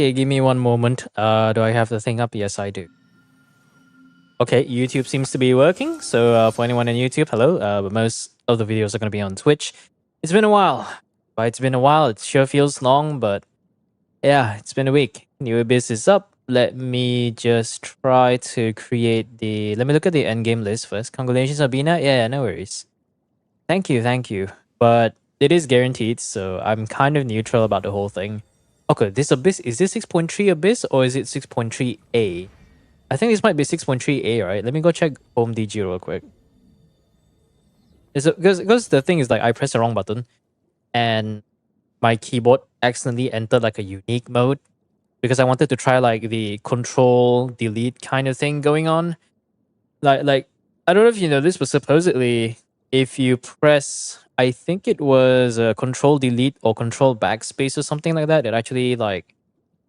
Okay, give me one moment. Do I have the thing up? Yes, I do. Okay, YouTube seems to be working. So for anyone on YouTube, hello. But most of the videos are going to be on Twitch. It's been a while. But it's been a while. It sure feels long, but yeah, it's been a week. New Abyss is up. Let me just try to create the... Let me look at the endgame list first. Congratulations, Abina. Yeah, no worries. Thank you, thank you. But it is guaranteed, so I'm kind of neutral about the whole thing. Okay, this Abyss, is this 6.3 Abyss or is it 6.3A? I think this might be 6.3A, right? Let me go check Home DG real quick. Because the thing is, like, I pressed the wrong button and my keyboard accidentally entered like a unique mode because I wanted to try like the control delete kind of thing going on. Like I don't know if you know this, but supposedly if you press, I think it was control delete or control backspace or something like that, it actually like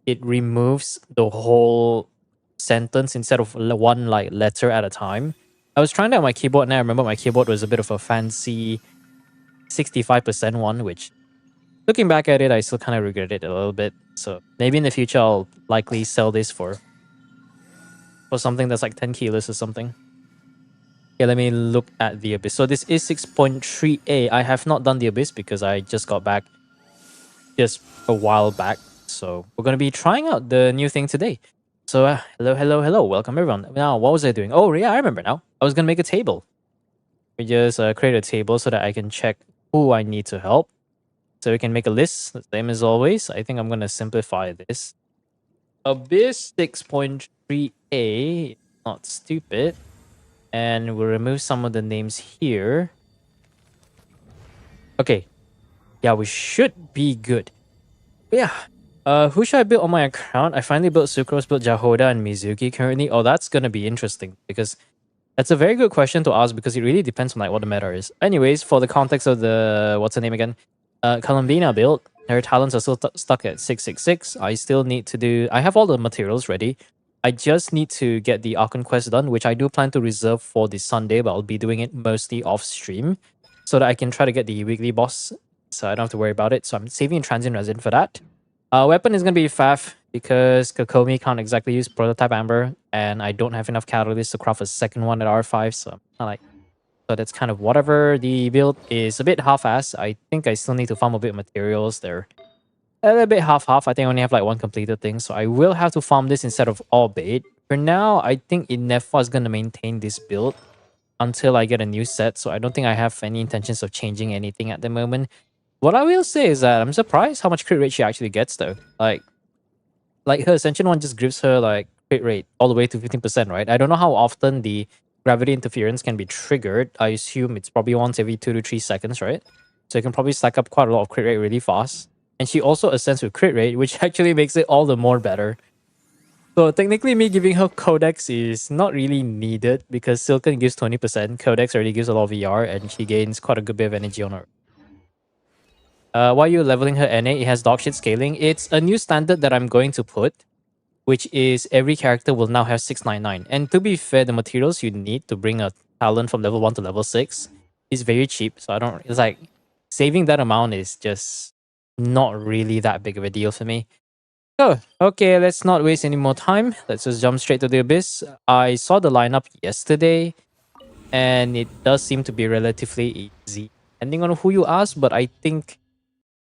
it removes the whole sentence instead of one like letter at a time. I was trying that on my keyboard and I remember my keyboard was a bit of a fancy 65% one, which looking back at it, I still kind of regret it a little bit. So maybe in the future I'll likely sell this for something that's like 10 kilos or something. Okay, let me look at the Abyss. So this is 6.3A. I have not done the Abyss because I just got back just a while back. So we're going to be trying out the new thing today. So hello. Welcome everyone. Now, what was I doing? Oh, yeah, I remember now. I was going to make a table. We just create a table so that I can check who I need to help. So we can make a list, the same as always. I think I'm going to simplify this. Abyss 6.3A, not stupid. And we'll remove some of the names here. Okay. Yeah, we should be good. But yeah. Who should I build on my account? I finally built Sucrose, built Jahoda and Mizuki currently. Oh, that's gonna be interesting because that's a very good question to ask because it really depends on like what the meta is. Anyways, for the context of the what's her name again? Columbina build. Her talents are still stuck at 666. I still need to do... I have all the materials ready. I just need to get the Archon quest done, which I do plan to reserve for this Sunday, but I'll be doing it mostly off stream so that I can try to get the weekly boss. So I don't have to worry about it. So I'm saving Transient Resin for that. Weapon is going to be Faf because Kokomi can't exactly use Prototype Amber, and I don't have enough catalysts to craft a second one at R5, so I'm like... So that's kind of whatever. The build is a bit half-assed. I think I still need to farm a bit of materials. They're a little bit half-half. I think I only have like one completed thing, so I will have to farm this instead of all bait. For now, I think Inefa is going to maintain this build until I get a new set, so I don't think I have any intentions of changing anything at the moment. What I will say is that I'm surprised how much crit rate she actually gets though. Like her Ascension one just gives her like crit rate all the way to 15%, right? I don't know how often the gravity interference can be triggered. I assume it's probably once every 2 to 3 seconds, right? So you can probably stack up quite a lot of crit rate really fast. And she also ascends with crit rate, which actually makes it all the more better. So technically me giving her Codex is not really needed because Silken gives 20%, Codex already gives a lot of VR, and she gains quite a good bit of energy on her. While you're leveling her NA, it has dogshit scaling. It's a new standard that I'm going to put, which is every character will now have 699. And to be fair, the materials you need to bring a talent from level 1 to level 6 is very cheap. So I don't... It's like saving that amount is just not really that big of a deal for me. So, okay, let's not waste any more time. Let's just jump straight to the Abyss. I saw the lineup yesterday, and it does seem to be relatively easy, depending on who you ask, but I think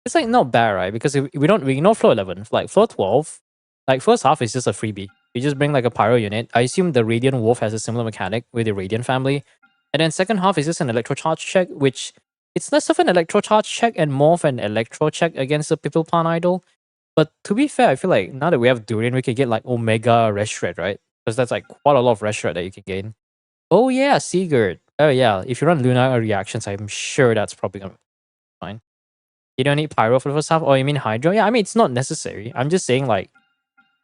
it's like not bad, right? Because if we know floor 11, like floor 12, like first half is just a freebie. You just bring like a pyro unit. I assume the Radiant Wolf has a similar mechanic with the Radiant family. And then second half is just an electro charge check, which it's less of an electro charge check and more of an electro check against the People Plant Idol. But to be fair, I feel like now that we have Durian, we can get like Omega Red Shred, right? Because that's like quite a lot of Red Shred that you can gain. Oh yeah, Sigurd. Oh yeah, if you run Luna reactions, I'm sure that's probably gonna be fine. You don't need Pyro for the first half? Oh, you mean Hydro? Yeah, I mean, it's not necessary. I'm just saying, like,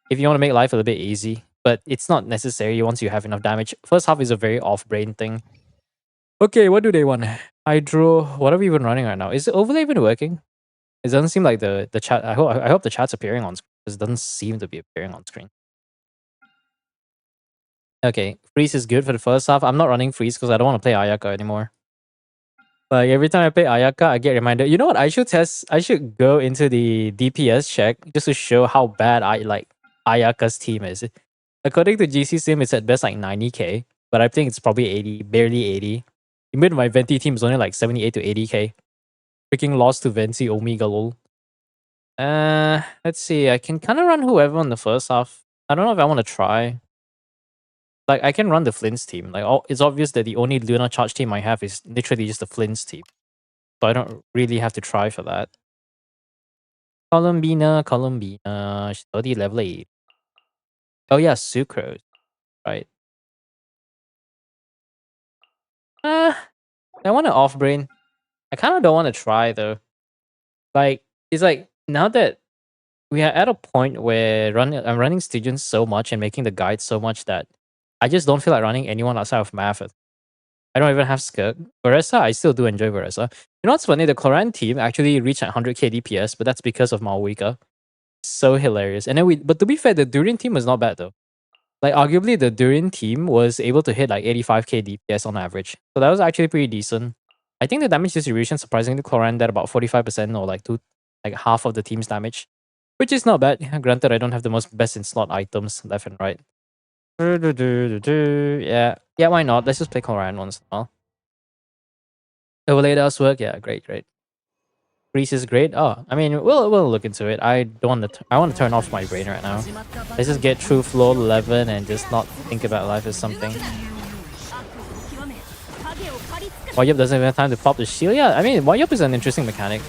if you want to make life a little bit easy, but it's not necessary once you have enough damage. First half is a very off-brain thing. Okay, what do they want? Hydro, what are we even running right now? Is the overlay even working? It doesn't seem like the chat... I hope the chat's appearing on screen. It doesn't seem to be appearing on screen. Okay, Freeze is good for the first half. I'm not running Freeze because I don't want to play Ayaka anymore. Like every time I play Ayaka, I get reminded. You know what? I should test. I should go into the DPS check just to show how bad I like Ayaka's team is. According to GC Sim, it's at best like 90k, but I think it's probably 80, barely 80. Even my Venti team is only like 78 to 80k. Freaking lost to Venti Omega lol. Let's see. I can kind of run whoever on the first half. I don't know if I want to try. Like I can run the Flynn's team. Like it's obvious that the only Luna charge team I have is literally just the Flynn's team. So I don't really have to try for that. Columbina, she's already level 8. Oh yeah, Sucrose, right. Uh, I want to off brain. I kind of don't want to try though. Like, it's like now that we are at a point where I'm running Stygian so much and making the guide so much that I just don't feel like running anyone outside of Math. I don't even have Skirk. Veresa, I still do enjoy Veresa. You know what's funny? The Cloran team actually reached 100k DPS, but that's because of Malwika. So hilarious. And then but to be fair, the Durian team was not bad though. Like arguably the Durian team was able to hit like 85k DPS on average. So that was actually pretty decent. I think the damage distribution surprisingly Cloran at about 45% or like half of the team's damage. Which is not bad. Granted, I don't have the most best in slot items left and right. Yeah. Yeah, why not? Let's just play Cloran once in a while. Overlay does work. Yeah, great. Grease is great. Oh, I mean, we'll look into it. I don't want to. I want to turn off my brain right now. Let's just get through floor 11 and just not think about life as something. Wayup doesn't even have time to pop the shield. Yeah, I mean, Wayup is an interesting mechanic.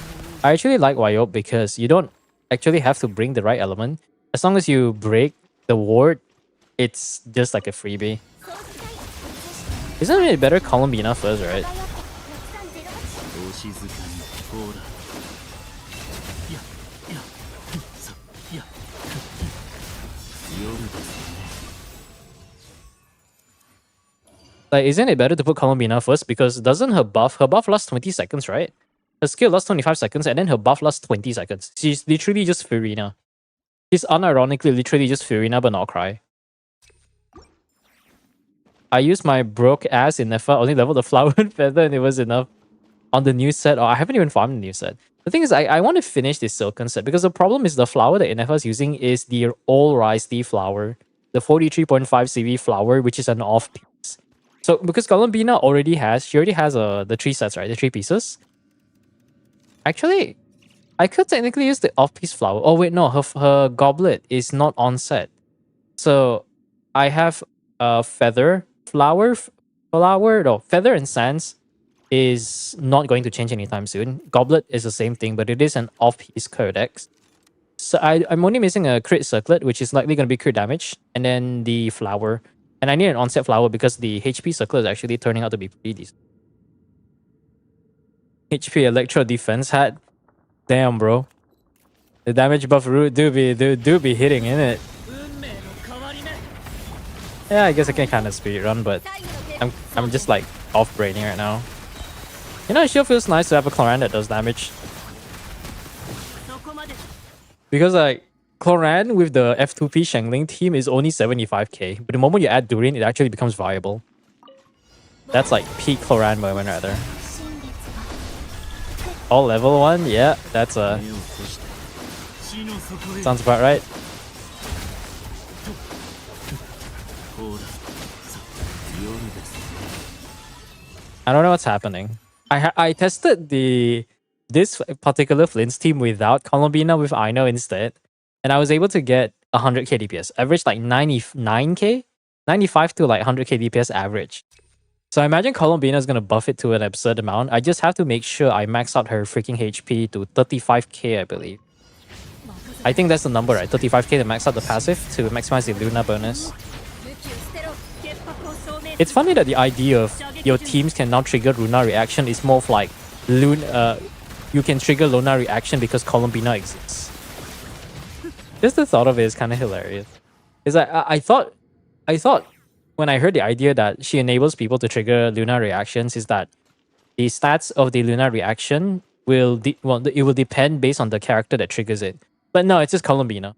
I actually like Wayup because you don't actually have to bring the right element. As long as you break the ward, it's just like a freebie. Isn't it better Columbina first, right? Like, isn't it better to put Columbina first? Because doesn't her buff lasts 20 seconds, right? Her skill lasts 25 seconds, and then her buff lasts 20 seconds. She's literally just Furina. She's unironically literally just Furina, but not Cry. I used my broke ass in Nefa, only leveled the flower and feather, and it was enough. On the new set, or I haven't even farmed the new set. The thing is, I want to finish this Silken set, because the problem is the flower that NFA is using is the All Rise Tea flower. The 43.5 CV flower, which is an off piece. So because Columbina she already has the 3 sets, right? The 3 pieces. Actually, I could technically use the off piece flower. Oh wait, no, her goblet is not on set. So I have feather, feather and sands is not going to change anytime soon. Goblet is the same thing, but it is an off piece codex. So I'm only missing a crit circlet, which is likely going to be crit damage, and then the flower. And I need an onset flower because the HP circlet is actually turning out to be pretty decent. HP Electro defense hat. Damn, bro. The damage buff root do be hitting in it. Yeah, I guess I can kind of speed run, but I'm just like off braining right now. You know, it sure feels nice to have a Cloran that does damage. Because like Cloran with the F2P Shengling team is only 75k, but the moment you add Durin, it actually becomes viable. That's like peak Cloran moment right there. All level 1? Yeah, that's sounds about right. I don't know what's happening. I tested this particular Flynn's team without Columbina with Ino instead, and I was able to get 100k DPS, average like 99k, 95 to like 100k DPS average. So I imagine Columbina is gonna buff it to an absurd amount. I just have to make sure I max out her freaking HP to 35k, I believe. I think that's the number, right? 35k to max out the passive to maximize the Luna bonus. It's funny that the idea of your teams can now trigger Luna reaction is more of like you can trigger Luna reaction because Columbina exists. Just the thought of it is kind of hilarious. It's like I thought when I heard the idea that she enables people to trigger Luna reactions is that the stats of the Luna reaction it will depend based on the character that triggers it. But no, it's just Columbina.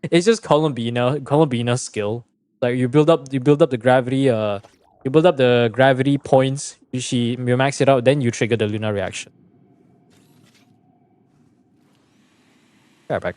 It's just Columbina's skill. Like you build up the gravity You build up the gravity points. You max it out, then you trigger the lunar reaction. Yeah, back.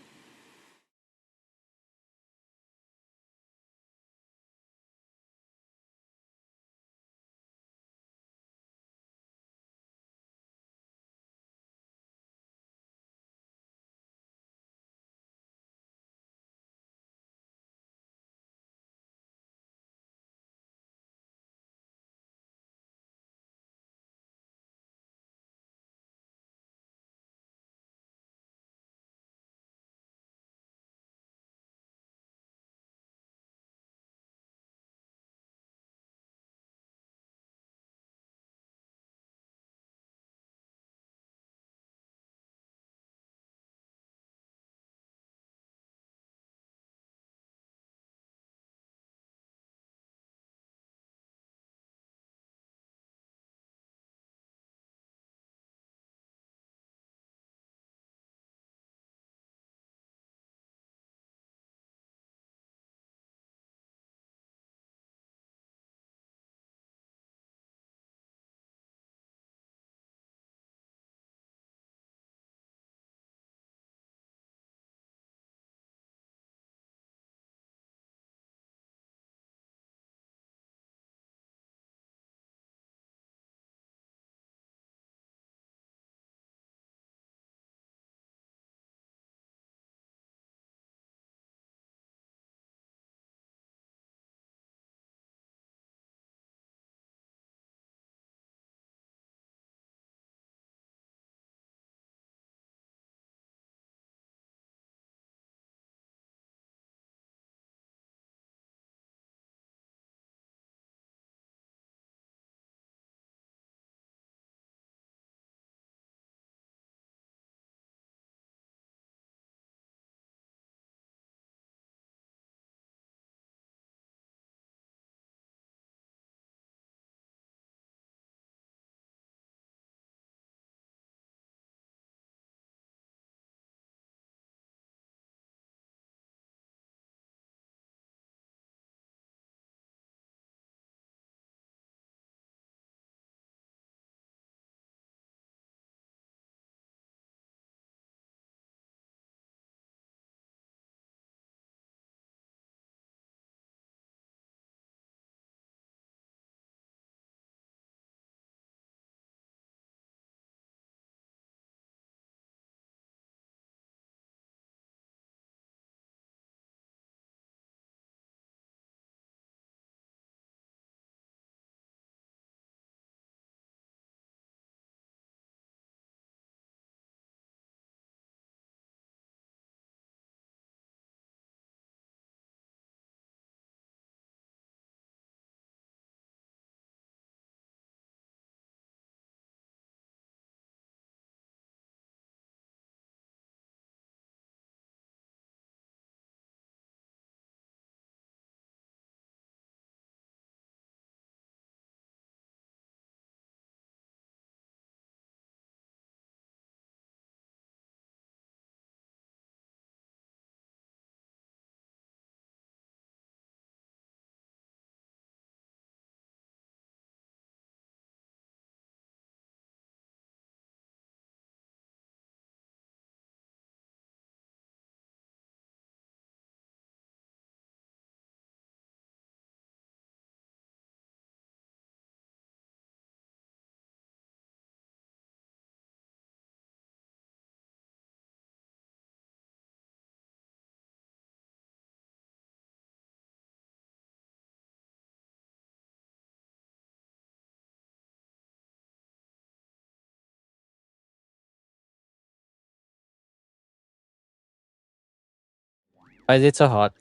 Why is it so hot?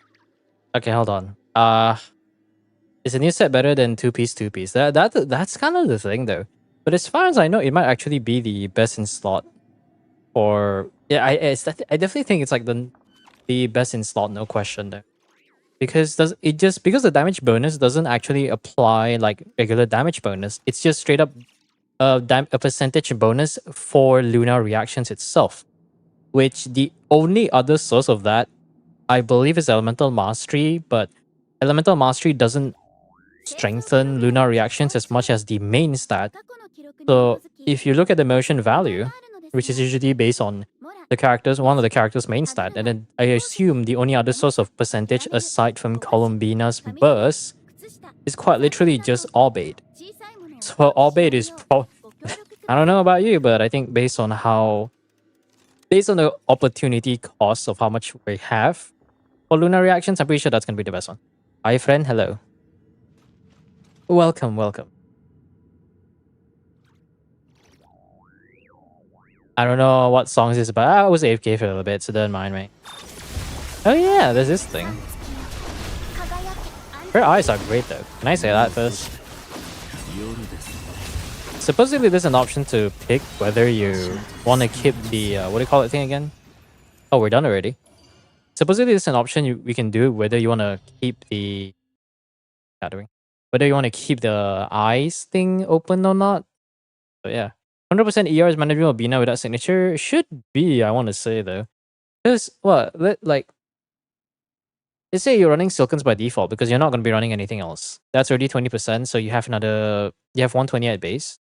Okay, hold on. Is a new set better than two piece? That's kind of the thing though. But as far as I know, it might actually be the best in slot. Or yeah, I definitely think it's like the best in slot, no question there. Because does it just because the damage bonus doesn't actually apply like regular damage bonus. It's just straight up a percentage bonus for lunar reactions itself. Which the only other source of that I believe is elemental mastery, but elemental mastery doesn't strengthen lunar reactions as much as the main stat. So if you look at the motion value, which is usually based on the characters, one of the characters' main stat, and then I assume the only other source of percentage aside from Columbina's burst is quite literally just Orbade. So Orbade is I don't know about you, but I think based on the opportunity cost of how much we have for lunar reactions, I'm pretty sure that's gonna be the best one. Hi friend, hello. Welcome, welcome. I don't know what songs this is about. I was AFK for a little bit, so don't mind me. Oh yeah, there's this thing. Her eyes are great though. Can I say that first? Supposedly there's an option to pick whether you want to keep the, what do you call it thing again? Oh, we're done already. Supposedly there's an option we can do whether you want to keep the... whether you want to keep the eyes thing open or not. So yeah. 100% ER is management of Bina without signature? Should be, I want to say though. Because, what, like... let's say you're running Silkens by default because you're not going to be running anything else. That's already 20%, so you have 120 at base.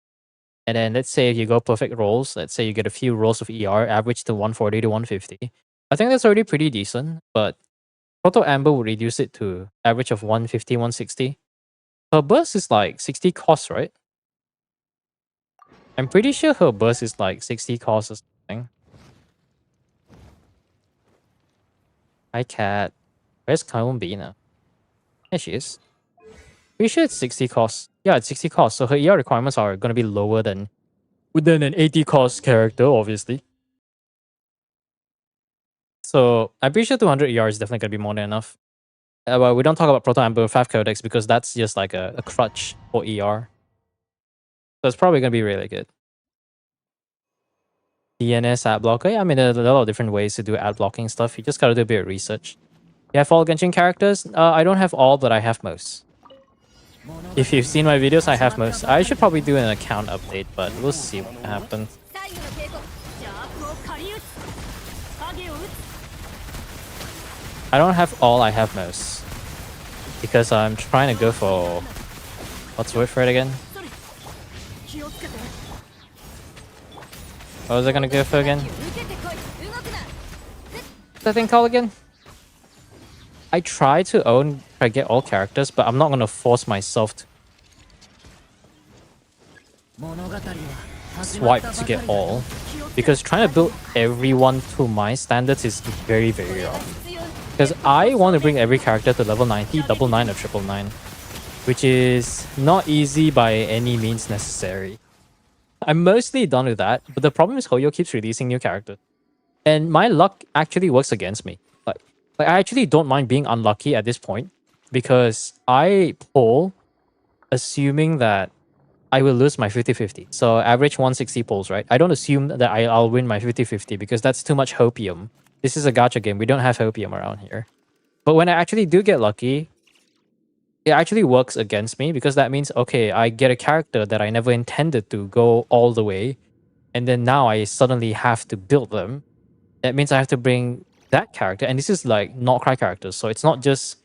And then let's say if you go perfect rolls, let's say you get a few rolls of ER, average to 140 to 150. I think that's already pretty decent, but Proto Amber will reduce it to average of 150, 160. Her burst is like 60 costs, right? I'm pretty sure her burst is like 60 costs or something. Hi, cat. Where's Kaombina? There she is. Pretty sure it's 60 costs. Yeah, it's 60 costs. So her ER requirements are going to be lower than an 80 cost character, obviously. So I'm pretty sure 200 ER is definitely going to be more than enough. Well, we don't talk about Proto Amber 5 Codex because that's just like a crutch for ER. So it's probably going to be really good. DNS ad blocker. Yeah, I mean, there are a lot of different ways to do ad blocking stuff. You just got to do a bit of research. You have all Genshin characters? I don't have all, but I have most. If you've seen my videos, I have most. I should probably do an account update, but we'll see what happens. I don't have all, I have most. Because I'm trying to go for... what's the word for it again? What was I gonna go for again? What's that thing called again? I try to get all characters, but I'm not gonna force myself to swipe to get all. Because trying to build everyone to my standards is very, very rough. Because I want to bring every character to level 90, double 9 or triple 9. Which is not easy by any means necessary. I'm mostly done with that, but the problem is Hoyo keeps releasing new characters. And my luck actually works against me. Like I actually don't mind being unlucky at this point. Because I pull assuming that I will lose my 50-50. So average 160 pulls, right? I don't assume that I'll win my 50-50 because that's too much hopium. This is a gacha game. We don't have hopium around here. But when I actually do get lucky, it actually works against me because that means, okay, I get a character that I never intended to go all the way. And then now I suddenly have to build them. That means I have to bring that character. And this is like not cry characters. So it's not just,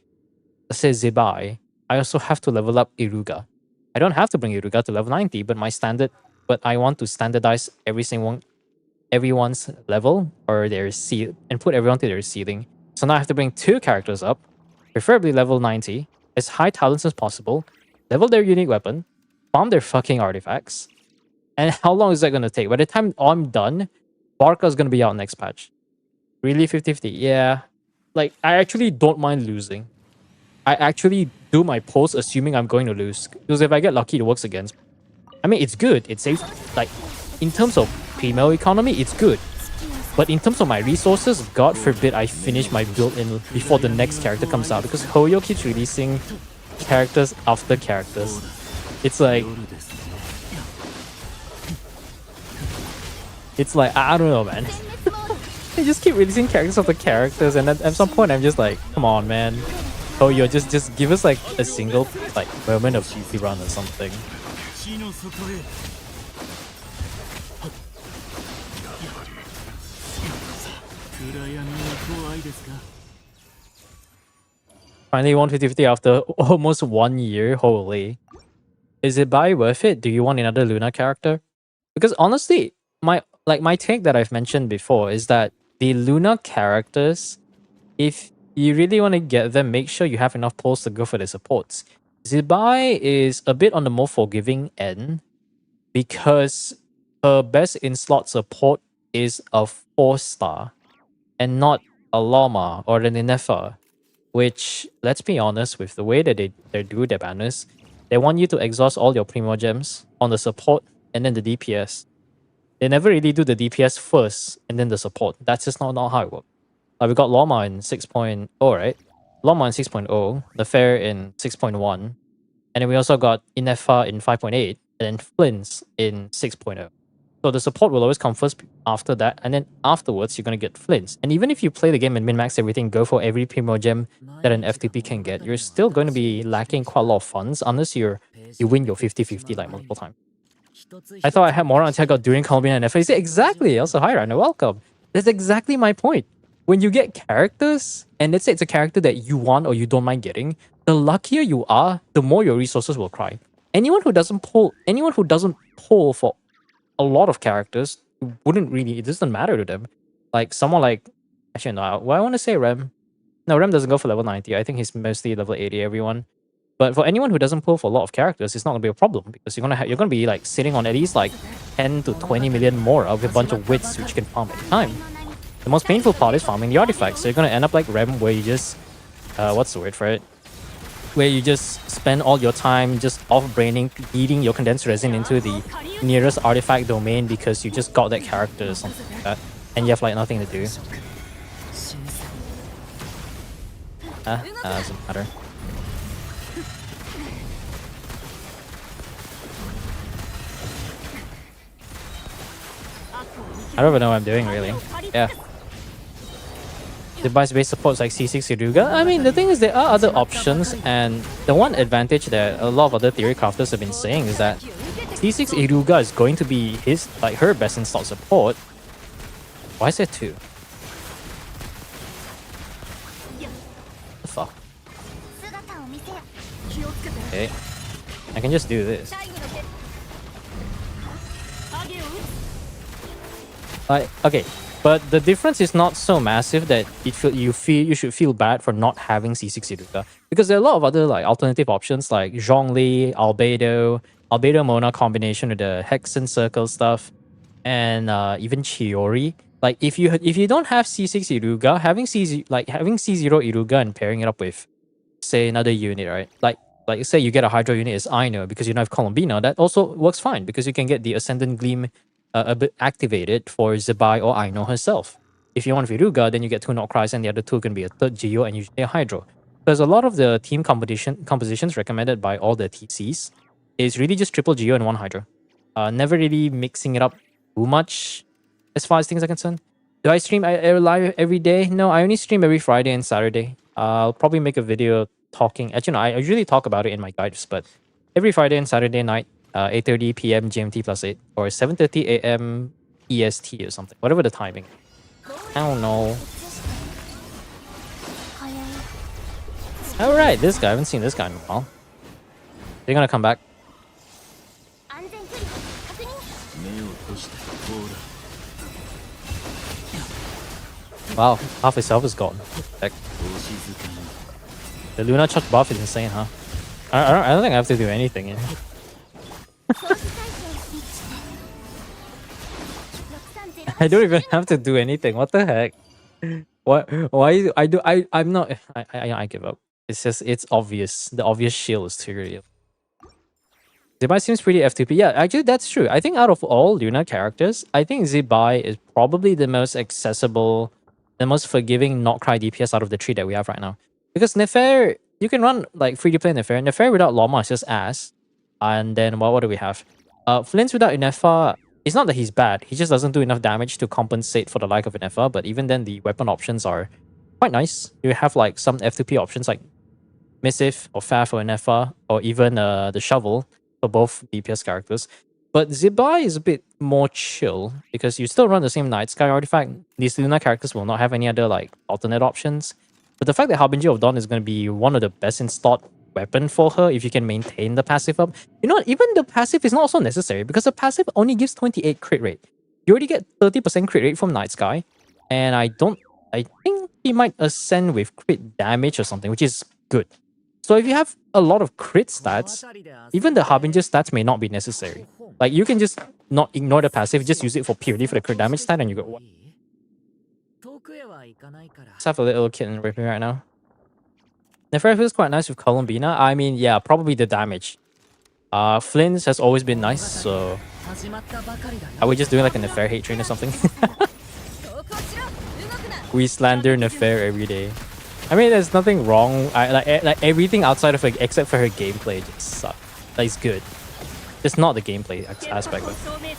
let's say, Zebai. I also have to level up Iruga. I don't have to bring Iruga to level 90, but I want to standardize everyone's level or their seal and put everyone to their ceiling. So now I have to bring 2 characters up, preferably level 90, as high talents as possible, level their unique weapon, farm their fucking artifacts. And how long is that going to take? By the time I'm done, Barca's going to be out next patch. Really 50-50? Yeah. Like, I actually don't mind losing. I actually do my pulls assuming I'm going to lose. Because if I get lucky, it works against me. I mean, it's good. It saves... like, in terms of female economy, it's good. But in terms of my resources, God forbid I finish my build in before the next character comes out. Because Hoyo keeps releasing characters after characters. It's like... it's like, I don't know, man. They just keep releasing characters after characters, and at some point I'm just like, come on, man. Hoyo, just give us like a single like moment of GP run or something. Finally 150 after almost 1 year. Holy. Is it buy worth it? Do you want another Luna character? Because honestly, my take that I've mentioned before is that the Luna characters, if you really want to get them, make sure you have enough pulls to go for the supports. Zibai is a bit on the more forgiving end because her best in slot support is a 4-star and not a Llama or an Inefa, which, let's be honest, with the way that they do their banners, they want you to exhaust all your Primo Gems on the support and then the DPS. They never really do the DPS first and then the support. That's just not how it works. We got Llama in 6.0, right? Llama in 6.0, the Fair in 6.1, and then we also got Inefa in 5.8, and then Flints in 6.0. So the support will always come first after that, and then afterwards you're going to get Flints. And even if you play the game and min-max everything, go for every Primo Gem that an FTP can get, you're still going to be lacking quite a lot of funds unless you win your 50-50 like multiple times. I thought I had more until I got during Colombian and FA. He said, exactly. Also, hi, Rana, welcome. That's exactly my point. When you get characters, and let's say it's a character that you want or you don't mind getting, the luckier you are, the more your resources will cry. Anyone who doesn't pull for a lot of characters wouldn't really, it doesn't matter to them. Like someone like, actually no, well, I want to say Rem. No, Rem doesn't go for level 90. I think he's mostly level 80, everyone. But for anyone who doesn't pull for a lot of characters, it's not gonna be a problem because you're gonna be like sitting on at least like 10 to 20 million more of a bunch of wits which you can farm at a time. The most painful part is farming the artifacts. So you're gonna end up like Rem, where you just what's the word for it? Where you just spend all your time just off-braining, eating your condensed resin into the nearest artifact domain because you just got that character or something like that, and you have like nothing to do. Doesn't matter. I don't even know what I'm doing, really. Yeah. Device-based supports like C6 Iruga. I mean, the thing is there are other options, and the one advantage that a lot of other theory crafters have been saying is that C6 Iruga is going to be her best in slot support. Why is there 2? The fuck? Okay. I can just do this. Okay, but the difference is not so massive that you should feel bad for not having C6 Iruka, because there are a lot of other like alternative options like Zhongli, Albedo Mona combination with the Hexen Circle stuff, and even Chiori. Like if you don't have C6 Iruga, having C0 Iruga and pairing it up with, say, another unit, right? Like say you get a Hydro unit as Aino because you don't have Colombina, that also works fine because you can get the Ascendant Gleam a bit activated for Zibai or Aino herself. If you want Viruga, then you get 2 Knockcries and the other 2 can be a third Geo and usually a Hydro. Because a lot of the team compositions recommended by all the TCs is really just triple Geo and 1 Hydro. Never really mixing it up too much as far as things are concerned. Do I stream live every day? No, I only stream every Friday and Saturday. I'll probably make a video talking. Actually, no, I usually talk about it in my guides, but every Friday and Saturday night, 8:30 p.m. GMT plus 8 or 7:30 a.m. EST or something, whatever the timing. I don't know. All right, this guy. I haven't seen this guy in a while. They're gonna come back. Wow, half his health is gone. Heck. The Luna Chuck buff is insane, huh? I don't think I have to do anything. Yeah. I don't even have to do anything. What the heck? What? Why? I'm not. I give up. It's just, it's obvious. The obvious shield is too real. Zibai seems pretty FTP. Yeah, actually, that's true. I think out of all Luna characters, I think Zibai is probably the most accessible, the most forgiving not cry DPS out of the 3 that we have right now. Because Nefer, you can run like free-to-play Nefer. Nefer without Loma is just ass. And then what do we have? Flints without Inefa, it's not that he's bad. He just doesn't do enough damage to compensate for the like of Inefa. But even then, the weapon options are quite nice. You have like some FTP options like Missive or Fa for Inefa, or even the Shovel for both DPS characters. But Zibai is a bit more chill because you still run the same Night Sky artifact. These Luna characters will not have any other like alternate options. But the fact that Harbinger of Dawn is going to be one of the best installed weapon for her if you can maintain the passive up. You know what? Even the passive is not also necessary because the passive only gives 28 crit rate. You already get 30% crit rate from Night Sky. And I think he might ascend with crit damage or something, which is good. So if you have a lot of crit stats, even the Harbinger stats may not be necessary. Like you can just not ignore the passive, just use it for purely for the crit damage stat and you go what? Let's have a little kitten with me right now. Nefer feels quite nice with Columbina. I mean, yeah, probably the damage. Flynn's has always been nice, so are we just doing like a Nefer hate train or something? We slander Nefer every day. I mean, there's nothing wrong. Like everything outside of her, except for her gameplay, just sucks. Like, it's good. It's not the gameplay aspect of it.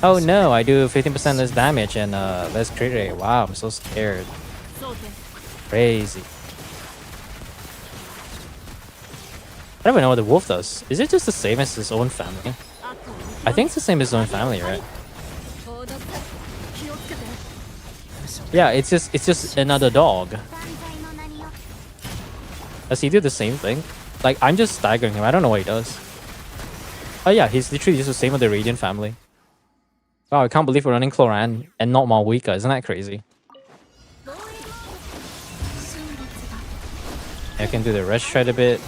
Oh no, I do 15% less damage and less crit rate. Wow, I'm so scared. Crazy. I don't even know what the wolf does. Is it just the same as his own family? I think it's the same as his own family, right? Yeah, it's just another dog. Does he do the same thing? Like, I'm just staggering him. I don't know what he does. Oh yeah, he's literally just the same with the Radiant family. Wow, I can't believe we're running Cloran and not Malwika. Isn't that crazy? I can do the rest shred a bit.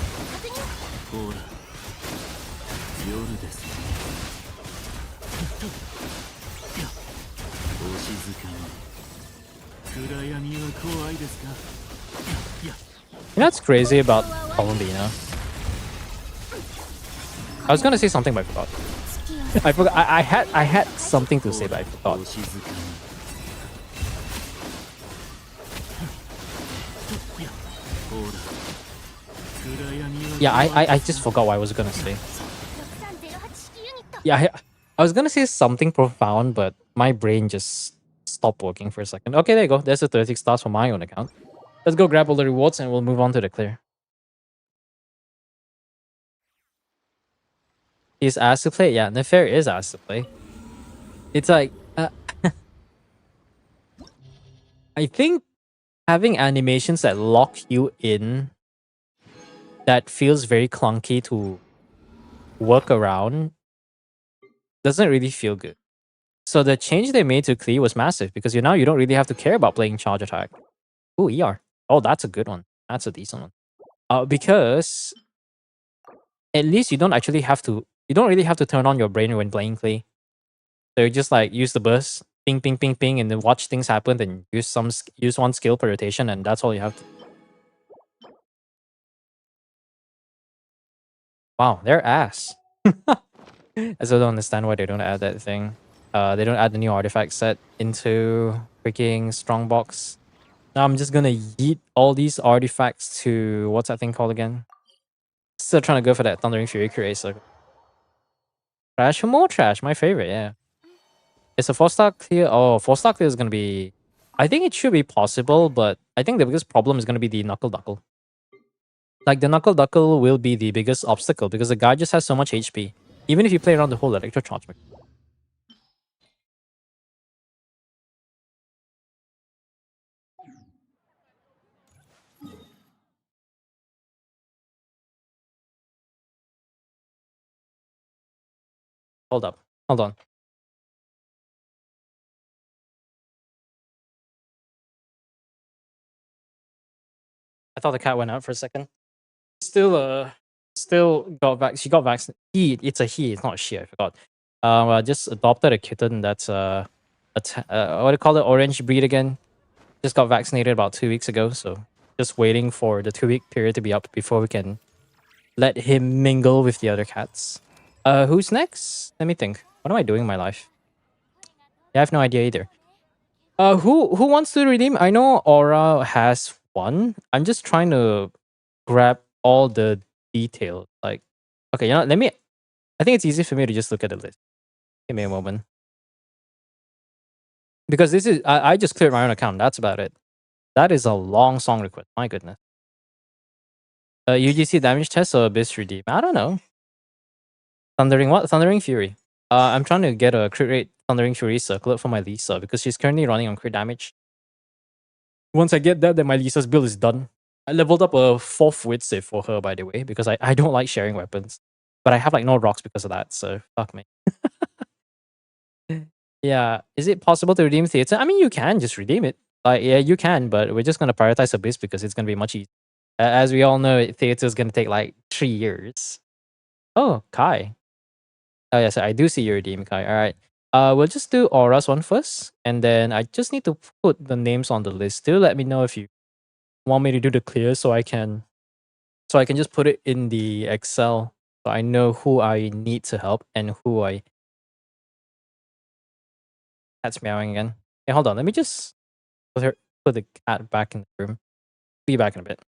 You know what's crazy about Columbina? I was gonna say something, but I forgot. I forgot. I had something to say, but I forgot. Yeah, I just forgot what I was gonna say. Yeah, I was gonna say something profound, but my brain just stopped working for a second. Okay, there you go. There's the 36 stars for my own account. Let's go grab all the rewards and we'll move on to the clear. He's asked to play? Yeah, Nefer is asked to play. It's like... I think having animations that lock you in that feels very clunky to work around doesn't really feel good. So the change they made to Klee was massive because now you don't really have to care about playing charge attack. Ooh, ER. Oh, that's a good one. That's a decent one. Because at least you don't actually have to... You don't really have to turn on your brain when playing Klee. So you just like use the burst, ping, ping, ping, ping, and then watch things happen. Then use one skill per rotation, and that's all you have to. Wow, they're ass. I still don't understand why they don't add that thing. They don't add the new artifact set into freaking Strongbox. Now I'm just gonna yeet all these artifacts to what's that thing called again? Still trying to go for that Thundering Fury Create Circle. Trash, more trash, my favorite, yeah. It's a 4-star clear. Oh, 4-star clear is gonna be... I think it should be possible, but I think the biggest problem is gonna be the Knuckle Duckle. Like, the Knuckle Duckle will be the biggest obstacle because the guy just has so much HP. Even if you play around the whole Electro Charge. Hold up. Hold on. I thought the cat went out for a second. Still got she got vaccinated. It's a he, it's not a she, I forgot. I just adopted a kitten that's what do you call it, orange breed again. Just got vaccinated about 2 weeks ago, so just waiting for the 2-week period to be up before we can let him mingle with the other cats. Who's next? Let me think. What am I doing in my life? Yeah, I have no idea either. Who wants to redeem? I know Aura has one. I'm just trying to grab all the details. Like, okay, you know, let me... I think it's easy for me to just look at the list. Give me a moment. Because this is... I just cleared my own account. That's about it. That is a long song request. My goodness. UGC damage test or Abyss redeem? I don't know. Thundering what? Thundering Fury. I'm trying to get a crit rate Thundering Fury circlet for my Lisa because she's currently running on crit damage. Once I get that, then my Lisa's build is done. I leveled up a 4th wit save for her, by the way, because I don't like sharing weapons. But I have like no rocks because of that, so fuck me. Yeah. Is it possible to redeem theater? I mean, you can just redeem it. Like, yeah, you can, but we're just gonna prioritize Abyss because it's gonna be much easier. As we all know, theater is gonna take like 3 years. Oh, Kai. Oh yes, I do see your redeem, Kai. All right. We'll just do Aura's one first, and then I just need to put the names on the list. Do let me know if you want me to do the clear, so I can just put it in the Excel, so I know who I need to help and who I. Cat's meowing again. Hey, hold on. Let me just put the cat back in the room. Be back in a bit.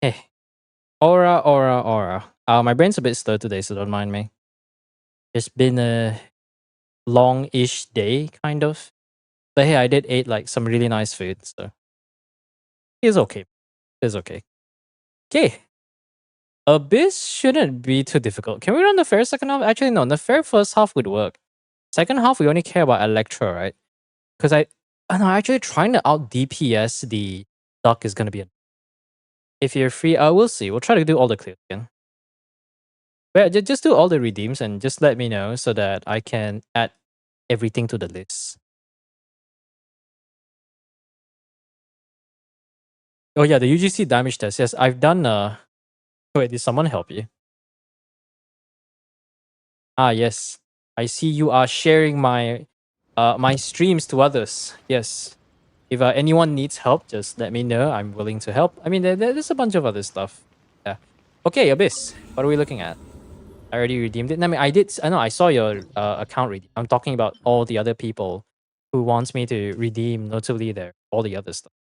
Hey, Aura. My brain's a bit slow today, so don't mind me. It's been a long-ish day, kind of. But hey, I did eat like some really nice food, so it's okay. It's okay. Okay. Abyss shouldn't be too difficult. Can we run the fair second half? Actually, no. The fair first half would work. Second half, we only care about Electro, right? Because no, actually trying to out DPS the duck is gonna be. If you're free, we'll see. We'll try to do all the clears again. But yeah, just do all the redeems and just let me know so that I can add everything to the list. Oh yeah, the UGC damage test. Yes, I've done. Wait, did someone help you? Ah, yes. I see you are sharing my streams to others. Yes. If anyone needs help, just let me know. I'm willing to help. I mean, there's a bunch of other stuff. Yeah. Okay, Abyss. What are we looking at? I already redeemed it. I mean, I did. I know. I saw your account redeem. I'm talking about all the other people who wants me to redeem, notably all the other stuff.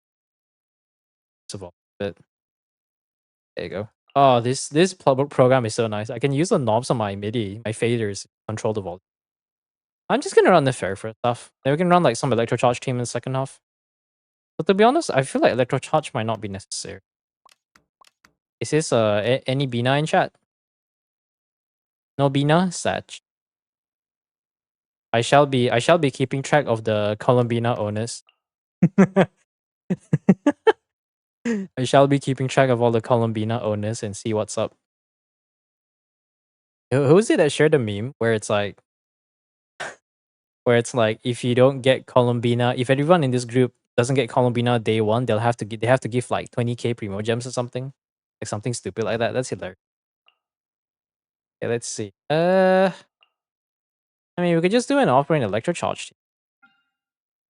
First of all, but there you go. Oh, this program is so nice. I can use the knobs on my MIDI, my faders, to control the volume. I'm just gonna run the fair for stuff. Then we can run like some electrocharge team in the second half. But to be honest, I feel like electrocharge might not be necessary. Is this any Bina in chat? No Bina? Satch. I shall be keeping track of the Columbina owners. I shall be keeping track of all the Columbina owners and see what's up. Who's it that shared the meme where it's like if you don't get Columbina, if everyone in this group doesn't get Columbina day one, they have to give like 20k primo gems or something, like something stupid like that. That's hilarious. Okay, let's see. I mean, we could just do an offering electrocharge.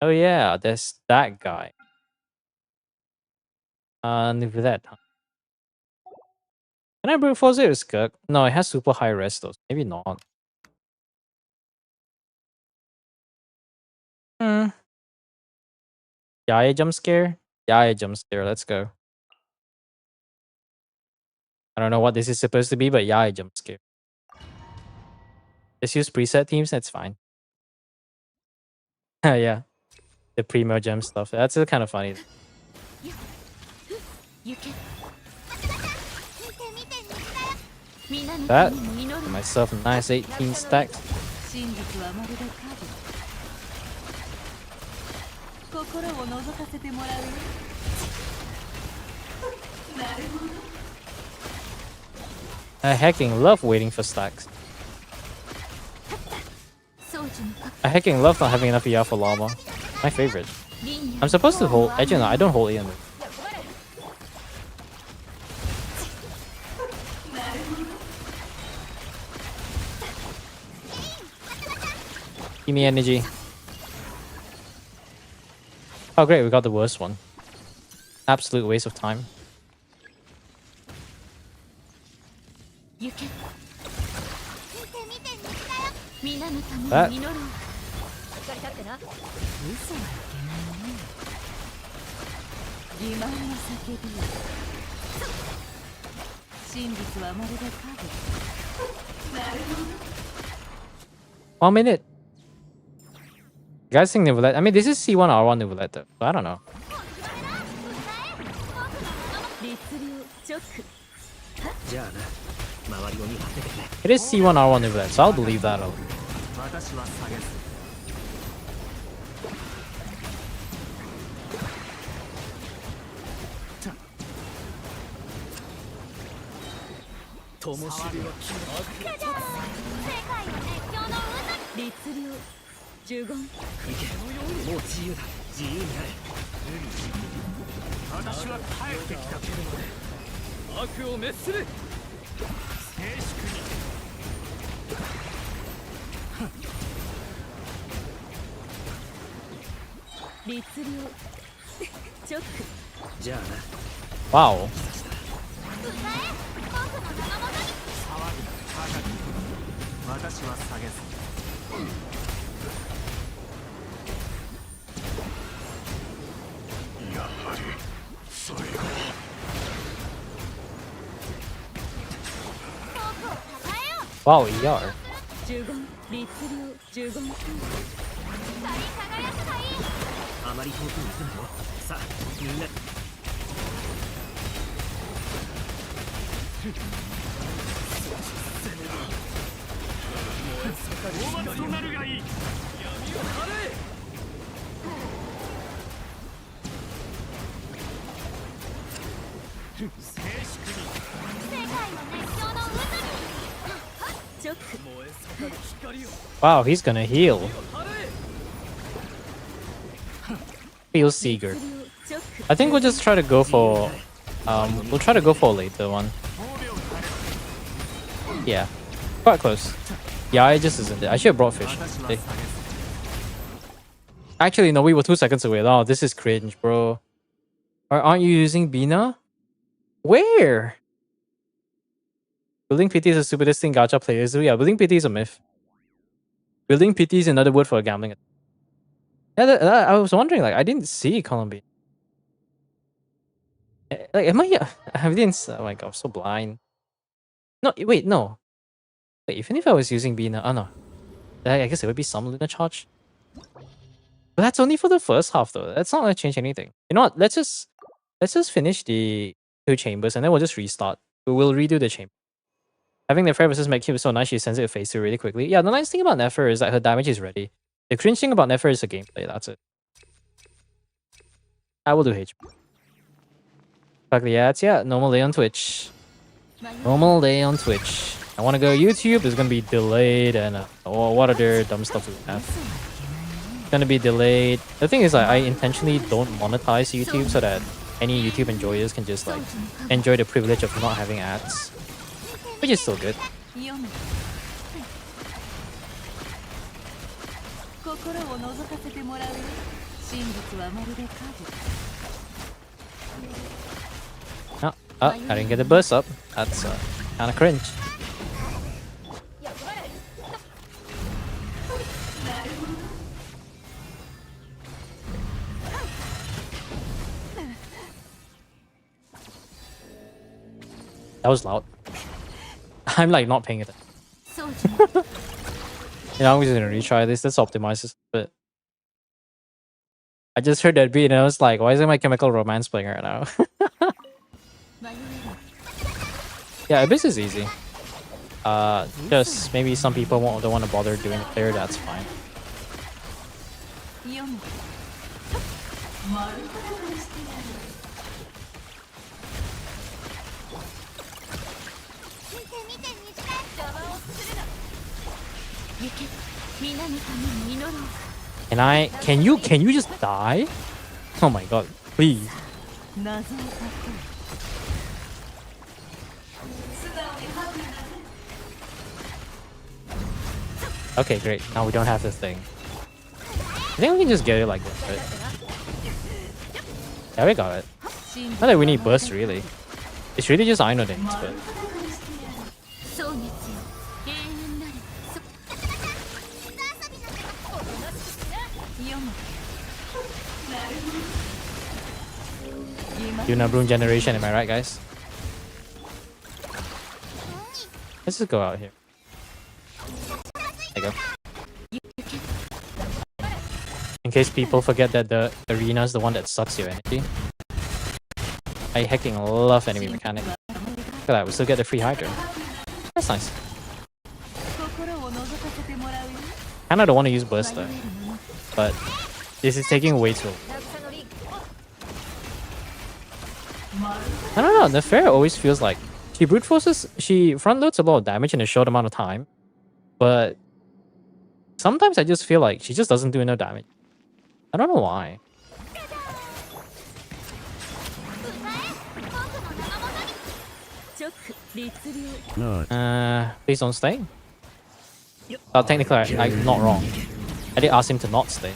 Oh yeah, there's that guy. With that, huh? Can I brute force it with Skirk? No, it has super high rest though. Maybe not. Hmm. Yaya jump scare? Yaya jump scare. Let's go. I don't know what this is supposed to be, but Yaya jump scare. Just use preset teams. That's fine. Yeah, the primo gem stuff. That's kind of funny. That give myself a nice 18 stack. I hecking love waiting for stacks. I hecking love not having enough ER for llama. My favorite. I'm supposed to hold. Actually, no, I don't hold Ian. Give me energy. Oh great, we got the worst one. Absolute waste of time. That. One minute. You guys think Nivelette? I mean, this is C1 R1 Nivelette though. So I don't know. It is C1 R1 Nivelette, so I'll believe that. Wow. Wow, ER. Wow, he's gonna heal. Heal Seeger. I think we'll just try to go for we'll try to go for a later one. Yeah. Quite close. Yeah, it just isn't it. I should have brought fish. Okay. Actually, no, we were 2 seconds away. Oh, this is cringe, bro. Aren't you using Bina? Where? Building PT is a super distinct gacha player. So yeah, building PT is a myth. Building PT is another word for gambling. Yeah, I was wondering, like, I didn't see Columbia. Like, am I? I didn't. Oh my god, I'm so blind. No, wait, no. Wait, even if I was using Bina, oh no. I guess it would be some lunar charge. But that's only for the first half, though. That's not gonna change anything. You know what? Let's just finish the 2 chambers and then we'll just restart. We'll redo the chamber. Having the Fair versus Medkit was so nice, she sends it phase 2 really quickly. Yeah, the nice thing about Nefer is that her damage is ready. The cringe thing about Nefer is the gameplay, that's it. I will do H. Yeah, normal day on Twitch. Normal day on Twitch. I want to go YouTube, it's gonna be delayed, and what other dumb stuff we have. It's gonna be delayed. The thing is, I intentionally don't monetize YouTube so that any YouTube enjoyers can just like enjoy the privilege of not having ads. Which is still good. Oh, I didn't get the burst up. That's kind of cringe. That was loud. I'm like not paying attention. Yeah, I'm just gonna retry this. Let's optimize this a bit. I just heard that beat and I was like, why isn't My Chemical Romance playing right now? Yeah, Abyss is easy. Just maybe some people don't want to bother doing it there, that's fine. Can you just die? Oh my god, please. Okay, great. Now we don't have this thing. I think we can just get it like this, right? Yeah, we got it. Not that we need burst, really. It's really just Ino things, but... Yuna Bloom generation, am I right, guys? Let's just go out here. There you go. In case people forget that the arena is the one that sucks your energy. I hecking love enemy mechanic. Look at that, we still get the free Hydra. That's nice. Kinda don't want to use burst though, but this is taking way too long. I don't know, Nefera always feels like she brute forces, she front loads a lot of damage in a short amount of time, but sometimes I just feel like she just doesn't do enough damage. I don't know why. Please don't stay. Technically, I'm not wrong. I did ask him to not stay.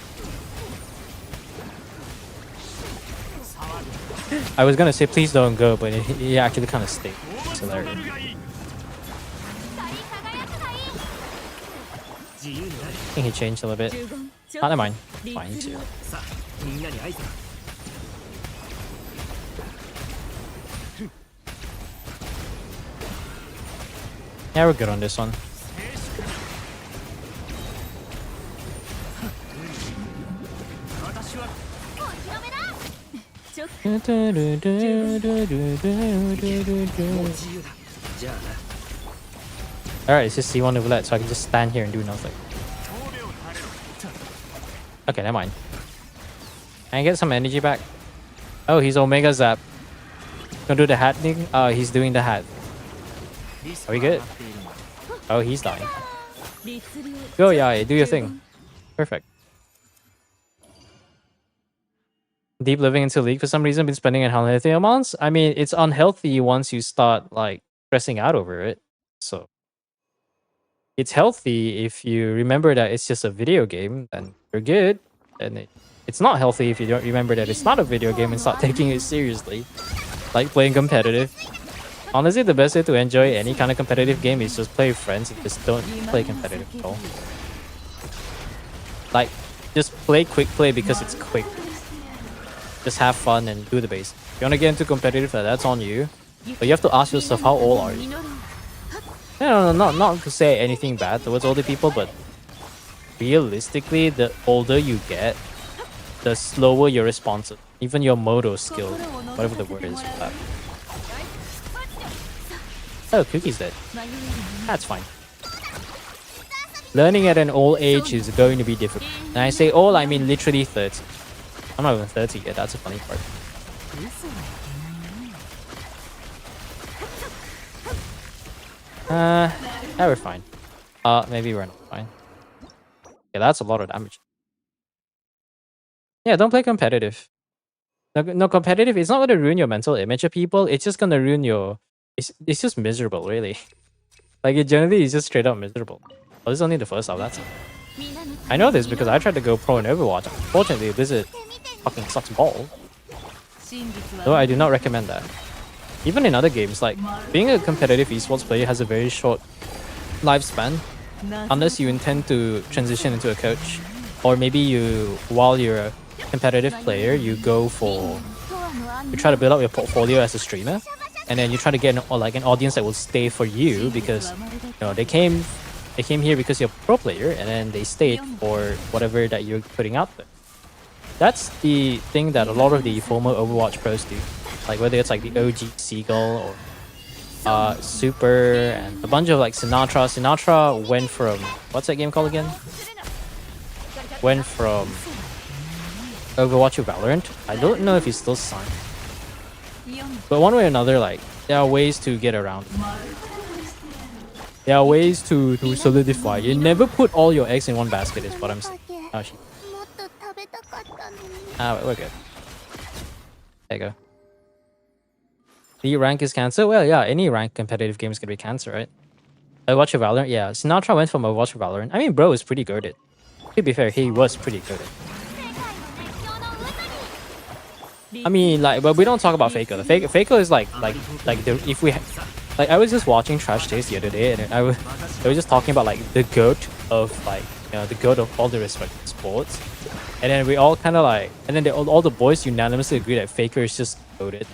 I was gonna say please don't go, but he actually kind of stayed. It's hilarious. I think he changed a little bit. Oh, never mind. Fine too. Yeah, we're good on this one. Alright, it's just C1 Ouvlet, so I can just stand here and do nothing. Okay, never mind. Can I get some energy back? Oh, he's Omega Zap. Gonna do the hat thing? Oh, he's doing the hat. Are we good? Oh, he's dying. Go, yeah, do your thing. Perfect. Deep living into League for some reason, been spending unhealthy amounts. I mean, it's unhealthy once you start like stressing out over it. So it's healthy if you remember that it's just a video game, then you're good. And it's not healthy if you don't remember that it's not a video game and start taking it seriously, like playing competitive. Honestly, the best way to enjoy any kind of competitive game is just play with friends and just don't play competitive at all. Like, just play quick play because it's quick. Just have fun and do the base. If you want to get into competitive, that's on you. But you have to ask yourself, how old are you? No, not to say anything bad towards older people, but realistically, the older you get, the slower your response, even your motor skill, whatever the word is for that. Oh, Cookie's dead. That's fine. Learning at an old age is going to be difficult. And I say old, I mean literally 30. I'm not even 30 yet, that's a funny part. Yeah, we're fine. Maybe we're not fine. Yeah, that's a lot of damage. Yeah, don't play competitive. No, competitive, it's not going to ruin your mental image of people, it's just going to ruin your... It's just miserable, really. Like, it generally is just straight up miserable. Well, this is only the first half, that's it. I know this because I tried to go pro in Overwatch. Unfortunately, Blizzard fucking sucks ball. Though I do not recommend that. Even in other games, like, being a competitive esports player has a very short lifespan. Unless you intend to transition into a coach. Or maybe you, while you're a competitive player, you go for... You try to build up your portfolio as a streamer. And then you try to get an audience that will stay for you because, you know, they came here because you're a pro player and then they stayed for whatever that you're putting out there. That's the thing that a lot of the former Overwatch pros do. Like whether it's like the OG Seagull or Super and a bunch of like Sinatra. Sinatra went from, what's that game called again? Went from Overwatch to Valorant. I don't know if he's still signed. But one way or another, like, there are ways to get around. There are ways to solidify. You never put all your eggs in one basket, is what I'm saying. Oh, shit. We're good. There you go. The rank is cancer? Well, yeah, any rank competitive game is gonna be cancer, right? Overwatch to Valorant? Yeah, Sinatra went from Overwatch to Valorant. I mean, bro is pretty good at. To be fair, he was pretty good at. I mean, like, but we don't talk about Faker. Faker is like the if we like I was just watching Trash Taste the other day, and they were just talking about like the goat of like the goat of all the respective sports, and then we all kind of like, and then all the boys unanimously agree that Faker is just goated.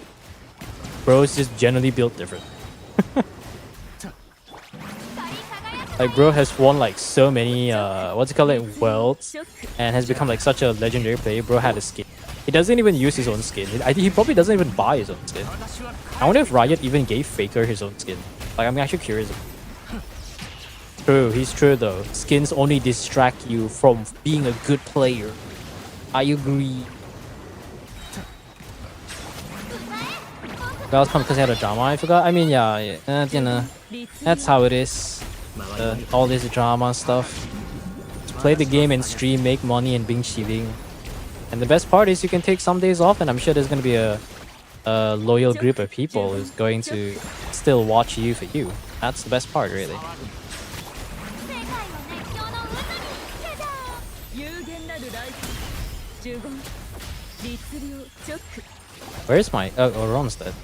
Bro is just generally built different. Like bro has won like so many what's it called, like worlds, and has become like such a legendary player. Bro had a skin. He doesn't even use his own skin. I think he probably doesn't even buy his own skin. I wonder if Riot even gave Faker his own skin. Like, I'm actually curious. True, he's true though. Skins only distract you from being a good player. I agree. That was because he had a drama, I forgot. I mean, yeah, you know, that's how it is. All this drama stuff. Just play the game and stream, make money, and being cheating. And the best part is you can take some days off, and I'm sure there's going to be a loyal group of people who's going to still watch you for you. That's the best part, really. Where's my... Oh, Ron's dead.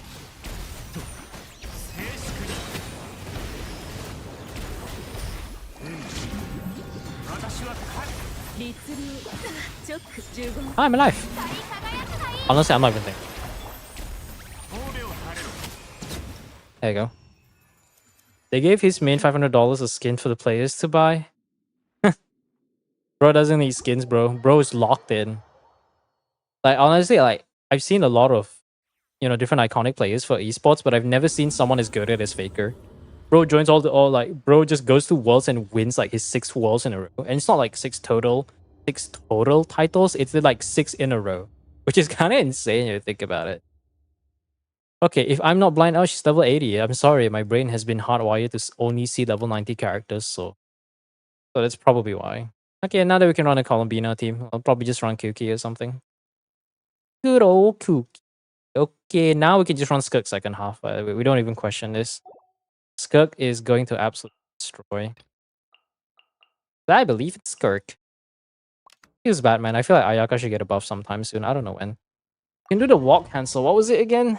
I'm alive. Honestly, I'm not even thinking. There you go. They gave his main $500 a skin for the players to buy. Bro doesn't need skins, bro. Bro is locked in. Like, honestly, like, I've seen a lot of, different iconic players for esports, but I've never seen someone as good at as Faker. Bro joins bro just goes to worlds and wins like his 6 worlds in a row. And it's not like 6 total titles. It's like 6 in a row, which is kind of insane if you think about it. Okay, if I'm not blind, oh, she's level 80. I'm sorry, my brain has been hardwired to only see level 90 characters, so that's probably why. Okay, now that we can run a Columbina team, I'll probably just run Kuki or something. Good old Kuki. Okay, now we can just run Skirk second half. We don't even question this. Skirk is going to absolutely destroy. I believe it's Skirk. He's Batman. I feel like Ayaka should get a buff sometime soon. I don't know when. You can do the walk cancel. What was it again?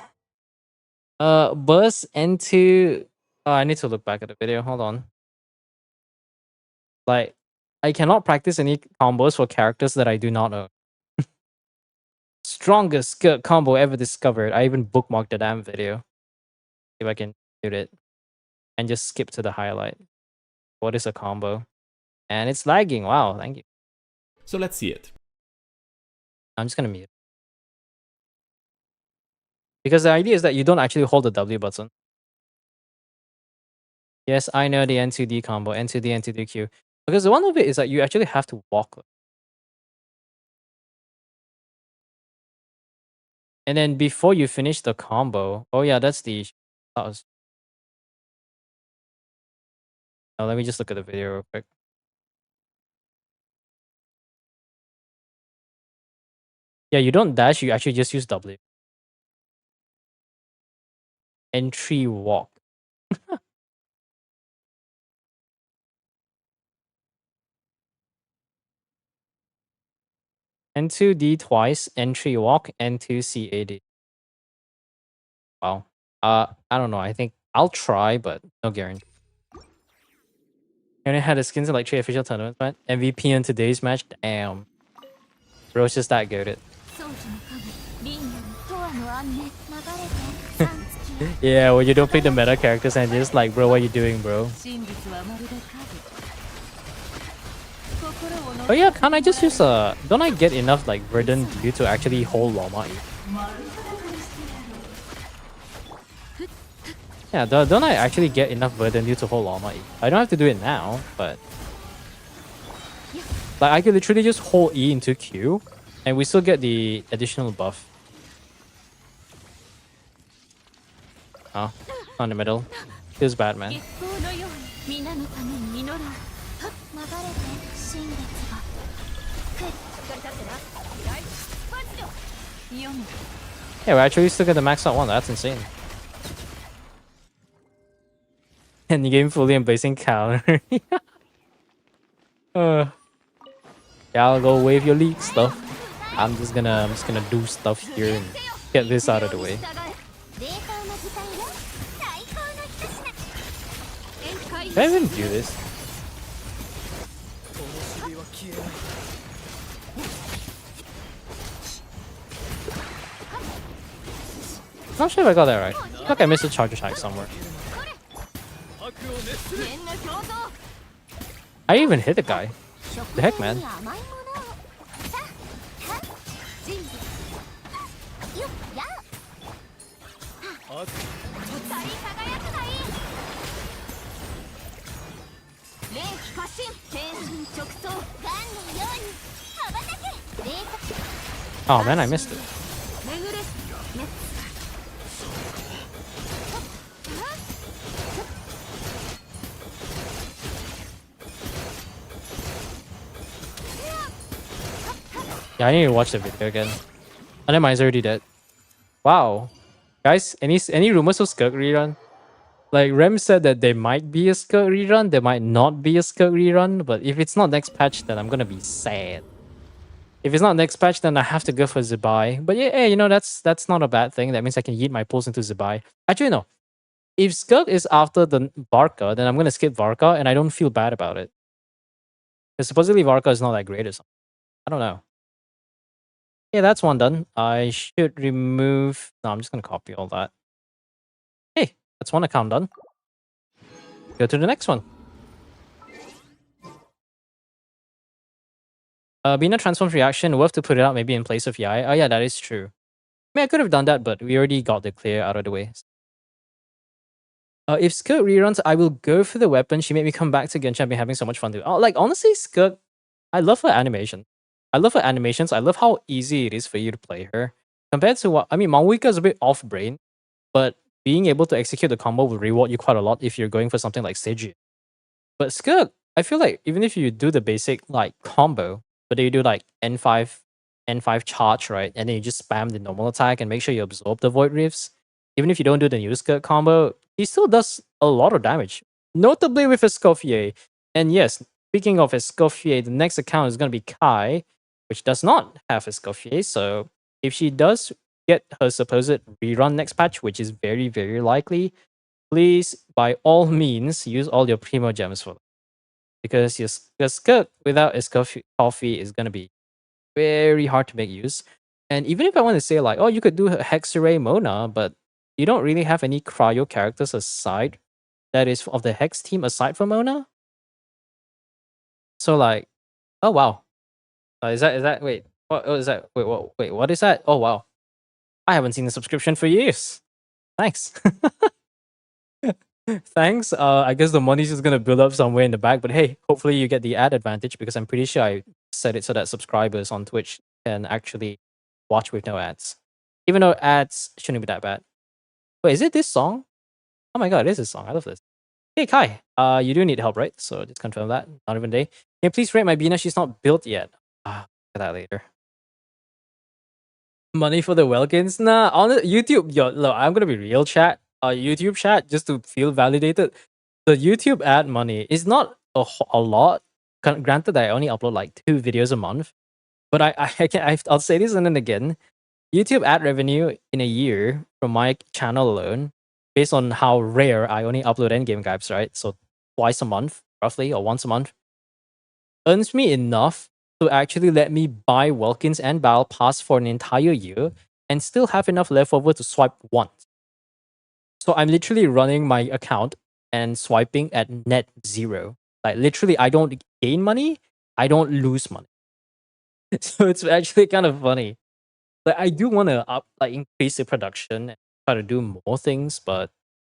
Burst into... I need to look back at the video. Hold on. Like, I cannot practice any combos for characters that I do not know. Strongest skirt combo ever discovered. I even bookmarked the damn video. If I can do it. And just skip to the highlight. What is a combo? And it's lagging. Wow, thank you. So let's see it. I'm just gonna mute. Because the idea is that you don't actually hold the W button. Yes, I know the N2D combo, N2D, N2DQ. Because the one of it is that you actually have to walk. And then before you finish the combo, oh yeah, that's the... Now let me just look at the video real quick. Yeah, you don't dash, you actually just use W. Entry walk. N2D twice, entry walk, N2CAD. Wow. I don't know. I think I'll try, but no guarantee. And it had the skins in like 3 official tournaments, man. MVP in today's match. Damn. Bro's just that good at. Yeah, when you don't play the meta characters and just like, bro, what are you doing, bro? Oh yeah, can't I just use don't I get enough like Verdant Dew to actually hold Loma? Yeah, don't I actually get enough Verdant Dew to hold Loma? I don't have to do it now, but like I could literally just hold E into Q and we still get the additional buff. Oh, on the middle. Feels bad, man. 皆のために祈ろう。はっ、流れて新月が来る。しっかり立ってな。依頼発動。読む。Yeah, we're actually still get the max out one. That's insane. And the game fully embracing counter. uh, yeah, I'll go wave your league stuff. I'm just gonna do stuff here and get this out of the way. 冷凍の時間よ。最高の一品。宴会 Can I even do this? Not sure if I got that right. I feel like I missed a charge attack somewhere. 念の表像。 I even hit the guy. The heck, man? 甘いものを。さあ、はっ、準備。よっ、やあ。光り輝くがいい。霊気過信。天心直送。ガンのように羽ばたけ。霊気。 Oh man, I missed it. 巡れ。ね。 Yeah, I need to watch the video again. And then mine's already dead. Wow. Guys, any rumors of Skirk rerun? Like, Rem said that there might be a Skirk rerun, there might not be a Skirk rerun, but if it's not next patch, then I'm gonna be sad. If it's not next patch, then I have to go for Zibai. But yeah, you know, that's not a bad thing. That means I can yeet my pulls into Zibai. Actually, no. If Skirk is after the Varka, then I'm gonna skip Varka, and I don't feel bad about it. Because supposedly Varka is not that great or something. I don't know. Yeah, that's one done. I should remove... No, I'm just going to copy all that. Hey, that's one account done. Go to the next one. Bina transforms reaction. We'll have to put it out maybe in place of Yai. Oh yeah, that is true. I mean, I could have done that, but we already got the clear out of the way. If Skirk reruns, I will go for the weapon. She made me come back to Genshin. I've been having so much fun doing. Oh, like, honestly, Skirk, I love her animation. I love her animations. I love how easy it is for you to play her. Compared to what... I mean, Mahuika is a bit off-brain, but being able to execute the combo will reward you quite a lot if you're going for something like Seiji. But Skirk, I feel like even if you do the basic, like, combo, but then you do, like, N5 charge, right? And then you just spam the normal attack and make sure you absorb the Void Rifts. Even if you don't do the new Skirk combo, he still does a lot of damage. Notably with Escoffier. And yes, speaking of Escoffier, the next account is going to be Kai, which does not have Escoffier. So if she does get her supposed rerun next patch, which is very, very likely, please, by all means, use all your Primo Gems for that. Because your Skirk without Escoffier is going to be very hard to make use. And even if I want to say like, oh, you could do Hexarray Mona, but you don't really have any cryo characters aside that is of the Hex team aside from Mona. So like, oh wow. Is that wait? What is that? Wait, what is that? Oh wow. I haven't seen the subscription for years. Thanks. Thanks. I guess the money's just gonna build up somewhere in the back, but hey, hopefully you get the ad advantage because I'm pretty sure I set it so that subscribers on Twitch can actually watch with no ads. Even though ads shouldn't be that bad. Wait, is it this song? Oh my god, it is this song. I love this. Hey Kai, you do need help, right? So just confirm that. Not even day. Can you please rate my Bina? She's not built yet. Look at that later. Money for the Welkins? Nah, on YouTube, yo, look, I'm gonna be real chat. YouTube chat, just to feel validated. The YouTube ad money is not a lot. Granted that I only upload like 2 videos a month, but I'll say this and then again. YouTube ad revenue in a year from my channel alone, based on how rare I only upload endgame guides, right? So twice a month, roughly, or once a month, earns me enough to actually let me buy Welkins and Battle Pass for an entire year and still have enough left over to swipe once. So I'm literally running my account and swiping at net 0. Like literally, I don't gain money, I don't lose money. So it's actually kind of funny. Like I do want to increase the production and try to do more things, but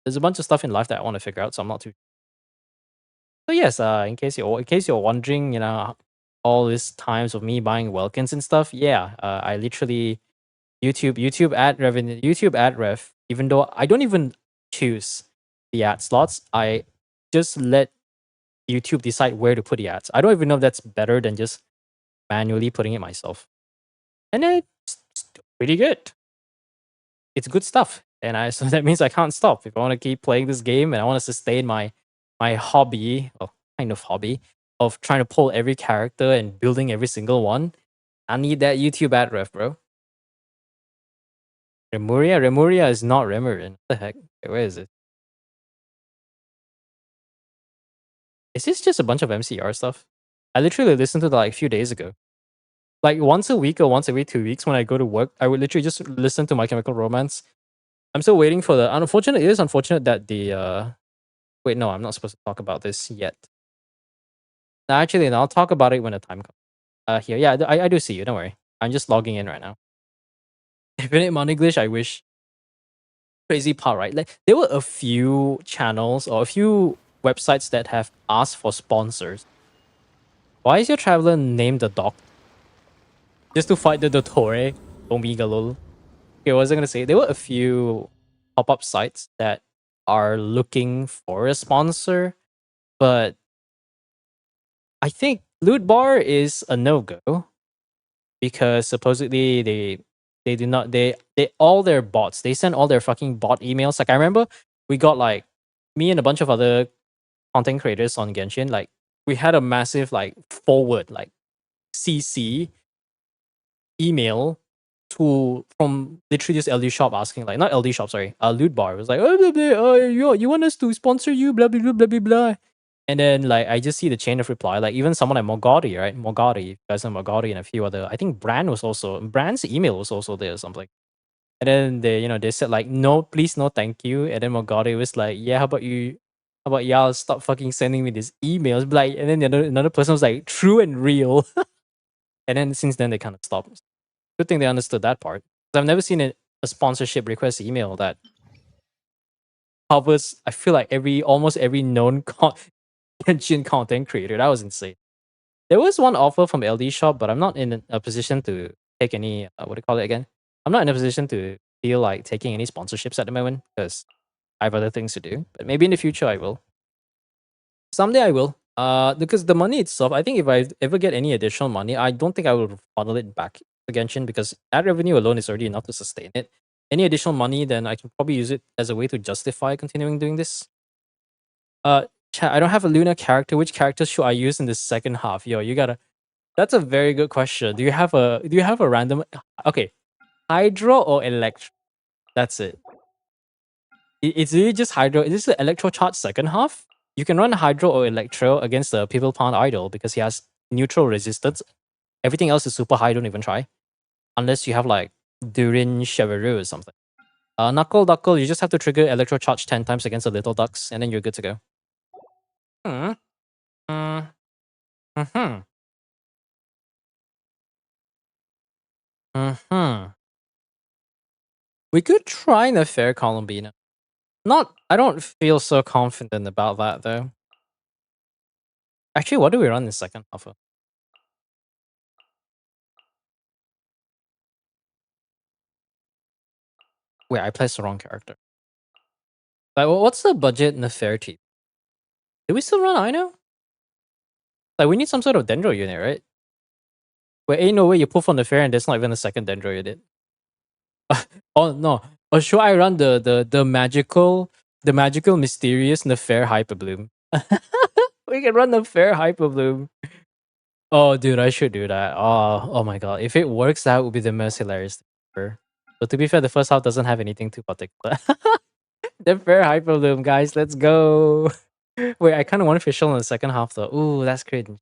there's a bunch of stuff in life that I want to figure out, so I'm not too. So yes, in case you're wondering, you know, all these times of me buying Welkins and stuff, yeah, I literally YouTube ad revenue, YouTube ad rev. Even though I don't even choose the ad slots, I just let YouTube decide where to put the ads. I don't even know if that's better than just manually putting it myself. And it's pretty good. It's good stuff. And I so that means I can't stop. If I want to keep playing this game and I want to sustain my hobby, or kind of hobby, of trying to pull every character and building every single one, I need that YouTube ad ref, bro. Remuria? Remuria is not Remurin. What the heck? Wait, where is it? Is this just a bunch of MCR stuff? I literally listened to that like a few days ago. Like once a week or once every 2 weeks when I go to work, I would literally just listen to My Chemical Romance. I'm still waiting for the unfortunate. It is unfortunate that the wait, no, I'm not supposed to talk about this yet. No, actually, no, I'll talk about it when the time comes. Here, yeah, I do see you. Don't worry. I'm just logging in right now. Infinite Mon English. I wish. Crazy part, right? Like there were a few channels or a few websites that have asked for sponsors. Why is your traveler named the Doc? Just to fight the Dottore? Omega lol. Okay, what was I gonna say? There were a few pop-up sites that are looking for a sponsor, but I think Loot Bar is a no-go because supposedly they do not they all their bots, they send all their fucking bot emails. Like I remember we got like me and a bunch of other content creators on Genshin, like we had a massive like forward like CC email to from literally just LD shop asking like not LD shop, sorry, loot bar. It was like, oh, blah, blah, you want us to sponsor you, blah blah blah blah blah blah. And then like I just see the chain of reply, like even someone like Mogari, right? Mogari, you guys know Mogari, and a few other. I think Brand's email was also there or something. And then they said like no, please, no, thank you. And then Mogari was like, yeah, how about y'all stop fucking sending me these emails? Like, and then another person was like, true and real. And then since then they kind of stopped. Good thing they understood that part. 'Cause I've never seen a sponsorship request email that covers. I feel like almost every known Genshin content creator. That was insane. There was one offer from LD Shop, but I'm not in a position to take any. What do you call it again? I'm not in a position to feel like taking any sponsorships at the moment because I have other things to do. But maybe in the future I will. Someday I will. Because the money itself, I think if I ever get any additional money, I don't think I will funnel it back to Genshin because ad revenue alone is already enough to sustain it. Any additional money, then I can probably use it as a way to justify continuing doing this. Chat, I don't have a Luna character. Which characters should I use in the second half? Yo, you gotta. That's a very good question. Do you have a random? Okay, Hydro or Electro? That's it. It's really just Hydro. Is this the Electro charge second half? You can run Hydro or Electro against the People Pound Idol because he has neutral resistance. Everything else is super high, don't even try. Unless you have like Durin Chevreau or something. Knuckle Duckle, you just have to trigger Electro Charge 10 times against the little ducks, and then you're good to go. Hmm. Mm. Hmm. Hmm. We could try the Fair Columbina. I don't feel so confident about that though. Actually, what do we run in the second half of? Wait, I placed the wrong character. Like, what's the budget in the Fair team? Do we still run Ino? Like, we need some sort of Dendro unit, right? Wait, ain't no way you pull from the Fair and there's not even a second Dendro unit. Oh no. Or should I run the magical, mysterious Nefair Hyper Bloom? We can run the Fair Hyper Bloom. Oh dude, I should do that. Oh my god. If it works, that would be the most hilarious thing ever. But to be fair, the first half doesn't have anything too particular. The Fair Hyper Bloom, guys, let's go. Wait, I kinda want official in the second half though. Ooh, that's cringe.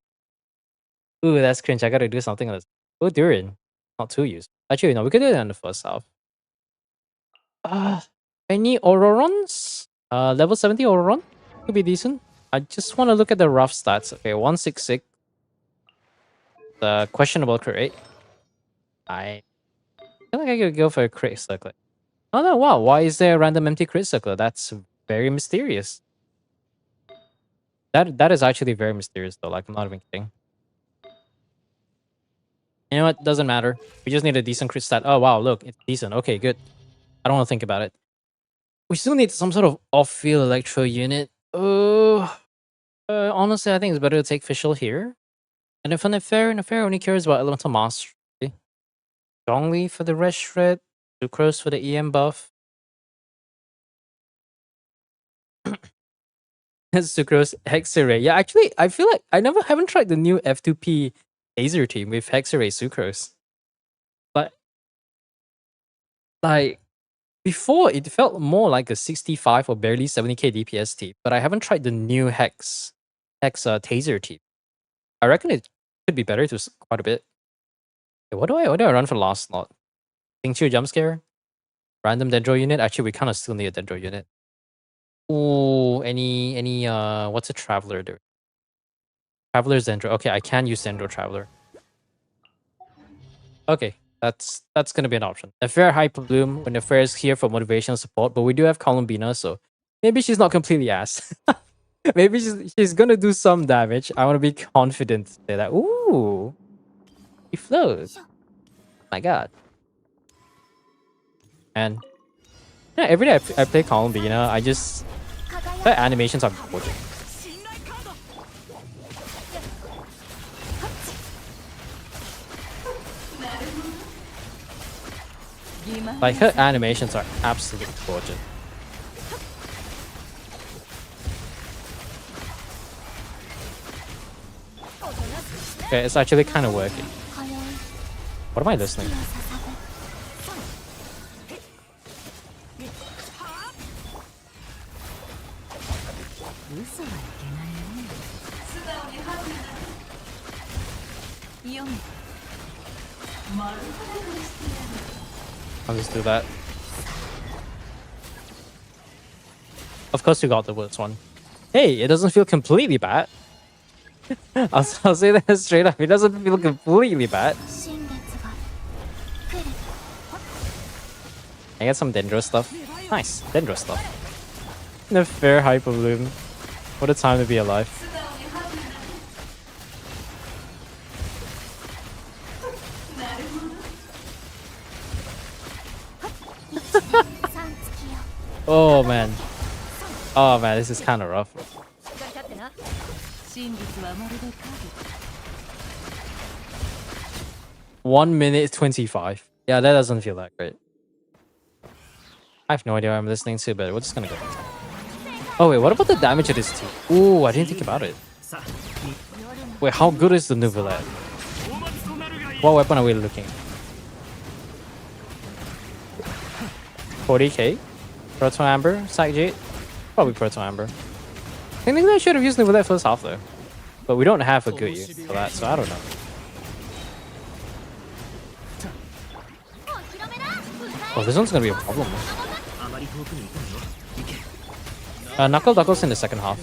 Ooh, that's cringe. I gotta do something else. Oh, Durin. Not too used. Actually, no, we could do it in the first half. Uh, any Aurorons? Level 70 Auroron? Could be decent. I just want to look at the rough stats. Okay, 166. Questionable crit rate. I feel like I could go for a crit circlet. Oh no, wow. Why is there a random empty crit circlet? That's very mysterious. That is actually very mysterious though. Like, I'm not even kidding. You know what? Doesn't matter. We just need a decent crit stat. Oh wow, look, it's decent. Okay, good. I don't want to think about it. We still need some sort of off-field electro unit. Oh, Honestly, I think it's better to take Fischl here. And if Nefer only cares about Elemental Mastery. Zhongli for the Red Shred, Sucrose for the EM buff. Sucrose, Hexarray. Yeah, actually, I feel like I haven't tried the new F2P Laser team with Hexarray Sucrose. But like before, it felt more like a 65 or barely 70k DPS team. But I haven't tried the new Taser team. I reckon it could be better to quite a bit. Okay, what do I run for last slot? Pingchu jump scare, random dendro unit. Actually, we kind of still need a dendro unit. Ooh, any what's a traveler do? Traveler's dendro. Okay, I can use dendro traveler. Okay, that's gonna be an option. A fair hyper bloom when the fair is here for motivational support, but we do have Columbina, so maybe she's not completely ass. Maybe she's gonna do some damage. I want to be confident to say that. Ooh, he flows. My God. And yeah, every day I play Columbina, her animations are gorgeous. Like her animations are absolutely gorgeous. Okay, it's actually kind of working. What am I listening to? I'll just do that. Of course you got the worst one. Hey, it doesn't feel completely bad. I'll say that straight up. It doesn't feel completely bad. I get some Dendro stuff. Nice, Dendro stuff. The fair Hyper Bloom. What a time to be alive. Oh man. Oh man, this is kind of rough. 1 minute 25. Yeah, that doesn't feel that great. I have no idea what I'm listening to, but we're just gonna go. Oh wait, what about the damage of this team? Ooh, I didn't think about it. Wait, how good is the Nouvellette? What weapon are we looking at? 40k? Proto Amber? Psych Jade? Probably Proto Amber. I think I should have used Nouvellette first half though. But we don't have a good use for that, so I don't know. Oh, this one's gonna be a problem. Knuckle Duckles in the second half.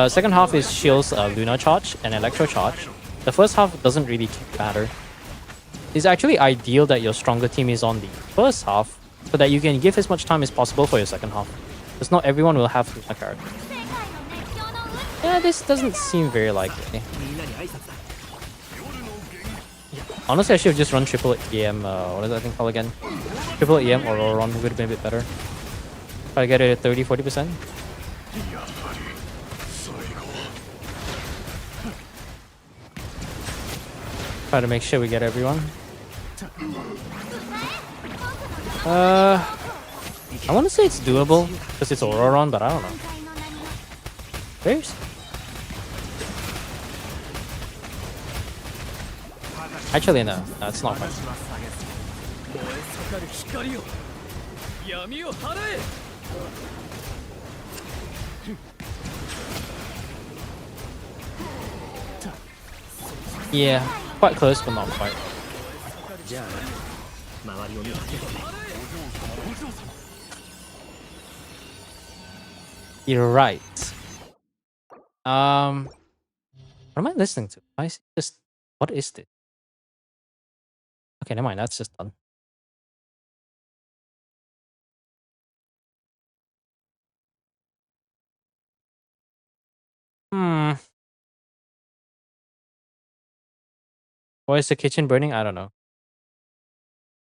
Second half is Shield's Luna Charge and Electro Charge. The first half doesn't really matter. It's actually ideal that your stronger team is on the first half, so that you can give as much time as possible for your second half. Because not everyone will have Luna card. Yeah, this doesn't seem very likely. Honestly, I should have just run triple EM, what is that thing called again? Triple EM or Auron would have been a bit better. If I get it at 30-40%. Try to make sure we get everyone. I want to say it's doable because it's Auron, but I don't know. Where's? Actually, no, it's not fine. Yeah, quite close, but not quite. You're right. What am I listening to? What is this? Okay, never mind. That's just done. Why is the kitchen burning? I don't know.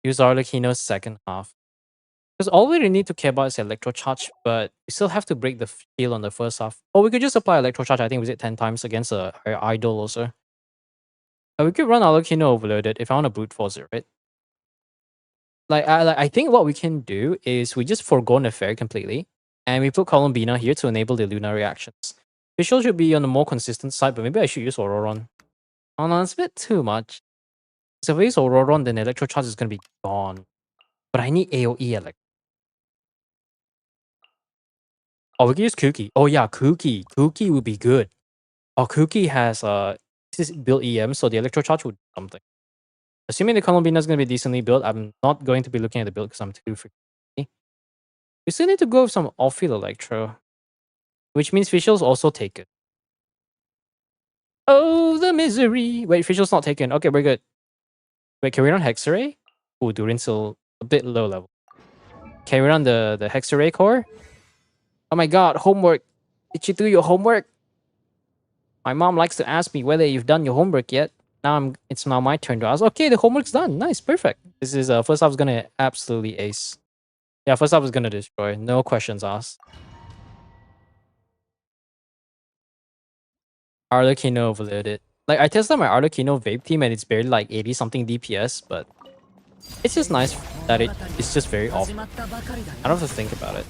Use Arlecchino's second half. Because all we really need to care about is Electro Charge, but we still have to break the shield on the first half. Or we could just apply Electro Charge, I think, was it 10 times against our idol also. We could run Alokino overloaded if I want to brute force it, right? I think what we can do is we just forgo Nefer completely, and we put Columbina here to enable the Luna reactions. Visual should be on the more consistent side, but maybe I should use Auroron. Oh no, it's a bit too much. So if I use Auroron, then Electro Charge is going to be gone. But I need AoE Electro. Oh, we can use Kuki. Oh yeah, Kuki. Kuki would be good. Oh, Kuki has this is built EM, so the Electro Charge would do something. Assuming the Columbina is going to be decently built, I'm not going to be looking at the build because I'm too freaking. We still need to go with some off-field Electro, which means Fischl's also taken. Oh, the misery! Wait, Fischl's not taken. Okay, we're good. Wait, can we run Hexarray? Ooh, Durin's still a bit low level. Can we run the Hexarray core? Oh my god, homework. Did you do your homework? My mom likes to ask me whether you've done your homework yet. It's now my turn to ask. Okay, the homework's done. Nice, perfect. This is first half is gonna absolutely ace. Yeah, first half is gonna destroy. No questions asked. Arlecchino overloaded. Like I tested my Arlecchino vape team and it's barely like 80 something DPS, but it's just nice that it's just very off. I don't have to think about it.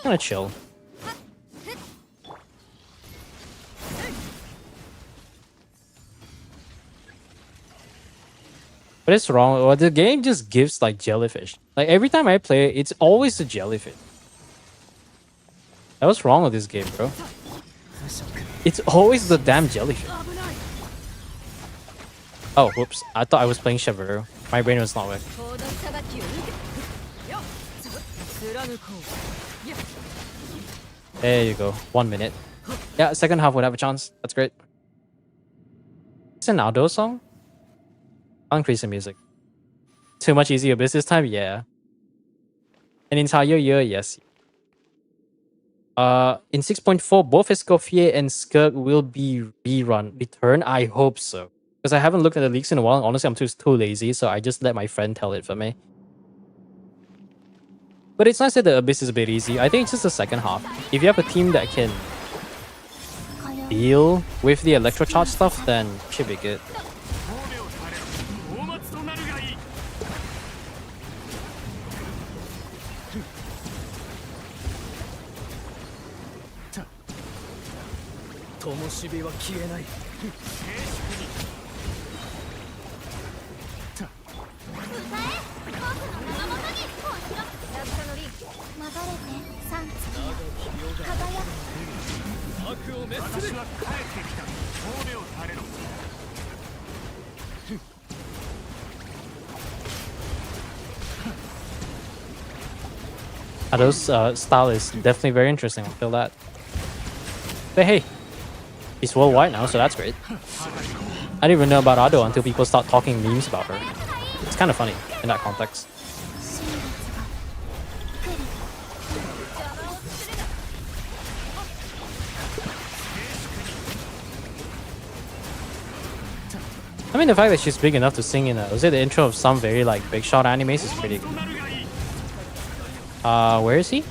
Kind of chill. But it's wrong. Well, the game just gives like jellyfish. Like every time I play it, it's always the jellyfish. What's wrong with this game, bro? It's always the damn jellyfish. Oh, whoops. I thought I was playing Chevrolet. My brain was not working. There you go. 1 minute. Yeah, second half would have a chance. That's great. It's an Aldo song? I'll increase the music. Too much easier business time? Yeah. An entire year? Yes. In 6.4, both Escoffier and Skirk will be return? I hope so. Because I haven't looked at the leaks in a while. Honestly, I'm too lazy, so I just let my friend tell it for me. But it's nice that the Abyss is a bit easy. I think it's just the second half. If you have a team that can deal with the Electro Charge stuff, then it should be good. Ado's style is definitely very interesting. I feel that. But hey, he's worldwide now, so that's great. I didn't even know about Ado until people start talking memes about her. It's kind of funny in that context. I mean, the fact that she's big enough to sing in the intro of some very like big shot animes is pretty cool. Where is he?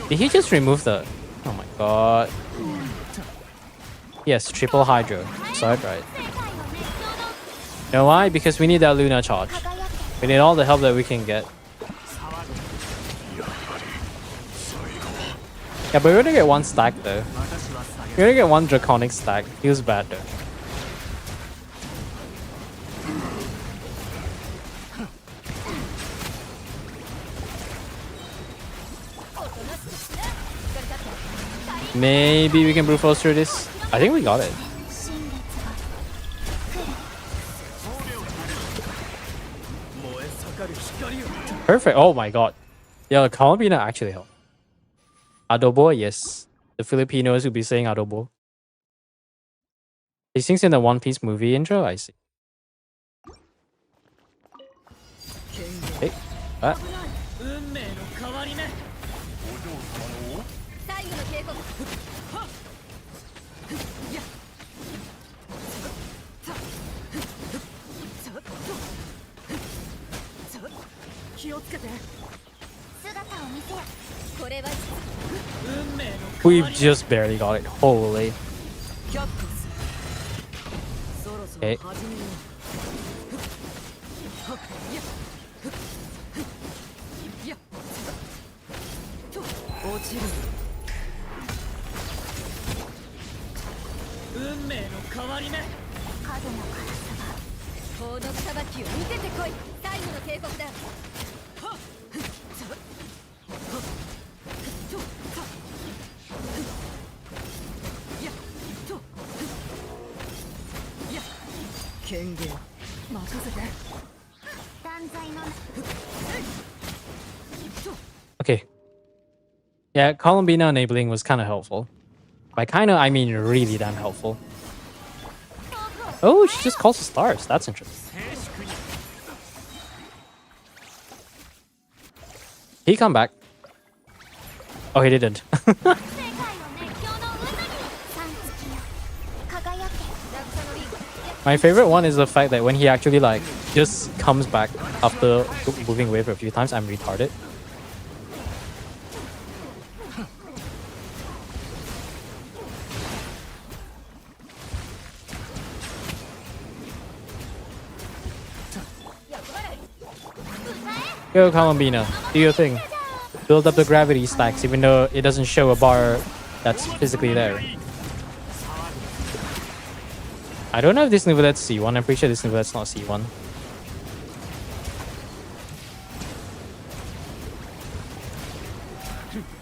Did he just remove the... Oh my god. Yes, triple Hydro. Side right. You know why? Because we need that Luna charge. We need all the help that we can get. Yeah, but we're gonna get one stack though. We're gonna get one Draconic stack. Feels bad though. Maybe we can brute force through this. I think we got it. Perfect. Oh my god. Yeah, Columbina actually helped. Adobo, yes. The Filipinos will be saying adobo. He sings in the One Piece movie intro. I see. Hey, what? 運命の変わり目。最後の警告。やっ。気をつけて。姿を見せや。これは運命の変 We've わり目。 just barely got it. Holy. キャットス。そろそろ Okay. 始めよう。はっやっ。やっ。と落ちる。運命の変わり目。影の辛さが。法の裁きを見せてこい。最後の警告だ。はっ。権限任せて。断罪の Okay. Yeah, Columbina enabling was kind of helpful. By kind of, I mean really damn helpful. Oh, she just calls the stars. That's interesting. He come back. Oh, he didn't. My favorite one is the fact that when he actually like just comes back after moving away for a few times, I'm retarded. Go Columbina, do your thing. Build up the gravity stacks even though it doesn't show a bar that's physically there. I don't know if this nivelet's C1. I'm pretty sure this nivelet's not C1.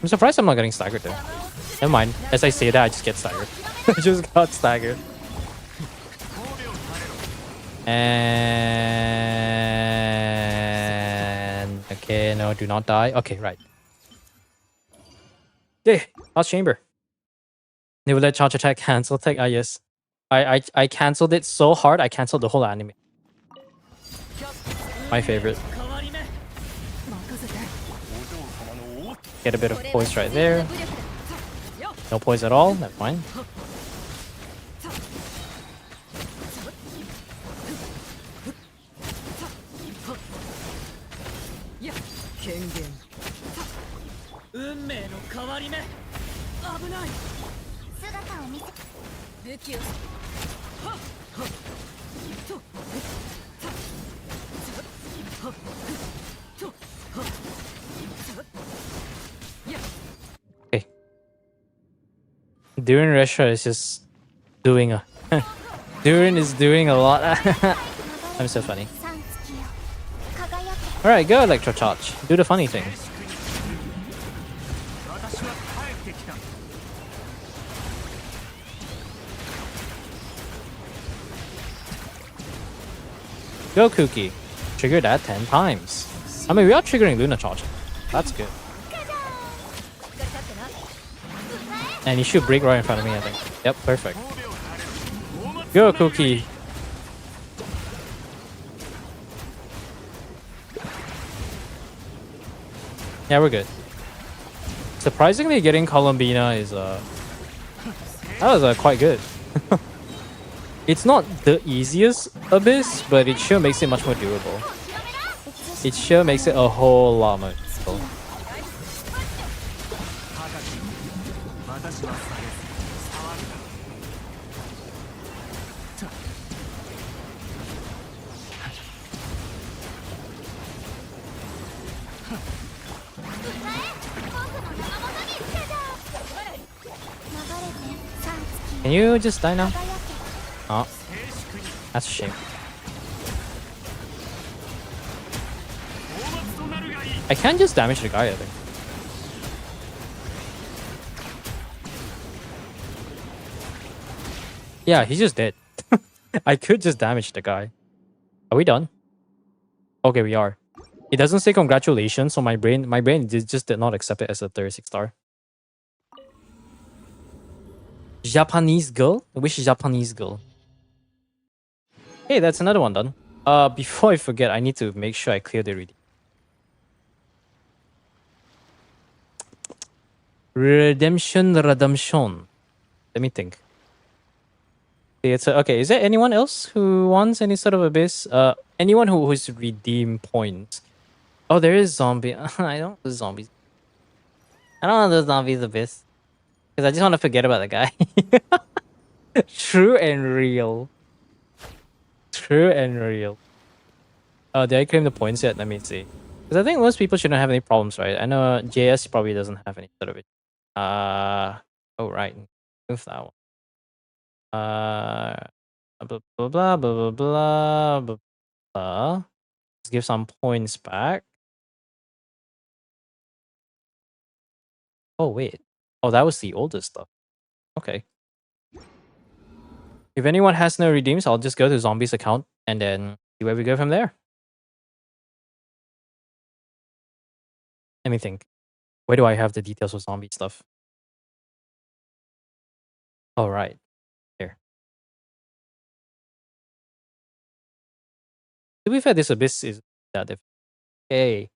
I'm surprised I'm not getting staggered though. Never mind. As I say that, I just get staggered. I just got staggered. And... Okay, no, do not die. Okay, right. Yeah, House Chamber. Nivelet charge attack, cancel attack. Ah, yes. I cancelled it so hard, I cancelled the whole anime. My favorite. Get a bit of poise right there. No poise at all, that's fine. Okay. Durin Resha is just doing a... Durin is doing a lot. I'm so funny. Alright, go Electro Charge. Do the funny thing. Go Kuki. Trigger that 10 times. I mean, we are triggering Luna Charge. That's good. And you should break right in front of me, I think. Yep, perfect. Go Kuki. Yeah, we're good. Surprisingly, getting Columbina is that was quite good. It's not the easiest abyss, but it sure makes it much more durable. It sure makes it a whole lot more durable. Can you just die now? Oh, that's a shame. I can just damage the guy, I think. Yeah, he's just dead. I could just damage the guy. Are we done? Okay, we are. It doesn't say congratulations, so my brain just did not accept it as a 36 star. Japanese girl? Which Japanese girl? Hey, that's another one done. Before I forget, I need to make sure I clear the reading. Redemption. Let me think. It's okay. Is there anyone else who wants any sort of abyss? Anyone who's redeem points? Oh, there is zombie. I don't do zombies. I don't want to do zombies abyss because I just want to forget about the guy. True and real. True and real. Did I claim the points yet? Let me see. Because I think most people shouldn't have any problems, right? I know JS probably doesn't have any sort of it. Oh right, move that one. Blah blah blah blah blah blah blah. Blah. Let's give some points back. Oh wait. Oh, that was the oldest stuff. Okay. If anyone has no redeems, I'll just go to Zombie's account and then see where we go from there. Let me think. Where do I have the details of zombie stuff? All right. Here. To be fair, this abyss is that different. Okay.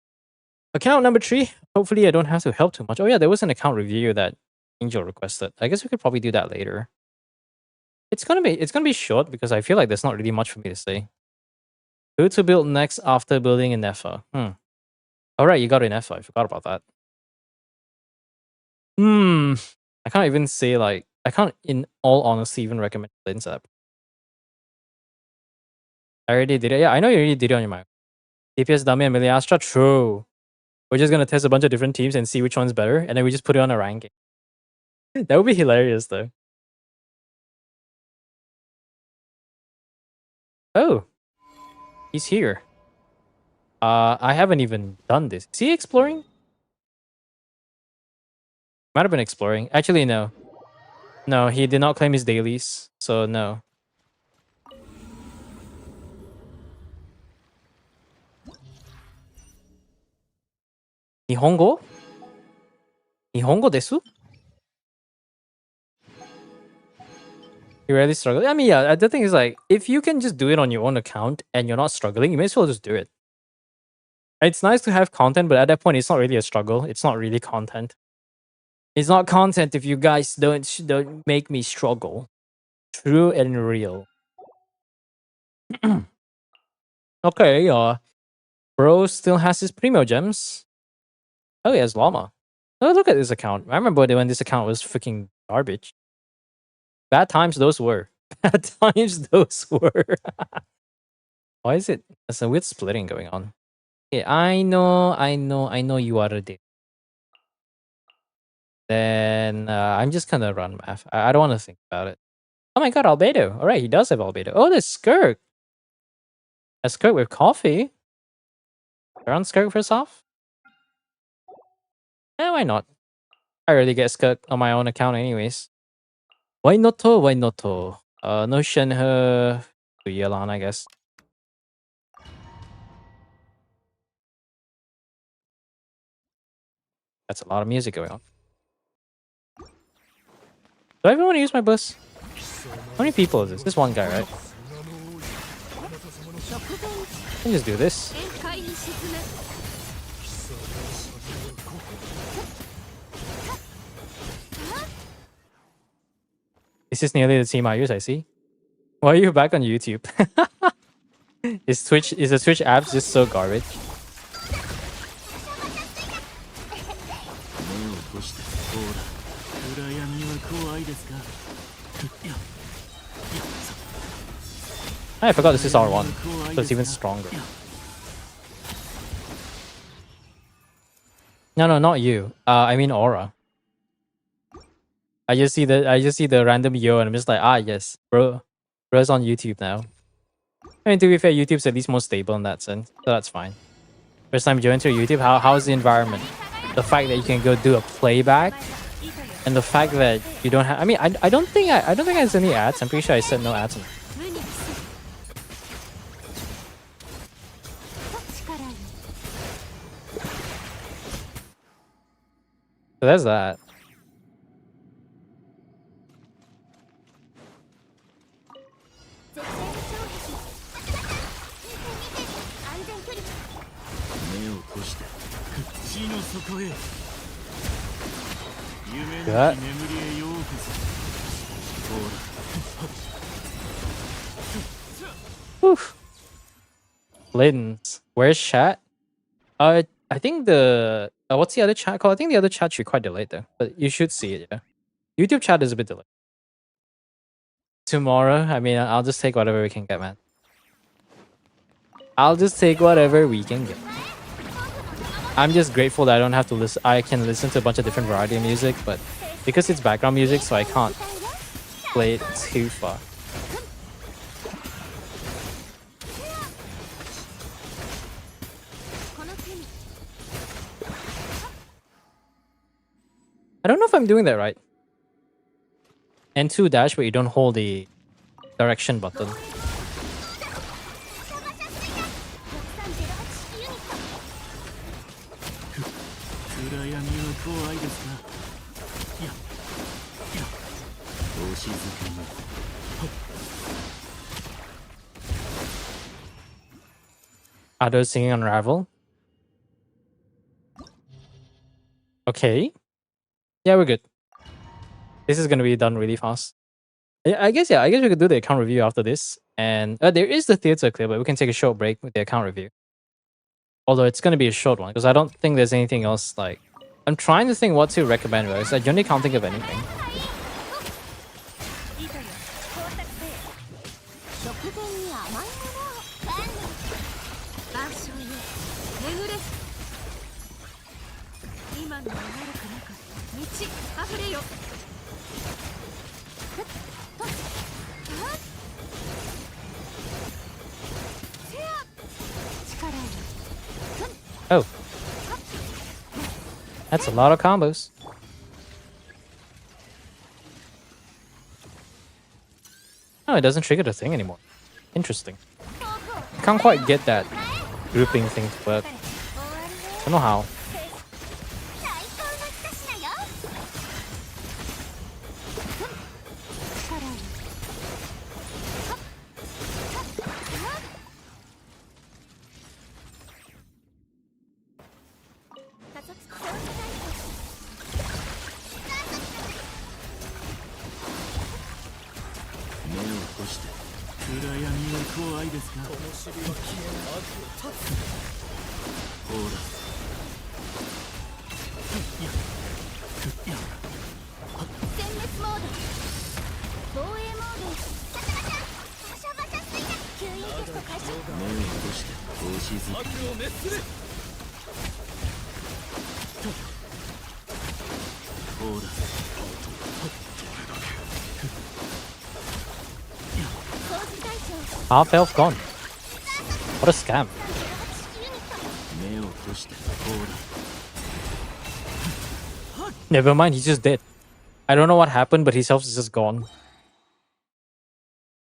Account number 3. Hopefully I don't have to help too much. Oh yeah, there was an account review that Angel requested. I guess we could probably do that later. It's gonna be short because I feel like there's not really much for me to say. Who to build next after building in Nefa? Alright, you got in Nefa. I forgot about that. I can't even say like I can't in all honesty even recommend Lynn's app. I already did it. Yeah, I know you already did it on your mic. DPS Dummy and Melee Astra, true. We're just gonna test a bunch of different teams and see which one's better, and then we just put it on a ranking. That would be hilarious though. Oh, he's here. I haven't even done this. Is he exploring? Might have been exploring. Actually, no. No, he did not claim his dailies, so no. Nihongo? Nihongo desu? You really struggle? I mean, yeah, the thing is like, if you can just do it on your own account and you're not struggling, you may as well just do it. It's nice to have content, but at that point, it's not really a struggle. It's not really content. It's not content if you guys don't make me struggle. True and real. Okay, bro still has his primo gems. Oh, he has llama. Oh, look at this account. I remember when this account was freaking garbage. Bad times those were. Bad times those were. Why is it? There's a weird splitting going on. Okay, I know you are a dick. Then I'm just gonna run math. I don't want to think about it. Oh my god, albedo. All right, he does have albedo. Oh, there's Skirk. A Skirk with coffee. Run Skirk first off. Eh, why not? I already get Skirk on my own account anyways. Why not? Why not? No Shenhe to Yelan, I guess. That's a lot of music going on. Do I even want to use my bus? How many people is this? This one guy, right? I can just do this. This is nearly the team I use, I see. Why are you back on YouTube? Is the Twitch app just so garbage? I forgot this is R1, so it's even stronger. No, not you. I mean Aura. I just see the random yo and I'm just like, ah yes, bro's on YouTube now. I mean, to be fair, YouTube's at least more stable in that sense, so that's fine. First time you enter YouTube, how's the environment? The fact that you can go do a playback, and the fact that you don't have. I mean, I don't think there's any ads. I'm pretty sure I said no ads. So there's that. Good. Oof. Lins. Where's chat? I think the what's the other chat called? I think the other chat should be quite delayed though, but you should see it. Yeah, YouTube chat is a bit delayed. Tomorrow, I mean, I'll just take whatever we can get, man. I'll just take whatever we can get. I'm just grateful that I don't have to listen. I can listen to a bunch of different variety of music, but because it's background music, so I can't play it too far. I don't know if I'm doing that right. N2 dash, but you don't hold the direction button. Are those singing Unravel? Okay. Yeah, we're good. This is gonna be done really fast. I guess we could do the account review after this. And there is the theater clip, but we can take a short break with the account review. Although it's gonna be a short one, because I don't think there's anything else like... I'm trying to think what to recommend, but I genuinely can't think of anything. Oh. That's a lot of combos. Oh, it doesn't trigger the thing anymore. Interesting. I can't quite get that grouping thing to work. I don't know how. Half health gone. What a scam. Never mind, he's just dead. I don't know what happened, but his health is just gone.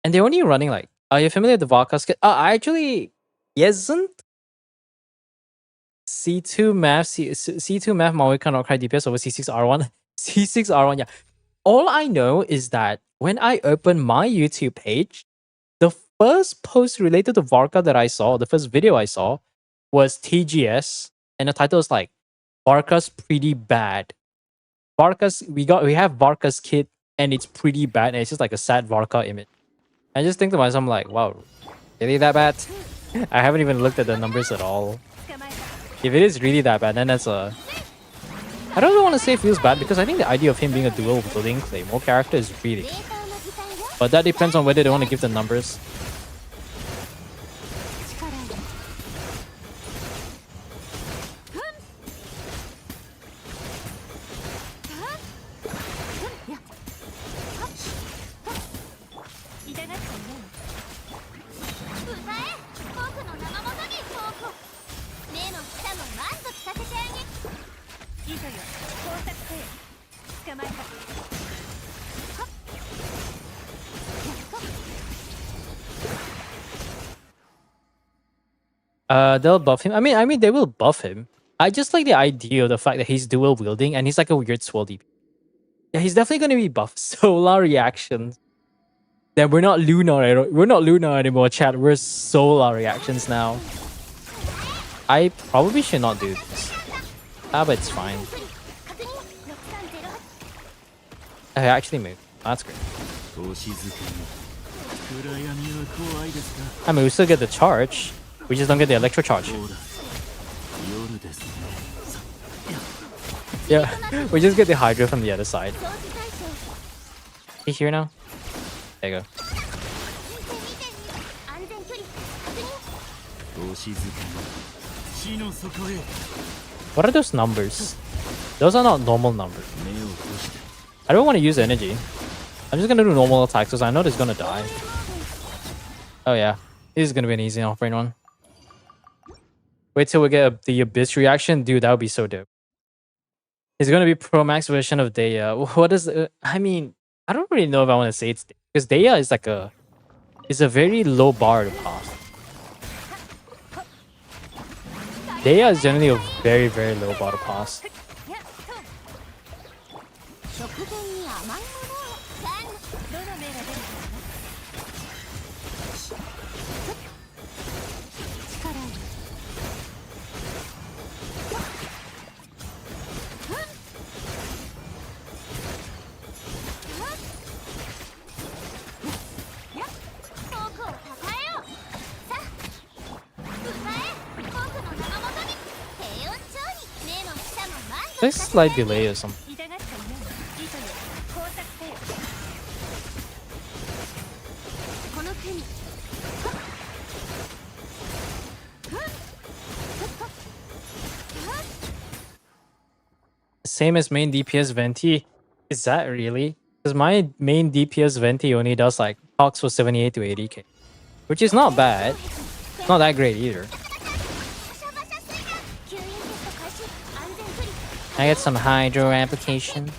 And they're only running like... Are you familiar with the Varka's kit? I actually isn't. C2 math, C2 math Maui cannot cry DPS over C6 R1. C6 R1, yeah. All I know is that when I open my YouTube page, the first post related to Varka that I saw, the first video I saw, was TGS, and the title was like, Varka's pretty bad. We have Varka's kit, and it's pretty bad, and it's just like a sad Varka image. I just think to myself, I'm like, wow, really that bad? I haven't even looked at the numbers at all. If it is really that bad, then that's a... I don't really want to say it feels bad, because I think the idea of him being a dual wielding Claymore character is really good. But that depends on whether they want to give the numbers. They'll buff him. I mean, they will buff him. I just like the idea of the fact that he's dual wielding and he's like a weird swirl DP. Yeah, he's definitely gonna be buffed. Solar reactions. Then we're not Luna. We're not Luna anymore, chat. We're solar reactions now. I probably should not do this. Ah, but it's fine. I actually moved. That's great. I mean, we still get the charge. We just don't get the electro charge. Yeah, we just get the Hydra from the other side. He's here now? There you go. What are those numbers? Those are not normal numbers. I don't want to use energy. I'm just gonna do normal attacks because I know this gonna die. Oh yeah, this is gonna be an easy off-brain one. Wait till we get the Abyss reaction. Dude, that would be so dope. It's gonna be Pro Max version of Daya. What is I mean, I don't really know if I want to say it's because Daya is like it's a very low bar to pass. Daya is generally a very, very low bar to pass. There's a slight delay or something. Same as main DPS Venti. Is that really? Because my main DPS Venti only does like talks for 78 to 80k. Which is not bad. Not that great either. I get some Hydro application.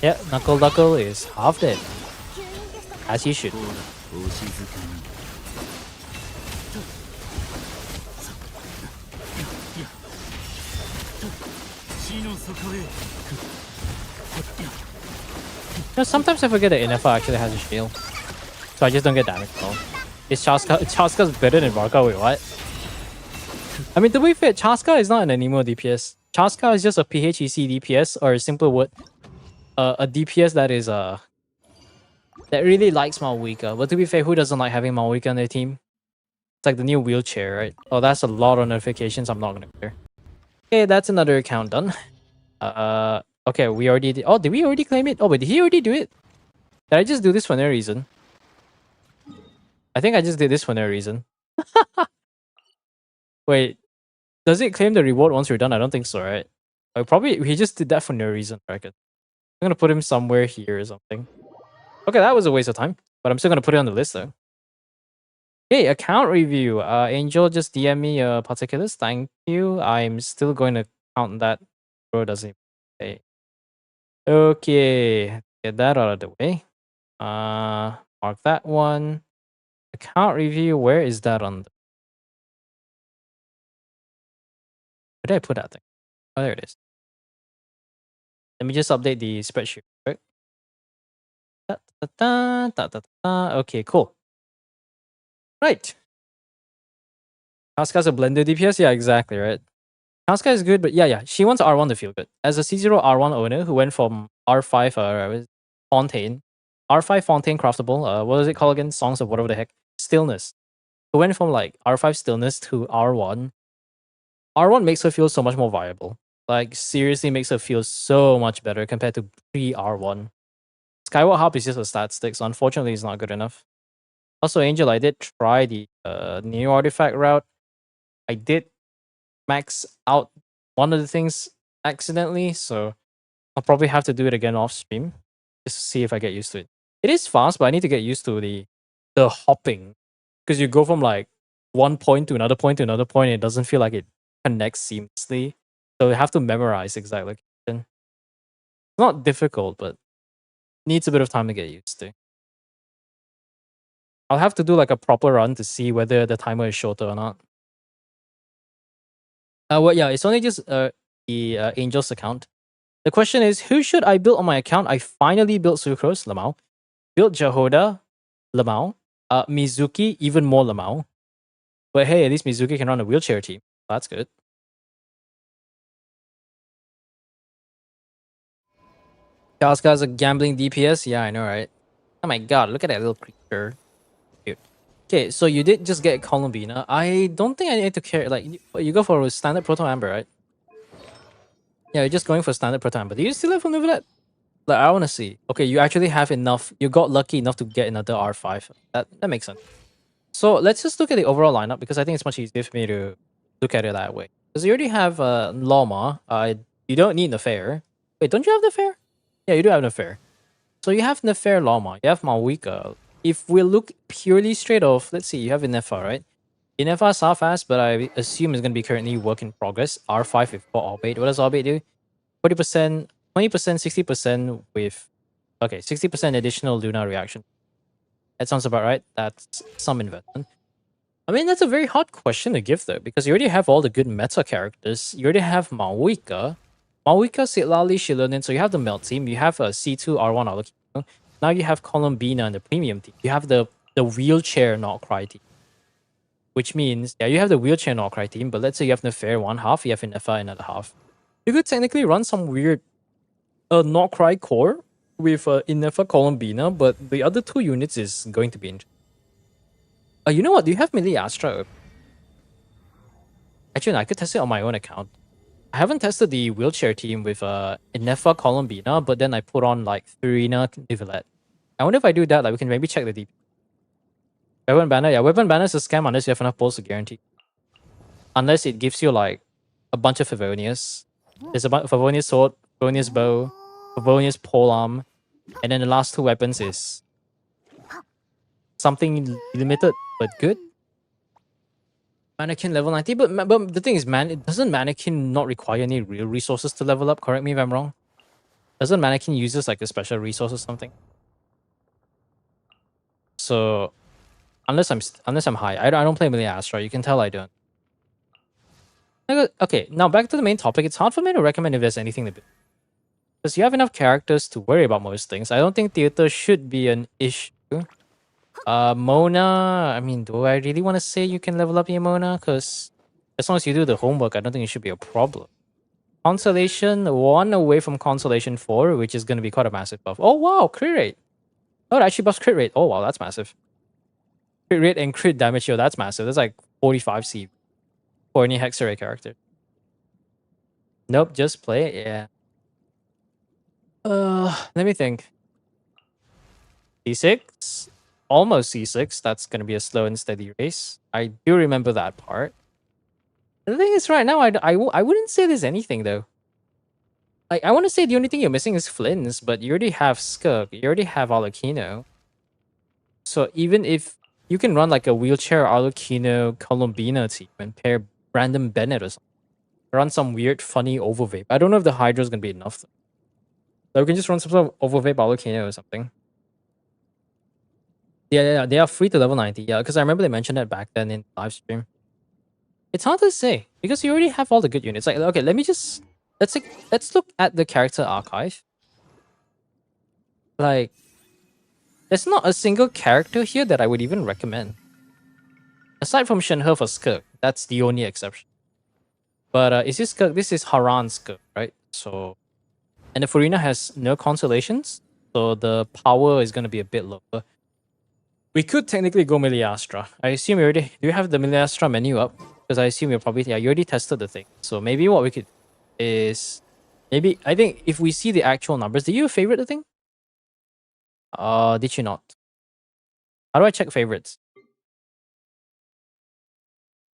Yeah, Knuckle is half dead. As you should. You know, sometimes I forget that NFR actually has a shield. So I just don't get damage at all. Is Chaska's better than Varka? Wait, what? I mean, to be fair, Chaska is not an anemo DPS. Chaska is just a PHEC DPS, or a simple word, a DPS that is that really likes Malwika. But to be fair, who doesn't like having Malwika on their team? It's like the new wheelchair, right? Oh, that's a lot of notifications. I'm not gonna care. Okay, that's another account done. Okay, we already did. Oh, did we already claim it? Oh, but did he already do it? Did I just do this for no reason? I think I just did this for no reason. Wait, does it claim the reward once you're done? I don't think so, right? Probably he just did that for no reason, right? I'm gonna put him somewhere here or something. Okay, that was a waste of time, but I'm still gonna put it on the list though. Okay, account review. Angel just DM me particulars. Thank you. I'm still going to count that. Bro doesn't. Okay. Okay, get that out of the way. Mark that one. Account review. Where is that on? Where did I put that thing? Oh, there it is. Let me just update the spreadsheet. Right? Da, da, da, da, da, da. Okay, cool. Right. Casca's a blended DPS. Yeah, exactly. Right. Casca is good, but yeah, she wants R1 to feel good. As a C0 R1 owner who went from R5 Fontaine, R5 Fontaine craftable, what is it called again? Songs of whatever the heck. Stillness. Who went from like R5 Stillness to R1. R1 makes her feel so much more viable. Like seriously makes her feel so much better compared to pre-R1. Skyward Harp is just a stat stick, so unfortunately it's not good enough. Also, Angel, I did try the Neo Artifact route. I did max out one of the things accidentally, so I'll probably have to do it again off stream just to see if I get used to it. It is fast, but I need to get used to the hopping because you go from like one point to another point to another point. And it doesn't feel like it connects seamlessly, so you have to memorize exact location. It's not difficult, but needs a bit of time to get used to. I'll have to do like a proper run to see whether the timer is shorter or not. Well, yeah, it's only just the Angel's account. The question is, who should I build on my account? I finally built Sucrose, Lamau. Built Jahoda, Lamau. Mizuki, even more Lamau. But hey, at least Mizuki can run a wheelchair team. That's good. Casca's a gambling DPS? Yeah, I know, right? Oh my god, look at that little creature. Cute. Okay, so you did just get Columbina. I don't think I need to care. Like, you go for a standard Proto Amber, right? Yeah, you're just going for standard Proto Amber. Do you still have a Nuvolet? Like, I want to see. Okay, you actually have enough. You got lucky enough to get another R5. That makes sense. So let's just look at the overall lineup because I think it's much easier for me to look at it that way. Because you already have Lama. You don't need Nefair. Wait, don't you have Nefair? Yeah, you do have Nefair. So you have Nefair Lama. You have Malwika. If we look purely straight off, let's see. You have Inefa, right? Inefa saw fast, but I assume it's going to be currently work in progress. R5 with Orbate. What does Orbate do? 40%, 20%, 60% with... Okay, 60% additional Luna reaction. That sounds about right. That's some investment. I mean, that's a very hard question to give though, because you already have all the good meta characters. You already have Malwika. Malwika, Sitlali, Shilonin, so you have the melt team. You have a C2 R1 Alakino. Now you have Columbina and the premium team. You have the wheelchair not cry team. Which means, yeah, you have the wheelchair not cry team, but let's say you have Nefair one half, you have Inefa another half. You could technically run some weird not cry core with Inefa Columbina, but the other two units is going to be interesting. You know what? Do you have Melee Astra? Actually, no, I could test it on my own account. I haven't tested the wheelchair team with Inefa Columbina, but then I put on like Thurina Nivelet. I wonder if I do that, like we can maybe check the DP. Weapon banner, yeah, weapon banner is a scam unless you have enough pulls to guarantee. Unless it gives you like a bunch of Favonius. There's a bunch of Favonius sword, Favonius bow, Favonius polearm, and then the last two weapons is something limited but good. Mannequin level 90, but the thing is, doesn't Mannequin not require any real resources to level up? Correct me if I'm wrong. Doesn't Mannequin uses like a special resource or something? So unless I'm high, I don't play Melee Astra. You can tell I don't. Okay, now back to the main topic. It's hard for me to recommend if there's anything to build. Because you have enough characters to worry about most things. I don't think theater should be an issue. Mona, I mean, do I really want to say you can level up your Mona? Because as long as you do the homework, I don't think it should be a problem. Consolation, 1 away from Consolation 4, which is going to be quite a massive buff. Oh, wow, crit rate. Oh, it actually buffs crit rate. Oh, wow, that's massive. Crit rate and crit damage, yo, that's massive. That's like 45 C for any Hexarray character. Nope, just play it, yeah. Let me think. C6? Almost C6. That's going to be a slow and steady race. I do remember that part. The thing is, right now, I wouldn't say there's anything, though. Like, I want to say the only thing you're missing is Flynn's, but you already have Skirk. You already have Alucino. So even if you can run like a wheelchair Alucino Columbina team and pair Brandon Bennett or something. Run some weird, funny overvape. I don't know if the Hydra is going to be enough, though. So we can just run some sort of overvape Alucino or something. Yeah, they are free to level 90. Yeah, because I remember they mentioned that back then in live stream. It's hard to say because you already have all the good units. Like, okay, let's look at the character archive. Like, there's not a single character here that I would even recommend. Aside from Shenhe for Skirk, that's the only exception. But is this Skirk? This is Haran's Skirk, right? So, and the Furina has no consolations, so the power is going to be a bit lower. We could technically go Melee Astra. I assume you already... Do you have the Melee Astra menu up? Because I assume you're probably... Yeah, you already tested the thing. So maybe what we could is... Maybe... I think if we see the actual numbers... Did you favorite the thing? Did you not? How do I check favorites?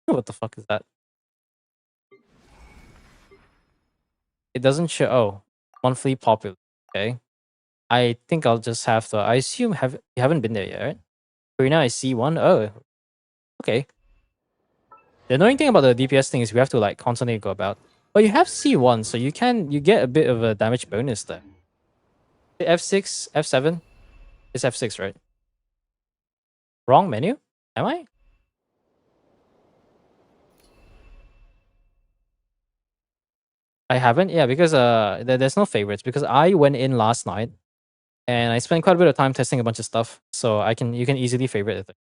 What the fuck is that? It doesn't show... Oh. Monthly popular. Okay. I think I'll just have to... I assume you haven't been there yet, right? Right now I see one. Oh. Okay. The annoying thing about the DPS thing is we have to like constantly go about. But you have C1, so you get a bit of a damage bonus there. F6, F7? It's F6, right? Wrong menu? Am I? I haven't, yeah, because there's no favorites because I went in last night and I spent quite a bit of time testing a bunch of stuff, so you can easily favorite it.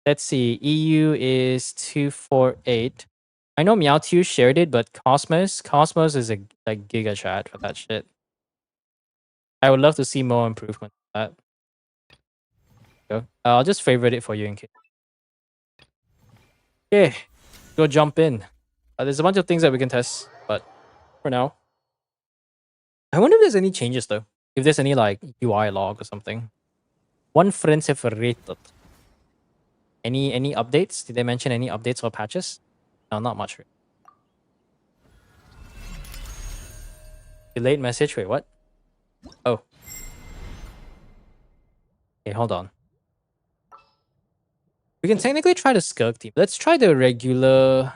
Let's see, EU is 248. I know Meowth shared it, but Cosmos is a like giga chat for that shit. I would love to see more improvement on that. Go. I'll just favorite it for you in case. Okay, go jump in. There's a bunch of things that we can test, but for now, I wonder if there's any changes though. If there's any like UI log or something. One friends have rated. Any updates? Did they mention any updates or patches? No, not much. Delayed message. Wait, what? Oh. Okay, hold on. We can technically try the Skirk team. Let's try the regular.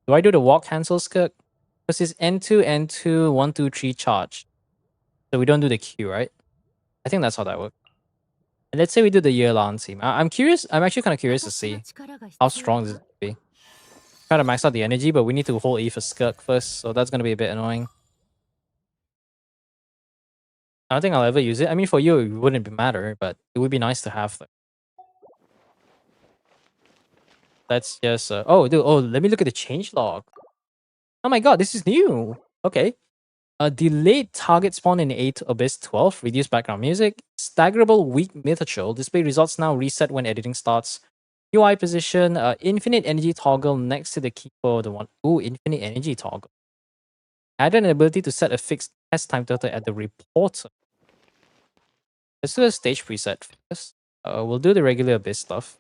Do I do the walk cancel Skirk? Because it's N2, N2, 1, 2, 3 charge. So we don't do the Q, right? I think that's how that works. And let's say we do the Yearlan team. I'm curious. I'm actually kind of curious to see how strong this is going to be. Try to max out the energy, but we need to hold E for Skirk first. So that's going to be a bit annoying. I don't think I'll ever use it. I mean, for you, it wouldn't matter, but it would be nice to have. Let's just... oh, dude. Oh, let me look at the change log. Oh my god, this is new. Okay. Delayed target spawn in 8 Abyss 12. Reduced background music. Staggerable weak miniature. Display results now reset when editing starts. UI position. Infinite energy toggle next to the key for the one. Ooh, infinite energy toggle. Added an ability to set a fixed test time total at the reporter. Let's do a stage preset first. We'll do the regular Abyss stuff.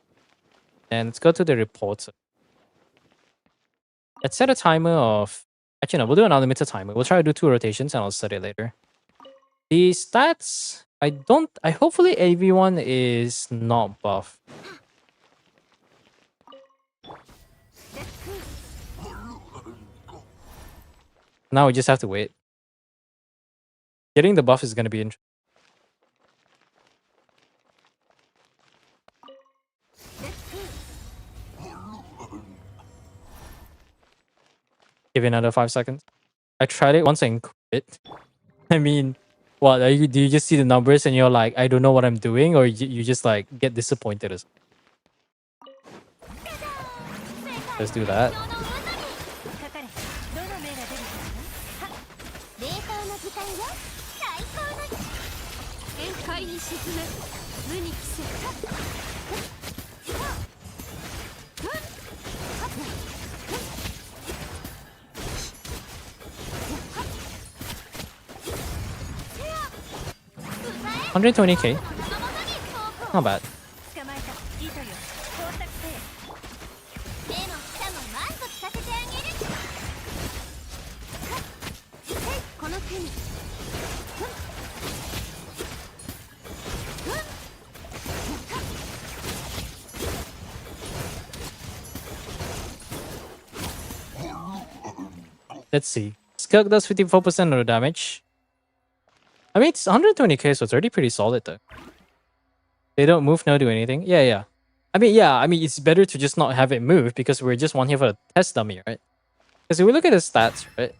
And let's go to the reporter. Let's set a timer of... Actually, no, we'll do an unlimited timer. We'll try to do 2 rotations and I'll set it later. The stats... I hopefully everyone is not buff. Now we just have to wait. Getting the buff is going to be interesting. Give it another 5 seconds. I tried it once and quit. I mean, what? Do you just see the numbers and you're like, I don't know what I'm doing? Or you just like get disappointed or something? Let's do that. $120K. Not bad. Let's see. Skirk does 54% of the damage. I mean, it's 120K, so it's already pretty solid though. They don't move, no do anything. Yeah. I mean, it's better to just not have it move because we're just one here for a test dummy, right? Because if we look at the stats, right?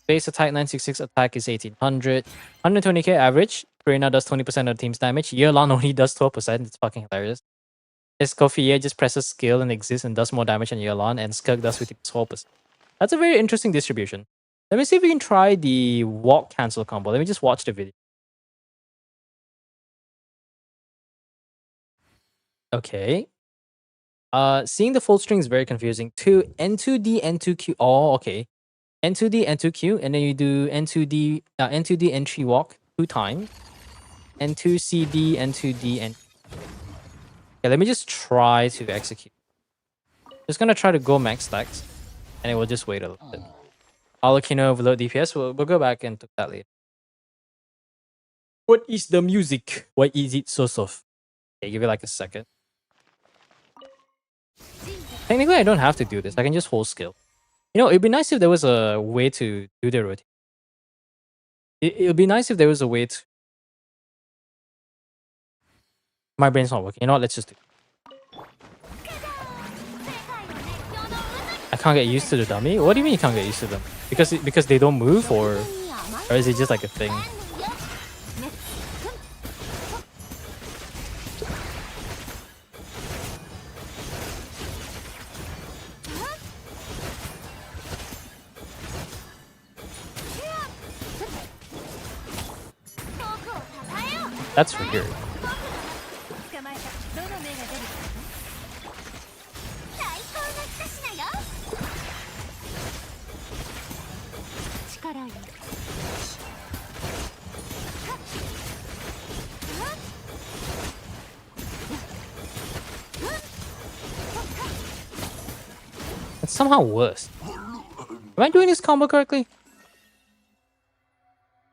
Base attack 966, attack is 1800. 120K average. Karina does 20% of the team's damage. Yearlan only does 12%. It's fucking hilarious. Escoffier just presses skill and exists and does more damage than Yearlan, and Skirk does 54%. That's a very interesting distribution. Let me see if we can try the walk cancel combo. Let me just watch the video. Okay. Seeing the full string is very confusing. N2D, N2Q. Oh, okay. N2D, N2Q, and then you do N2D, N2D entry walk 2 times. N2CD, N2D, and... Okay, let me just try to execute. Just gonna try to go max stacks, and it will just wait a little bit. Alakino overload DPS. We'll go back and do that later. What is the music? Why is it so soft? Okay, give it like a second. Technically, I don't have to do this. I can just hold skill. You know, it'd be nice if there was a way to do the rotation. It would be nice if there was a way to... My brain's not working. You know what? Let's just do it. I can't get used to the dummy. What do you mean you can't get used to them? Because they don't move, or is it just like a thing? That's weird. It's somehow worse. Am I doing this combo correctly?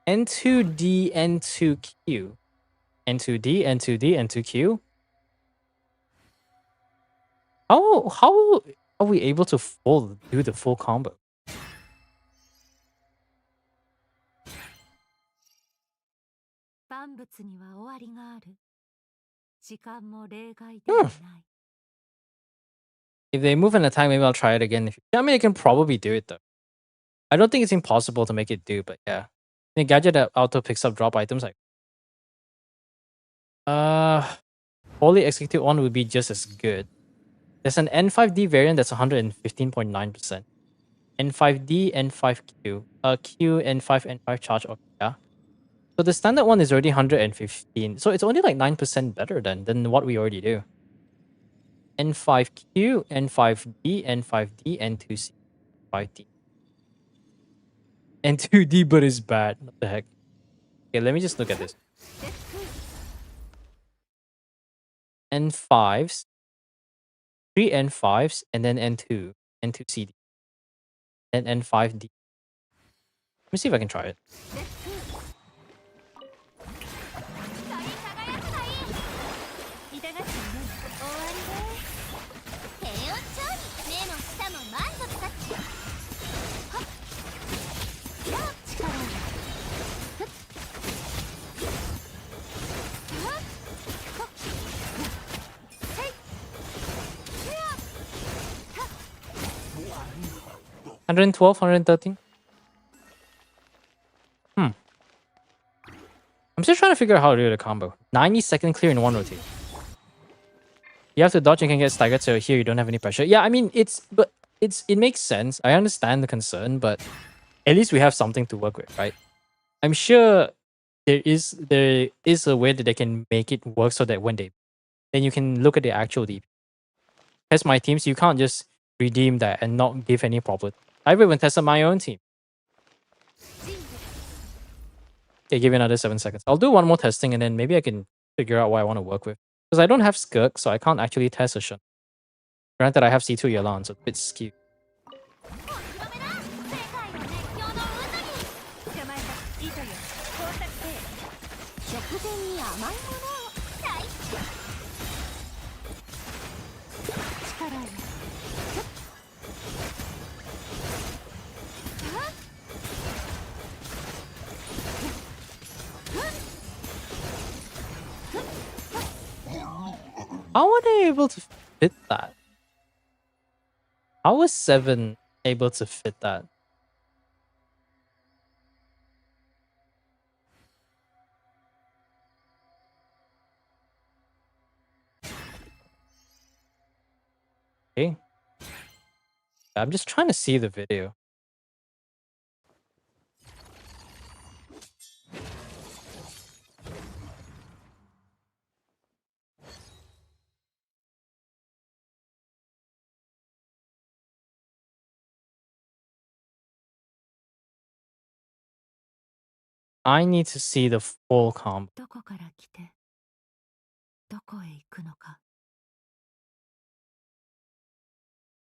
N2D, N2Q. N2D, N2D, N2Q. How are we able to do the full combo? If they move an attack, maybe I'll try it again. I mean, I can probably do it though. I don't think it's impossible to make it do, but yeah. The gadget that auto picks up drop items like Holy Execute one would be just as good. There's an N5D variant that's 115.9%. N5D, N5Q. Q, N5, N5 charge, okay, yeah. So the standard one is already 115. So it's only like 9% better than what we already do. N5Q, N5D, N5D, N2C, 5D. N2D, but it's bad. What the heck? Okay, let me just look at this. N5s, 3 N5s, and then N2, N2CD, then N5D. Let me see if I can try it. Hundred 113. I'm still trying to figure out how to do the combo. 90-second clear in one rotate. You have to dodge and can get staggered, so here you don't have any pressure. Yeah, I mean it makes sense. I understand the concern, but at least we have something to work with, right? I'm sure there is a way that they can make it work so that then you can look at the actual DP. Test my teams, you can't just redeem that and not give any problem. I've even tested my own team. Okay, give me another 7 seconds. I'll do one more testing and then maybe I can figure out what I want to work with. Because I don't have Skirk, so I can't actually test a shot. Granted, I have C2 Yelan, so it's a bit skewed. How are they able to fit that? How was 7 able to fit that? Okay. I'm just trying to see the video. I need to see the full combo.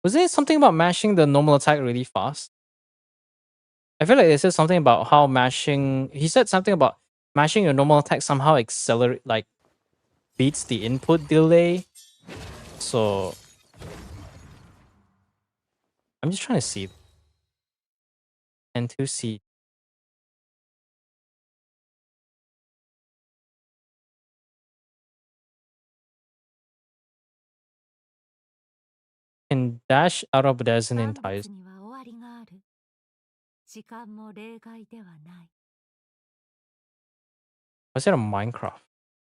Was it something about mashing the normal attack really fast? I feel like they said something about how mashing. He said something about mashing your normal attack somehow beats the input delay. So I'm just trying to see. N2C. can dash out of a dozen 万 entires. 物には終わりがある。時間も例外ではない。 Was it a Minecraft?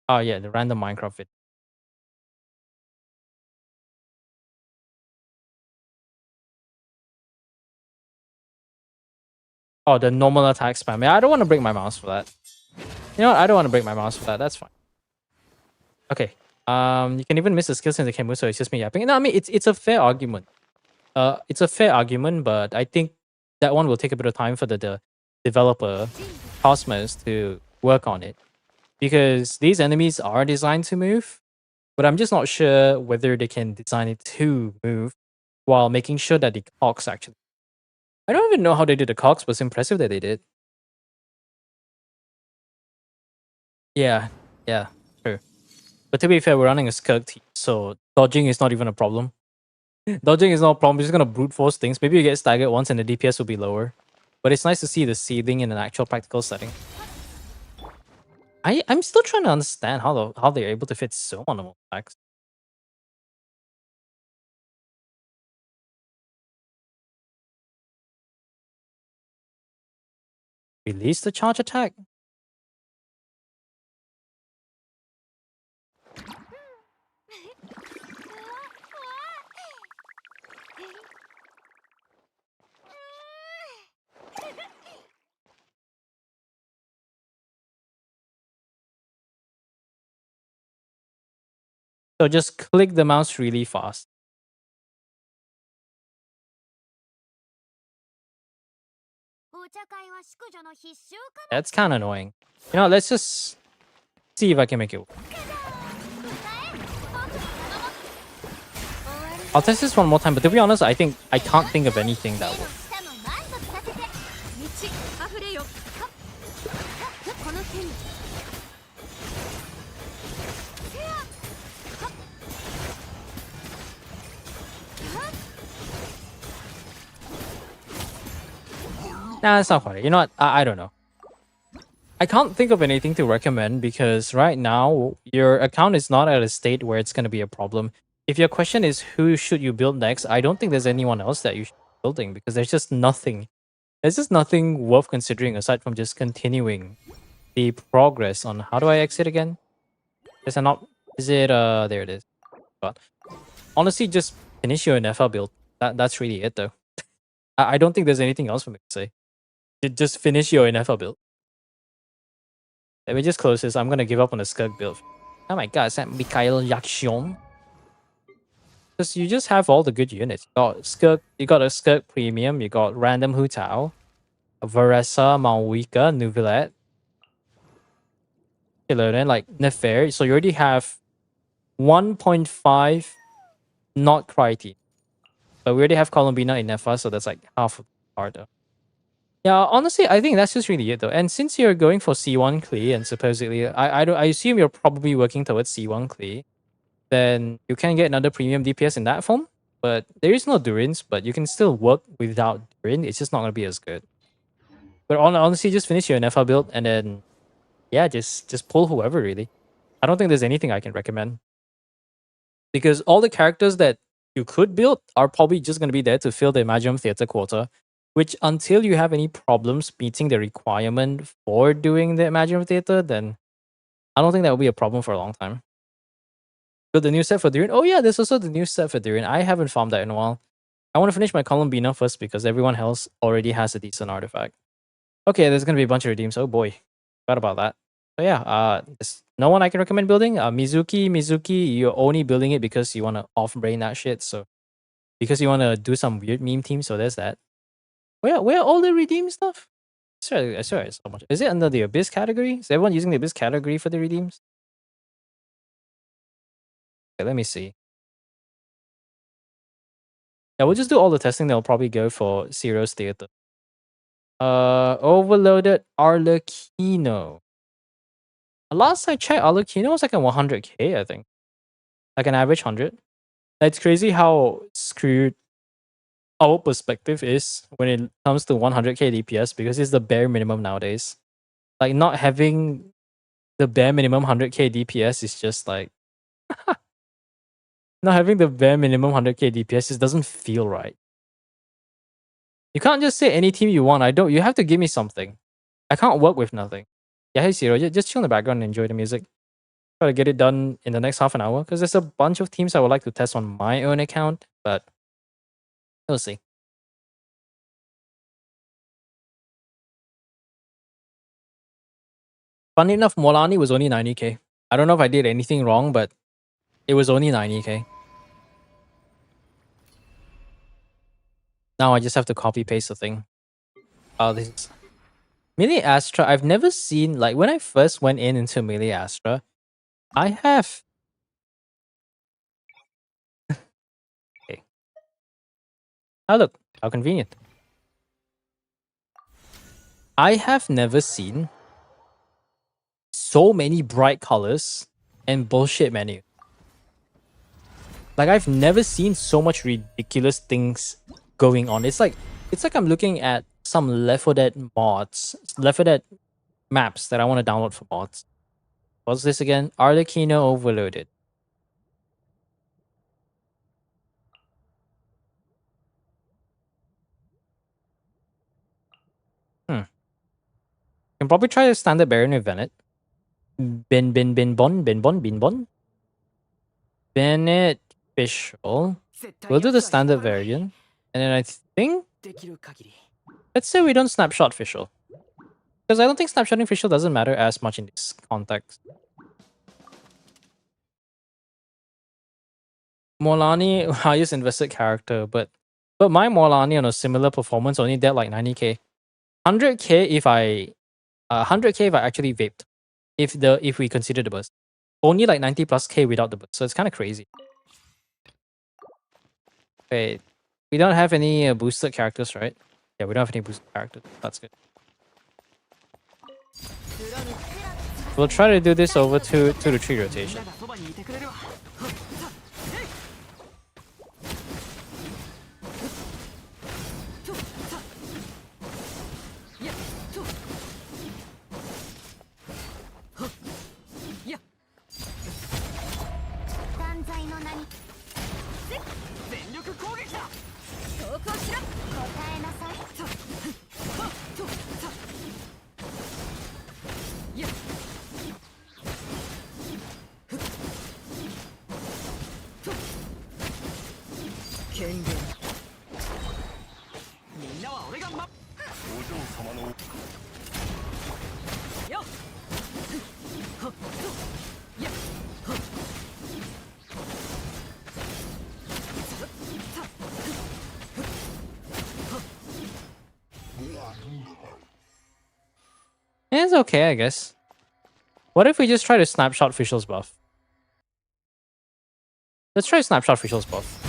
Oh yeah, the random Minecraft video. Oh, the normal attack spam. Yeah, I don't want to break my mouse for that. You know what? I don't want to break my mouse for that. That's fine. Okay. You can even miss the skills in the Kemu, so it's just me yapping. No, I mean it's a fair argument. It's a fair argument, but I think that one will take a bit of time for the developer Cosmos to work on it because these enemies are designed to move, but I'm just not sure whether they can design it to move while making sure that the cogs actually. I don't even know how they did the cogs, but it's impressive that they did. Yeah, yeah, true. But to be fair, we're running a Skirk team, so dodging is not even a problem. Dodging is not a problem. We're just gonna brute force things. Maybe you get staggered once and the DPS will be lower. But it's nice to see the seething in an actual practical setting. I'm still trying to understand how they're able to fit so on the attacks. Release the charge attack? So just click the mouse really fast. That's kind of annoying. You know, let's just see if I can make it work. I'll test this one more time, but to be honest, I think I can't think of anything that works. Nah, it's not quite. You know what? I don't know. I can't think of anything to recommend because right now your account is not at a state where it's going to be a problem. If your question is who should you build next, I don't think there's anyone else that you should be building because there's just nothing. There's just nothing worth considering aside from just continuing the progress on how do I exit again? Is it not? Is it there it is. But honestly, just finish your NFL build. That's really it though. I don't think there's anything else for me to say. Just finish your NFL build. Let me just close this. I'm gonna give up on the Skirk build. Oh my god, is that Mikhail Yakshion? Because you just have all the good units. You got a Skirk Premium, you got Random Hu Tao, Varesa, Malwika, Nuvilet. Then like Nefer. So you already have 1.5 not Crity. But we already have Columbina in Nefa, so that's like half of the card. Yeah, honestly, I think that's just really it though. And since you're going for C1 Klee and supposedly, I assume you're probably working towards C1 Klee, then you can get another premium DPS in that form. But there is no Durins, but you can still work without Durin. It's just not gonna be as good. But honestly, just finish your NFL build and then yeah, just pull whoever really. I don't think there's anything I can recommend. Because all the characters that you could build are probably just gonna be there to fill the Imaginum Theatre quota. Which until you have any problems meeting the requirement for doing the Imaginary Theater, then I don't think that will be a problem for a long time. But the new set for Durin, oh yeah, there's also the new set for Durin. I haven't farmed that in a while. I want to finish my Columbina first because everyone else already has a decent artifact. Okay, there's gonna be a bunch of redeems. Oh boy, forgot about that. So yeah, there's no one I can recommend building. Mizuki, you're only building it because you want to off-brain that shit. So because you want to do some weird meme team. So there's that. Where are all the redeem stuff? Sorry, so much. Is it under the Abyss category? Is everyone using the Abyss category for the redeems? Okay, let me see. Yeah, we'll just do all the testing. They'll probably go for Zero's Theater. Overloaded Arlecchino. Last I checked, Arlecchino was like a 100k, I think. Like an average 100. It's crazy how screwed our perspective is when it comes to 100k DPS because it's the bare minimum nowadays. Like not having the bare minimum 100k DPS is just like Not having the bare minimum 100k DPS just doesn't feel right. You can't just say any team you want. You have to give me something. I can't work with nothing. Yeah, hey Zero, just chill in the background and enjoy the music. Try to get it done in the next half an hour because there's a bunch of teams I would like to test on my own account, but we'll see. Funny enough, Molani was only 90k. I don't know if I did anything wrong, but it was only 90k. Now I just have to copy paste the thing. Oh, this is Melee Astra. I've never seen, like, when I first went into Melee Astra, I have. Okay. Oh, look, how convenient. I have never seen so many bright colors and bullshit menu. Like, I've never seen so much ridiculous things going on. It's like I'm looking at some Left 4 Dead mods, Left 4 Dead maps that I want to download for mods. What's this again? Arlecchino overloaded. Can probably try the standard Baron with Bennett. Bin Bon. Bennett Fischl. We'll do the standard variant. And then I think, let's say we don't snapshot Fischl. Because I don't think snapshotting Fischl doesn't matter as much in this context. Molani, highest invested character, but my Molani on a similar performance only did like 90k. 100k if I 100k if I actually vaped. If we consider the burst. Only like 90 plus k without the burst. So it's kind of crazy. Wait, we don't have any boosted characters, right? Yeah, we don't have any boosted characters. That's good. We'll try to do this over 2 to 3 rotation. It's okay, I guess. What if we just try to snapshot Fischl's buff? Let's try snapshot Fischl's buff.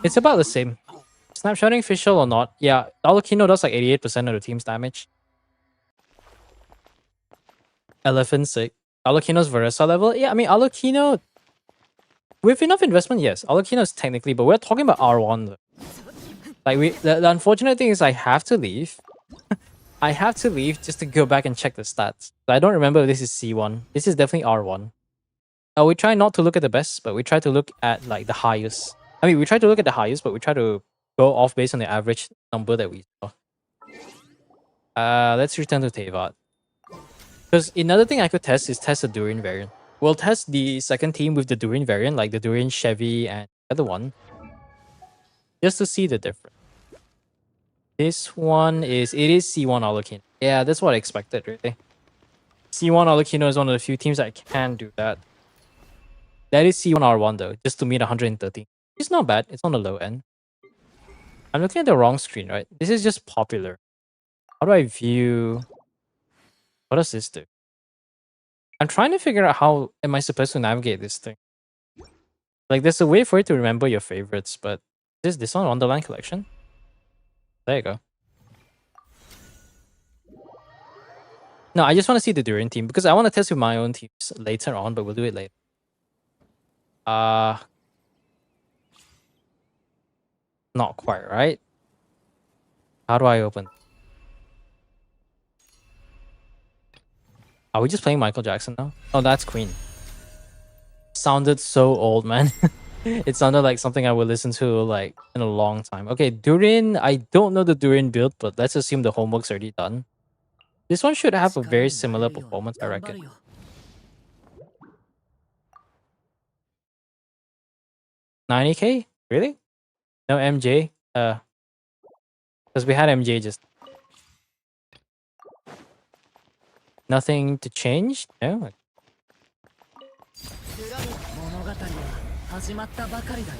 It's about the same. Snapshotting Fischl or not. Yeah, Alucino does like 88% of the team's damage. Elephant sick. Alucino's Versa level? Yeah, I mean, Alucino, with enough investment, yes. Alucino is technically, but we're talking about R1 though. Like, the unfortunate thing is I have to leave. I have to leave just to go back and check the stats. I don't remember if this is C1. This is definitely R1. We try not to look at the best, but we try to look at like the highest. I mean, we try to look at the highest, but we try to go off based on the average number that we saw. Let's return to Tevat. Because another thing I could test is test the Durian variant. We'll test the second team with the Durian variant, like the Durian Chevy and the other one, just to see the difference. This one is C1 Alucino. Yeah, that's what I expected, really. C1 Alucino is one of the few teams that can do that. That is C1 R1 though, just to meet 130. It's not bad. It's on the low end. I'm looking at the wrong screen, right? This is just popular. How do I view? What does this do? I'm trying to figure out how am I supposed to navigate this thing. Like, there's a way for you to remember your favorites, but this one Wonderland Collection? There you go. No, I just want to see the Durian team because I want to test with my own teams later on, but we'll do it later. Not quite, right? How do I open? Are we just playing Michael Jackson now? Oh, that's Queen. Sounded so old, man. It sounded like something I would listen to like in a long time. Okay, Durian. I don't know the Durian build, but let's assume the homework's already done. This one should have a very similar performance, I reckon. 90k? Really? No MJ? Because we had MJ just. Nothing to change? No? 物語は始まったばかりだよ。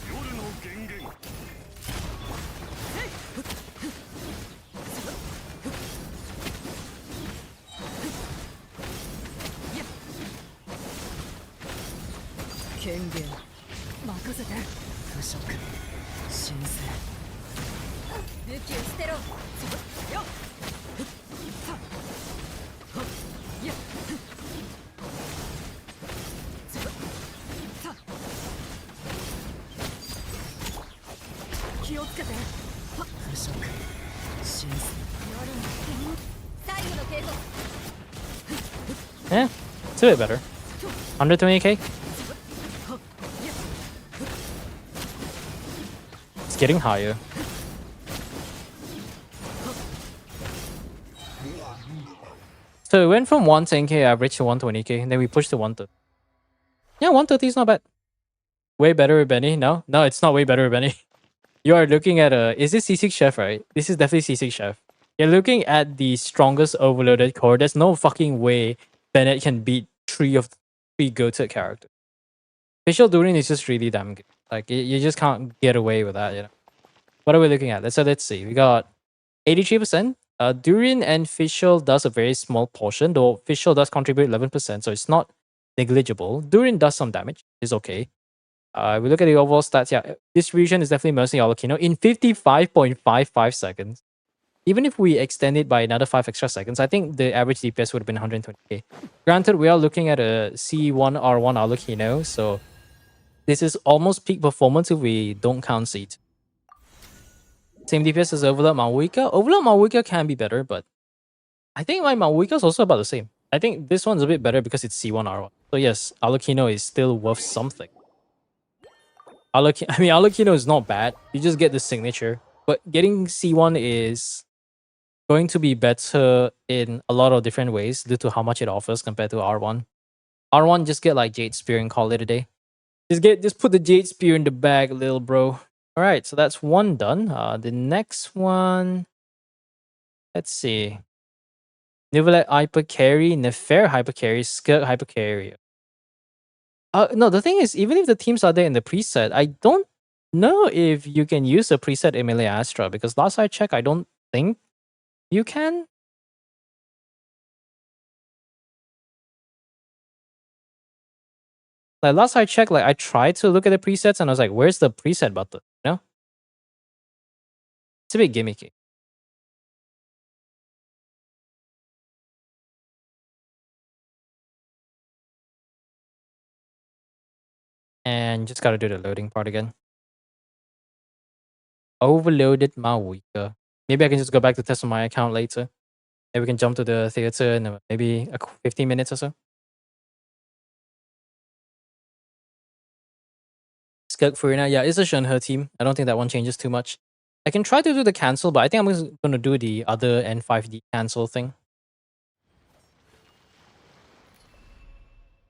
夜の源源 権限任せて。腐食神聖武器を捨てろよっ気をつけて腐食神聖夜の剣最後の警告 Yeah, it's a bit better. 120k? It's getting higher. So it went from 110k average to 120k, and then we pushed to 130. Yeah, 130 is not bad. Way better with Benny? No, it's not way better with Benny. You are looking at is this C6 Chef, right? This is definitely C6 Chef. You're looking at the strongest overloaded core. There's no fucking way Bennett can beat three of three goated characters. Facial Durin is just really damn good. Like, you just can't get away with that, you know? What are we looking at? Let's see. We got 83%. Durin and Facial does a very small portion, though Facial does contribute 11%, so it's not negligible. Durin does some damage. It's okay. We look at the overall stats. Yeah, distribution is definitely mostly Alakino in 55.55 seconds. Even if we extend it by another 5 extra seconds, I think the average DPS would have been 120k. Granted, we are looking at a C1R1 Alakino, so this is almost peak performance if we don't count seat. Same DPS as Overlord Maoika. Overlord Maoika can be better, but I think my Maoika is also about the same. I think this one's a bit better because it's C1R1. So yes, Alakino is still worth something. Alakino is not bad. You just get the signature. But getting C1 is going to be better in a lot of different ways due to how much it offers compared to R1. R1, just get like Jade Spear and call it a day. Just put the Jade Spear in the bag, little bro. Alright, so that's one done. The next one... Let's see. Nivelet Hyper Carry, Nefer Hyper Carry, Skirt Hyper Carry. No, the thing is, even if the teams are there in the preset, I don't know if you can use a preset Emilia Astra because last I checked, I don't think you can. Like last I checked, like I tried to look at the presets and I was like, where's the preset button? You know? It's a bit gimmicky. And just gotta do the loading part again. Overloaded Maoika. Maybe I can just go back to test on my account later. Maybe we can jump to the theater in maybe 15 minutes or so. Skirk Furina, yeah, it's a Shenhe team. I don't think that one changes too much. I can try to do the cancel, but I think I'm just gonna do the other N5D cancel thing.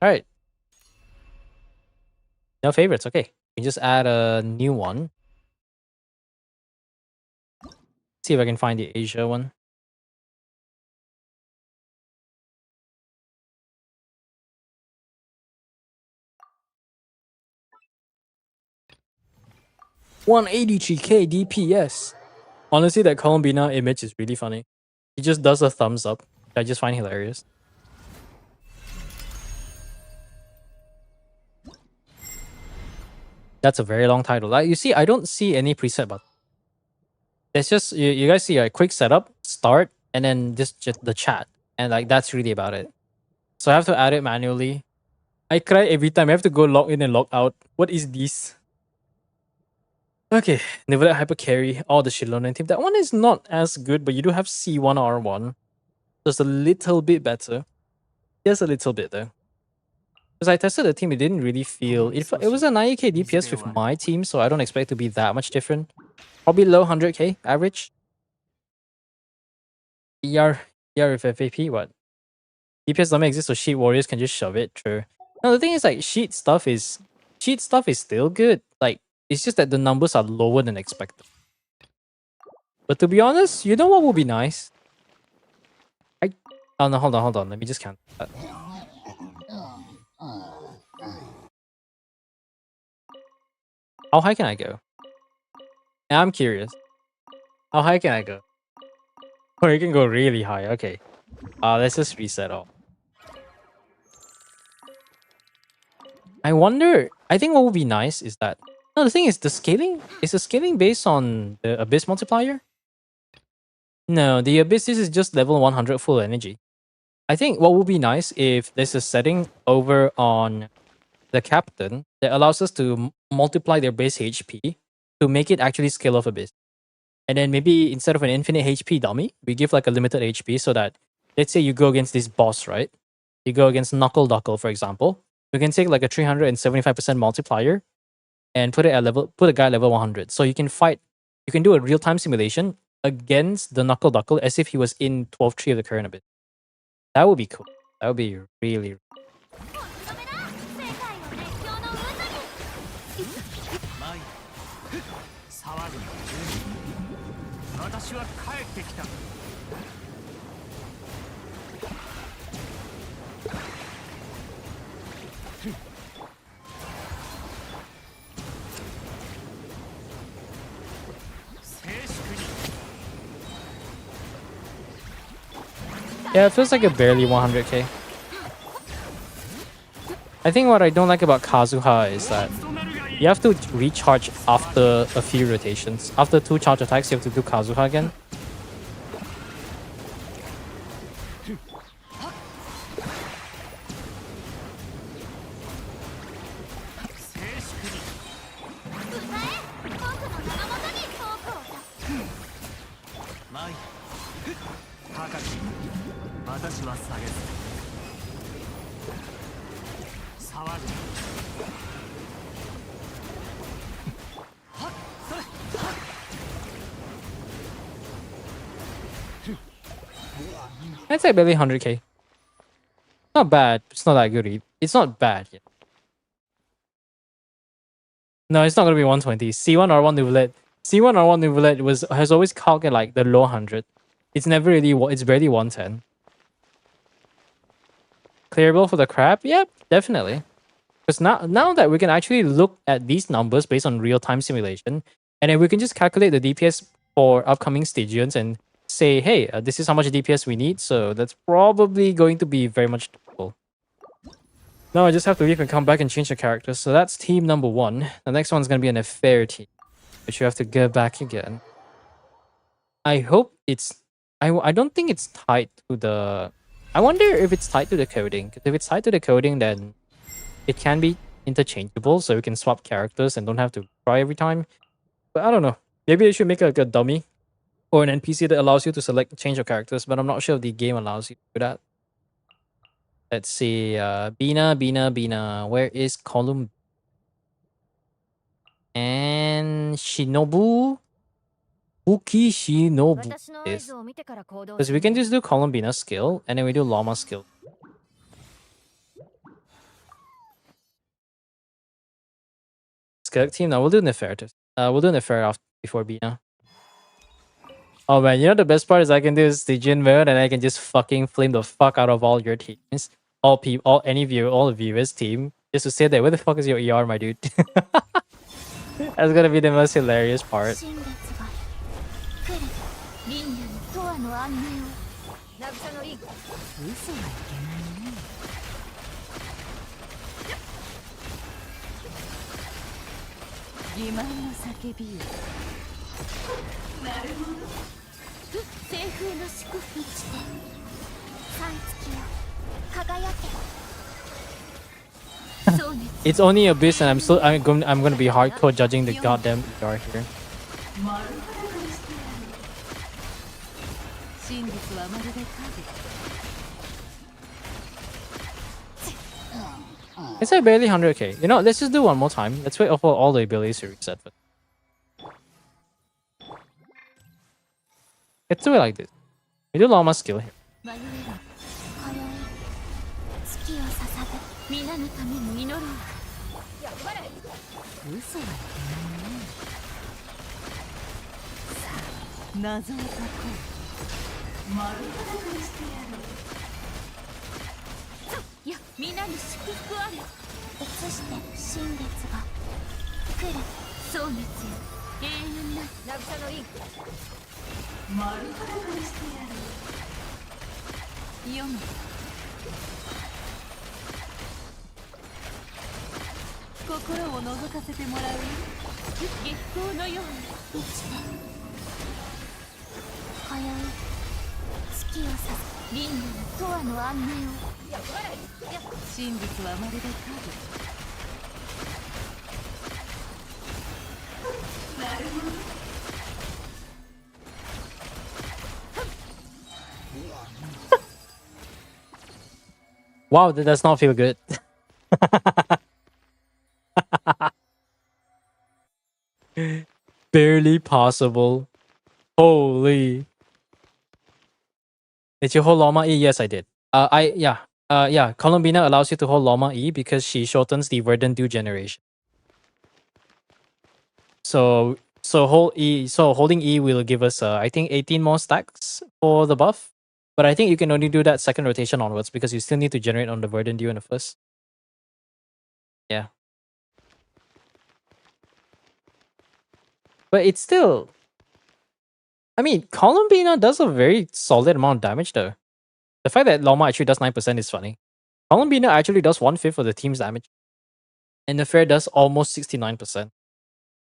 Alright. No favorites, okay. We can just add a new one. See if I can find the Asia one. $183k DPS. Honestly, that Columbina image is really funny. He just does a thumbs up. I just find hilarious. That's a very long title. Like, you see, I don't see any preset button. It's just you guys see a quick setup, start, and then just the chat, and like that's really about it. So I have to add it manually. I cry every time. I have to go log in and log out. What is this? Okay, Nivelet Hyper Carry, all the Shilonen team. That one is not as good, but you do have C1R1. So it's a little bit better. Just a little bit though. Because I tested the team, it didn't really feel... It was a 90k DPS with my team, so I don't expect it to be that much different. Probably low 100k average. ER with FAP, what? DPS doesn't exist, so Sheet Warriors can just shove it, true. No, the thing is, like, Sheet stuff is still good. Like, it's just that the numbers are lower than expected. But to be honest, you know what would be nice? Oh no, hold on. Let me just count that. How high can I go? I'm curious. How high can I go? Oh, you can go really high. Okay. Let's just reset all. I wonder. I think what would be nice is that. No, the thing is the scaling. Is the scaling based on the Abyss multiplier? No, the Abyss is just level 100 full energy. I think what would be nice if there's a setting over on the captain that allows us to multiply their base HP to make it actually scale off Abyss. And then maybe instead of an infinite HP dummy, we give like a limited HP so that, let's say you go against this boss, right? You go against Knuckle Duckle, for example. You can take like a 375% multiplier and put a guy level 100. So you can do a real-time simulation against the Knuckle Duckle as if he was in 12-3 of the current Abyss. That would be cool. That would be really... 私は帰ってきた。Yeah, it feels like a barely 100k. I think what I don't like about Kazuha is that you have to recharge after a few rotations. After 2 charge attacks, you have to do Kazuha again. I'd say barely 100k. Not bad. It's not that good. It's not bad yet. No, it's not gonna be 120. C1R1 Nuvolet. C1R1 Nuvolet has always calced at like the low 100. It's never really. It's barely 110. Clearable for the crab? Yep, definitely. Because now that we can actually look at these numbers based on real-time simulation, and then we can just calculate the DPS for upcoming Stygians and say, hey, this is how much DPS we need, so that's probably going to be very much doable. Now I just have to leave and come back and change the characters. So that's team number 1. The next one's going to be an affair team, which you have to go back again. I hope it's... I don't think it's tied to the... I wonder if it's tied to the coding. Because if it's tied to the coding, then it can be interchangeable, so we can swap characters and don't have to try every time. But I don't know. Maybe they should make like a dummy or an NPC that allows you to select change your characters, but I'm not sure if the game allows you to do that. Let's see. Bina. Where is Column? And Shinobu? Uki Shinobu is. Because we can just do Columbina skill, and then we do Llama skill. Skeleton team? No, we'll do Nefertiti. We'll do Nefer before Bina. Oh man, you know the best part is I can do Stygian mode and I can just fucking flame the fuck out of all your teams. All the viewers team. Just to say that, where the fuck is your ER, my dude? That's gonna be the most hilarious part. 嘘はいけないね。欺瞞の叫びよ。西風の祝福地で三月よ輝けそうね It's only Abyss, and I'm gonna be hardcore judging the goddamn ER here. 真実はまるで影。 It's like barely 100k. You know, let's just do one more time. Let's wait for all the abilities to reset. Let's do it like this. We do Llama skill here. 迷える今宵月を捧ぐ皆のために祈ろう嘘はいけないね。さあ謎を解こいや皆に祝福あれ移して新月が来るそう熱よ永遠な渚の印う。読む。心を覗かせてもらうよ。月光のように満ちて今宵月を指す輪廻の永遠の安寧を真実はまるで影。 Wow, that does not feel good. Barely possible. Holy. Did you hold Llama E? Yes, I did. Yeah. Columbina allows you to hold Llama E because she shortens the Verdant Dew generation. So holding E will give us I think 18 more stacks for the buff. But I think you can only do that second rotation onwards because you still need to generate on the Verdant Dew in the first. Yeah. But it's still... I mean, Columbina does a very solid amount of damage though. The fact that Loma actually does 9% is funny. Columbina actually does 1/5 of the team's damage. And the Fair does almost 69%.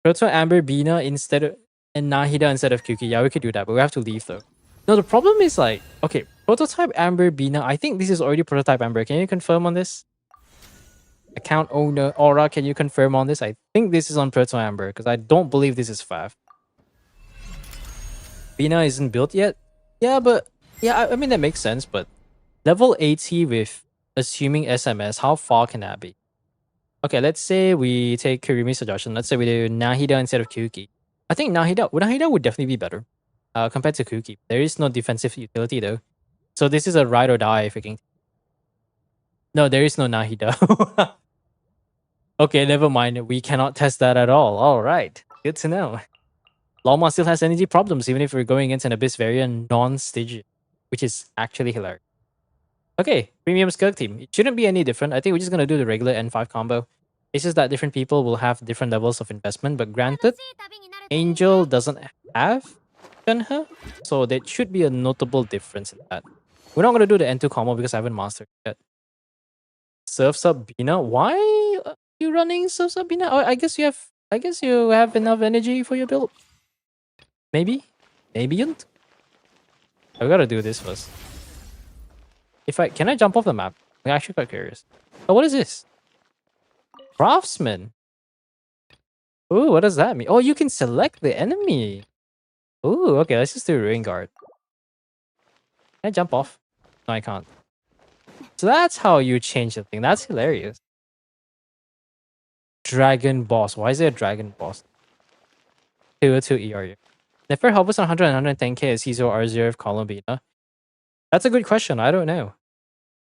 Proto Amber Bina instead of... and Nahida instead of Kuki. Yeah, we could do that, but we have to leave though. No, the problem is like... Okay, Prototype Amber Bina. I think this is already Prototype Amber. Can you confirm on this? Account owner Aura, can you confirm on this? I think this is on Proto Amber because I don't believe this is Fav. Bina isn't built yet? Yeah, but... Yeah, I mean, that makes sense, but... Level 80 with assuming SMS, how far can that be? Okay, let's say we take Kirimi's suggestion. Let's say we do Nahida instead of Kuki. I think Nahida would definitely be better compared to Kuki. There is no defensive utility though. So this is a ride or die freaking... No, there is no Nahida. Okay, never mind. We cannot test that at all. Alright, good to know. Loma still has energy problems even if we're going against an Abyss variant non-Stygian, which is actually hilarious. Okay, Premium Skirk team. It shouldn't be any different. I think we're just going to do the regular N5 combo. It's just that different people will have different levels of investment, but granted, Angel doesn't have Shenhe, so there should be a notable difference in that. We're not going to do the N2 combo because I haven't mastered it yet. Surf's Up Bina? Why are you running Surf's Up Bina? Oh, I guess you have enough energy for your build. Maybe? Maybe you don't? I gotta do this first. Can I jump off the map? I'm actually quite curious. Oh, what is this? Craftsman. Ooh, what does that mean? Oh, you can select the enemy. Ooh, okay, let's just do Ruin Guard. Can I jump off? No, I can't. So that's how you change the thing. That's hilarious. Dragon Boss. Why is there a Dragon Boss? 202 ERU. Nefer help us on 100 and 110k as Ciso R0 of Columbina. That's a good question. I don't know.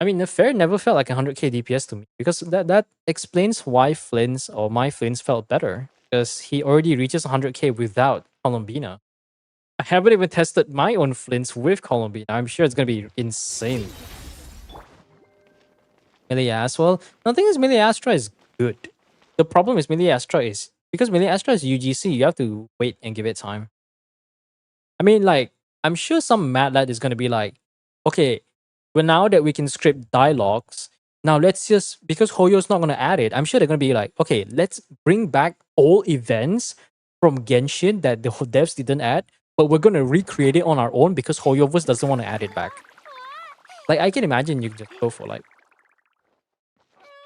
I mean, Nefer never felt like 100k DPS to me because that explains why my Flynn's felt better because he already reaches 100k without Columbina. I haven't even tested my own Flynn's with Columbina. I'm sure it's gonna be insane. Melee Aswell. The thing is, Melee Astra is good. The problem is Melee Astra is because Melee Astra is UGC. You have to wait and give it time. I mean, like, I'm sure some mad lad is gonna be like, okay, But now that we can script dialogues, now let's just, because Hoyo's not gonna add it, I'm sure they're gonna be like, okay, let's bring back all events from Genshin that the devs didn't add, but we're gonna recreate it on our own because Hoyoverse doesn't want to add it back. Like I can imagine you just go for like,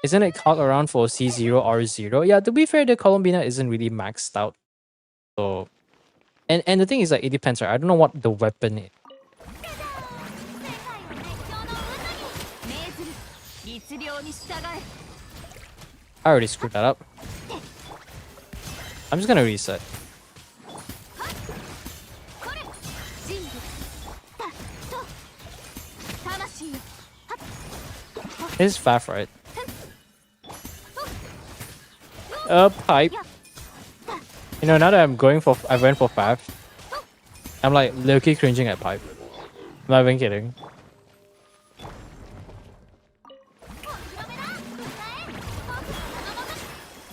isn't it called around for C0 R0? Yeah, to be fair, the Columbina isn't really maxed out. So and the thing is like it depends, right? I don't know what the weapon is. 律令に従え I already screwed that up. I'm just gonna reset. これ人物だと魂よ It's Faf, right? Pipe. You know, now that I went for Faf, I'm like low-key cringing at Pipe. I'm not even kidding.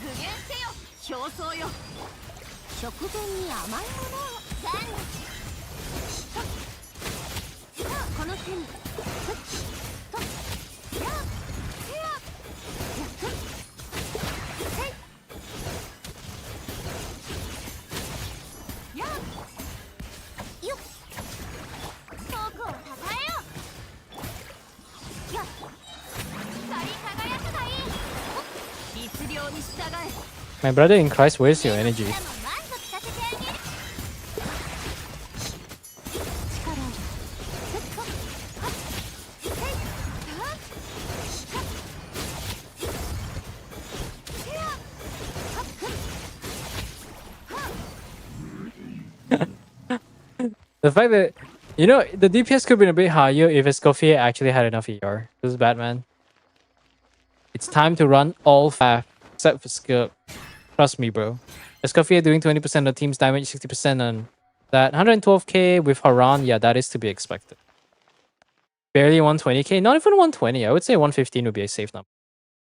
具現せよ表層よ食前に甘いものを3この手に僕をたたえよやっ光り輝くがいい律令に従え My brother in Christ, where's your energy? でも満足させてあげる力をThe fact that, you know, the DPS could have been a bit higher if Escoffier actually had enough ER. This is Batman. It's time to run all Faf, except for Skirk. Trust me, bro. Escoffier doing 20% of the team's damage, 60% on that. 112k with Haran, yeah, that is to be expected. Barely 120k, not even 120. I would say 115 would be a safe number.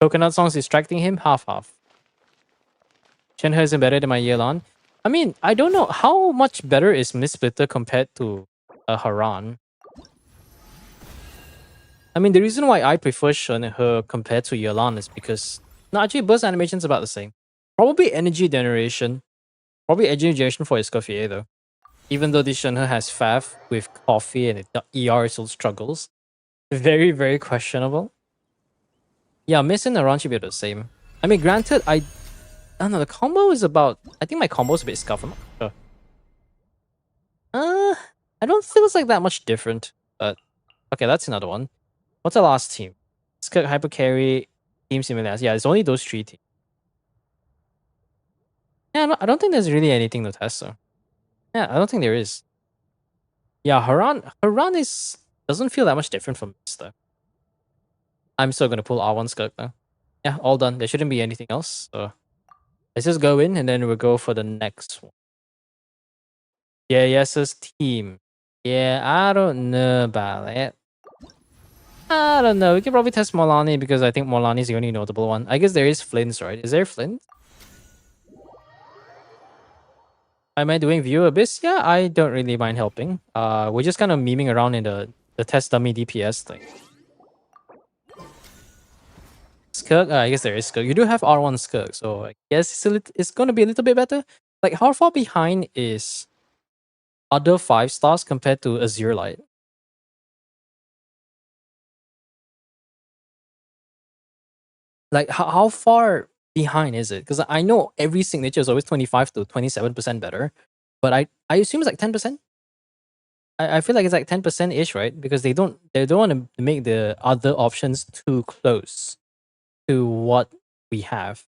Coconut Song's distracting him, half-half. Shenhe isn't better than my Yelan. I mean, I don't know how much better is Miss Splitter compared to Haran. I mean, the reason why I prefer Shenhe compared to Yelan is because no, actually burst animation's about the same. Probably energy generation. Probably energy generation for Escoffier though. Even though this Shenhe has Faf with coffee and ER still struggles. Very, very questionable. Yeah, Miss and Haran should be the same. I mean, granted, I don't know, the combo is about... I think my combo is a bit scuffed. I'm not sure. I don't feel it's like that much different. But okay, that's another one. What's the last team? Skirk, Hyper Carry, Team Similars. Yeah, it's only those 3 teams. Yeah, no, I don't think there's really anything to test though. Yeah, I don't think there is. Yeah, Haran is doesn't feel that much different from this though. I'm still gonna pull R1 Skirk though. Yeah, all done. There shouldn't be anything else. So let's just go in and then we'll go for the next one. Yeah, yes's team. Yeah, I don't know about it. I don't know. We can probably test Molani because I think Molani is the only notable one. I guess there is Flint's, right? Is there Flint? Am I doing View Abyss? Yeah, I don't really mind helping. We're just kind of memeing around in the test dummy DPS thing. Skirk? I guess there is Skirk. You do have R1 Skirk, so I guess it's going to be a little bit better. Like, how far behind is other 5 stars compared to Azure Light? Like, how far behind is it? Because I know every signature is always 25 to 27% better, but I assume it's like 10%. I feel like it's like 10% ish, right? Because they don't want to make the other options too close to what we have.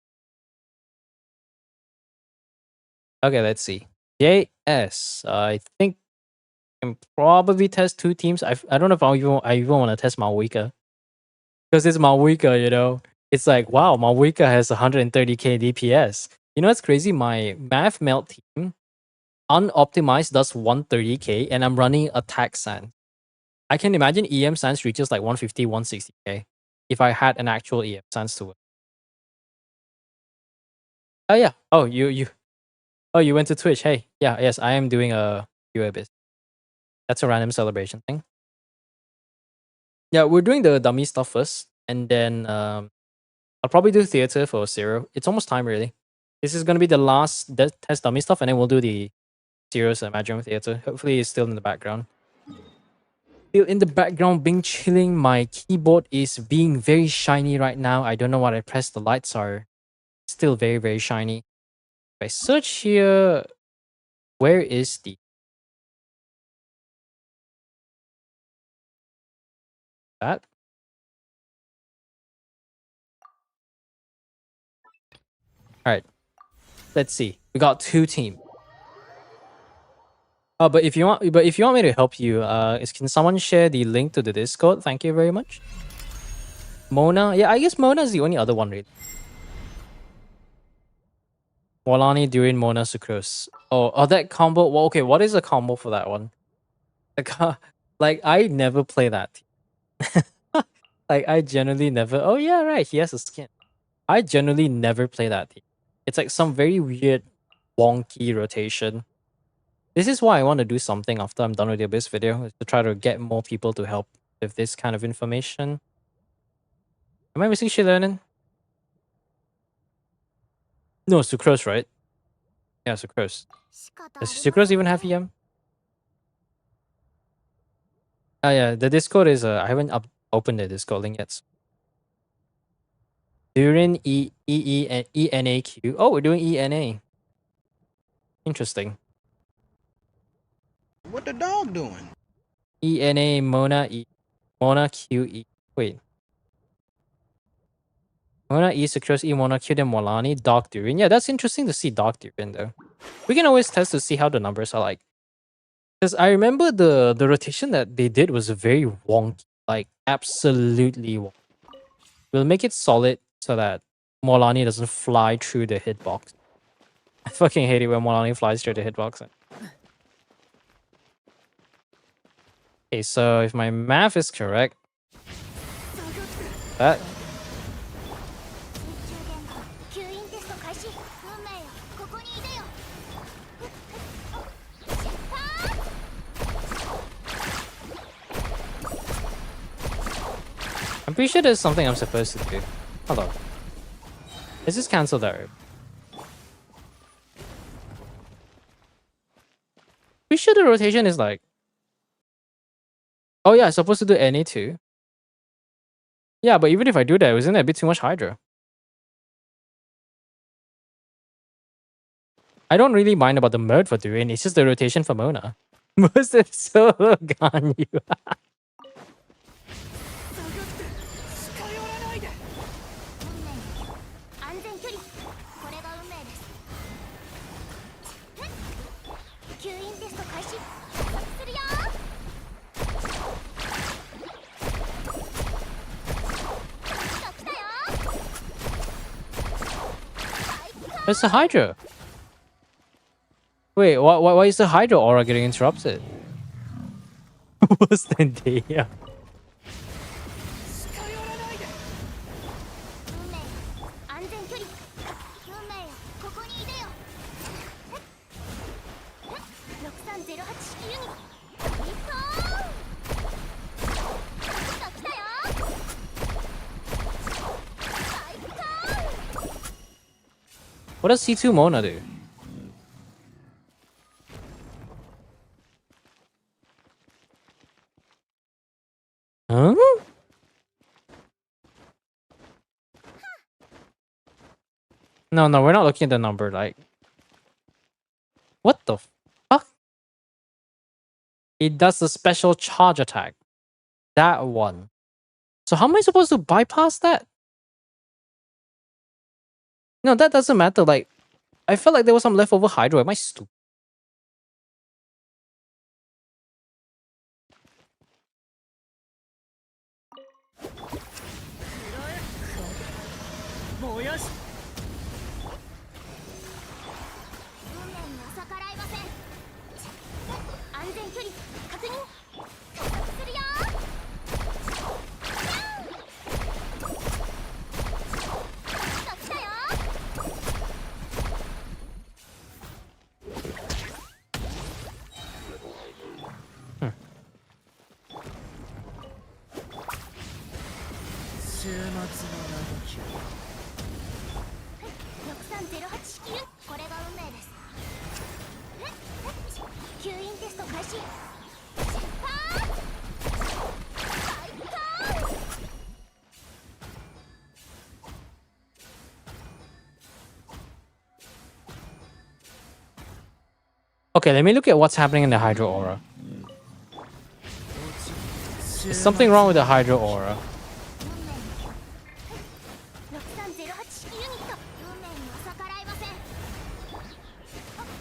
Okay, let's see. JS. I think I can probably test 2 teams. I don't know if I even want to test Malwika. Because it's Malwika, you know. It's like, wow, Malwika has 130k DPS. You know what's crazy? My Math Melt team, unoptimized, does 130k, and I'm running Attack Sand. I can imagine EM Sans reaches like 150, 160k if I had an actual EM Sans to it. Oh yeah. Oh, you went to Twitch. Hey. Yeah, yes, I am doing a UABIS. That's a random celebration thing. Yeah, we're doing the dummy stuff first, and then I'll probably do theater for Zero. It's almost time, really. This is gonna be the last test dummy stuff, and then we'll do the Zero's Imaginary Theater. Hopefully, it's still in the background. Still in the background, being chilling. My keyboard is being very shiny right now. I don't know what I pressed. The lights are still very, very shiny. If I search here, where is the that? All right, let's see. We got 2 teams. Oh, but if you want me to help you, can someone share the link to the Discord? Thank you very much. Mona, yeah, I guess Mona is the only other one, really. Walani, Durin, Mona, Sucrose. Oh, that combo. Well, okay, what is the combo for that one? Like, I never play that. Like, I generally never. Oh yeah, right. He has a skin. I generally never play that team. It's like some very weird, wonky rotation. This is why I want to do something after I'm done with the Abyss video, is to try to get more people to help with this kind of information. Am I missing Shilenin? No, Sucrose, right? Yeah, Sucrose. Does Sucrose even have EM? Ah, yeah, the Discord is, I haven't opened the Discord link yet. During ENAQ. Oh, we're doing ENA. Interesting. What the dog doing? ENA Mona Mona QE. Wait. Mona E Sucrose E Mona Q then Molani Doc Durin. Yeah, that's interesting to see Doc Durin though. We can always test to see how the numbers are like. Because I remember the rotation that they did was very wonky. Like absolutely wonky. We'll make it solid so that Molani doesn't fly through the hitbox. I fucking hate it when Molani flies through the hitbox. Okay, so if my math is correct, that I'm pretty sure there's something I'm supposed to do. Hold on. Let's just cancel that. Pretty sure the rotation is like... Oh yeah, I'm supposed to do NA too. Yeah, but even if I do that, isn't that a bit too much Hydra? I don't really mind about the mode for doing, it's just the rotation for Mona. Most of solo Ganyu. It's the Hydra. Wait, why is the Hydra aura getting interrupted? What's the idea? What does C2 Mona do? Huh? No, we're not looking at the number. Like, what the fuck? It does the special charge attack. That one. So how am I supposed to bypass that? No, that doesn't matter. Like, I felt like there was some leftover Hydro. Am I stupid? これが運命です。吸引テスト開始。Okay, let me look at what's happening in the Hydro Aura. There's something wrong with the Hydro Aura. 6308ユニット、運命には逆らえません。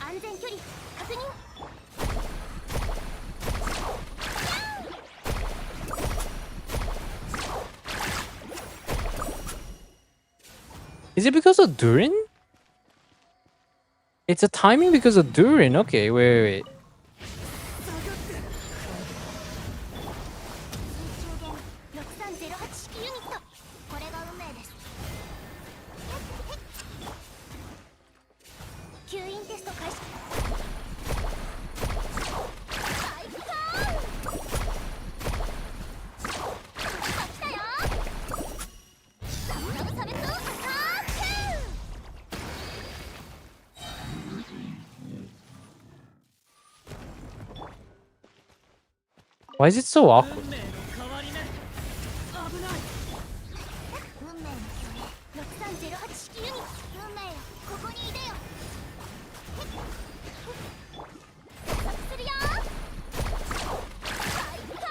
安全距離確認。 Is it because of Durin? It's a timing because of Durin. Okay, wait. 水中弦6308式ユニット、これが運命です。吸引テスト開始。最高。来たよ。サムサムサメとアタック。 Why is it so awkward? 運命の巨霊6308式ユニット、運命よ、ここにいでよ。加速するよ。最高。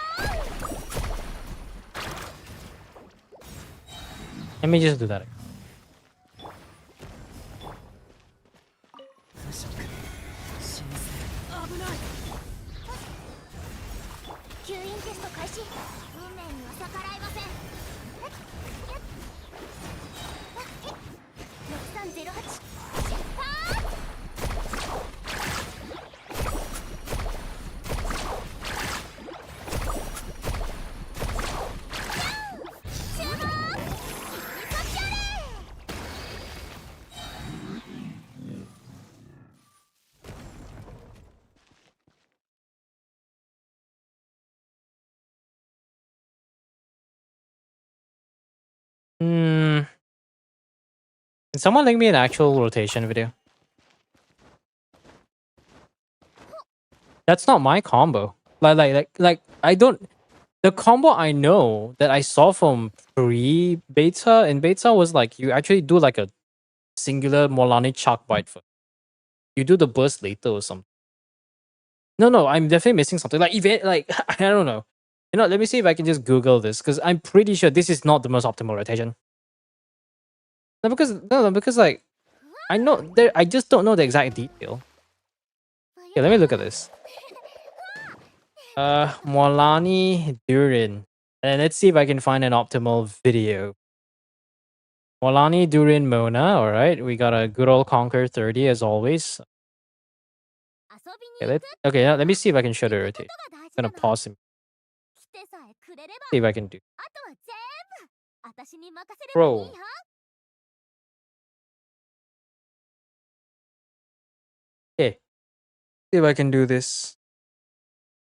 Let me just do that. 腐食神聖危ない。吸引テスト開始。運命には逆らえません。6308出発。注目。急ぎやれ。 Can someone link me an actual rotation video? That's not my combo. Like I don't. The combo I know that I saw from pre-beta and beta was like you actually do like a singular Molani Chalk Bite for. You do the burst later or something. No, I'm definitely missing something. Like event, like I don't know. You know, let me see if I can just Google this because I'm pretty sure this is not the most optimal rotation. No, because like I know there. I just don't know the exact detail. Okay, let me look at this. Molani Durin, and let's see if I can find an optimal video. Molani Durin Mona. All right, we got a good old Conquer 30 as always. Okay, now let me see if I can show the rotate. I'm gonna pause him. See if I can do. Bro. Okay. See if I can do this.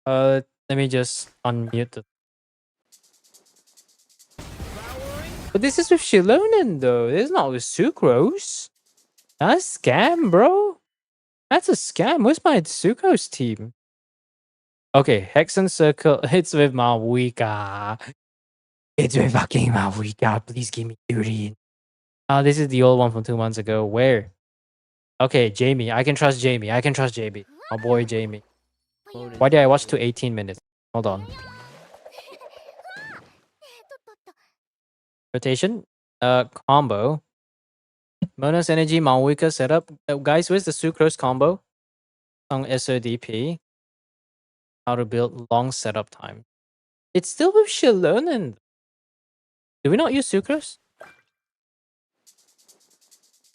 Let me just unmute it. But this is with Shilonen though. This is not with Sucrose. That's a scam, bro. That's a scam. Where's my Sucrose team? Okay, Hexen Circle. It's with Mawika. It's with fucking Mawika. Please give me Durin. This is the old one from 2 months ago. Where? Okay, Jamie. I can trust Jamie. My boy Jamie. Why did I watch to 18 minutes? Hold on. Rotation. Combo. Bonus energy Mawika setup. Guys, where's the Sucrose combo? On SODP. How to build long setup time. It's still with Shilonen. Do we not use Sucrose?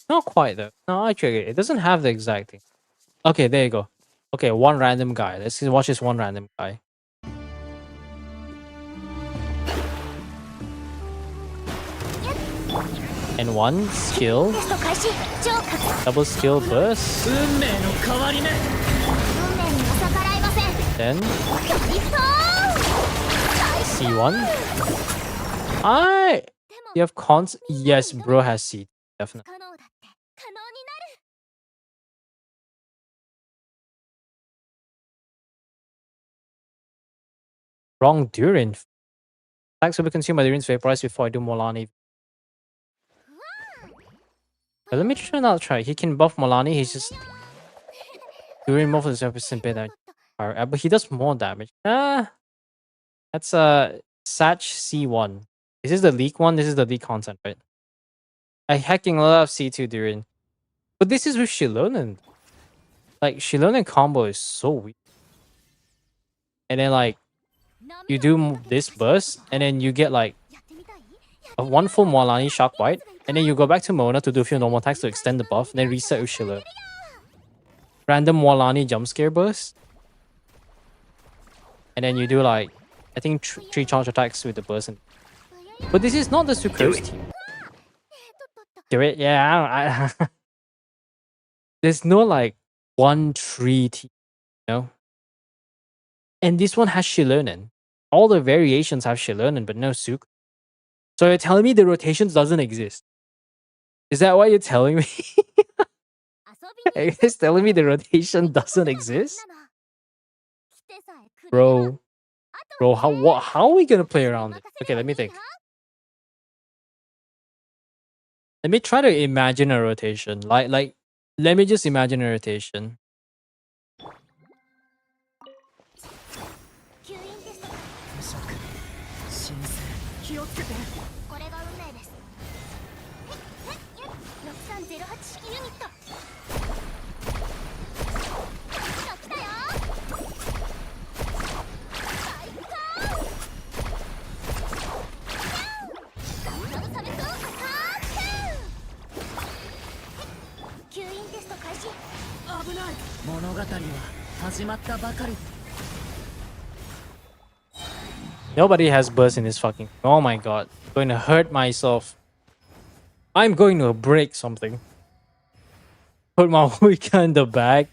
Not quite though. No, actually, it doesn't have the exact thing. Okay, there you go. Okay, one random guy. Let's watch this one random guy. And one skill. Double skill burst. Then C1. You have cons. Yes, bro has C. Definitely. Wrong Durin. Attacks will be consumed by Durin's vaporize before I do Molani. But let me try. He can buff Molani. He's just Durin more for the 7% bit. But he does more damage. That's Satch C1. This is the leak one. This is the leak content, right? I hacking love C2 Durin. But this is with Shilonen. Like, Shilonen combo is so weak. And then, like, you do this burst, and then you get, like, a one full Molani Shock Bite, and then you go back to Mona to do a few normal attacks to extend the buff, and then reset with Shilonen. Random Molani jump scare burst. And then you do, like, I think 3 charge attacks with the burst. But this is not the Sucrose team. Do it? Yeah, there's no, like, 1-3 team, you know? And this one has Shilonen. All the variations have Shilonen, but no Sucrose. So you're telling me the rotations doesn't exist? Is that what you're telling me? Are you guys telling me the rotation doesn't exist? Bro, how are we gonna play around it? Okay, let me think. Let me try to imagine a rotation. Like, let me just imagine a rotation. Nobody has burst in this fucking... Oh my god. I'm going to hurt myself. I'm going to break something. Put my weaker in the bag.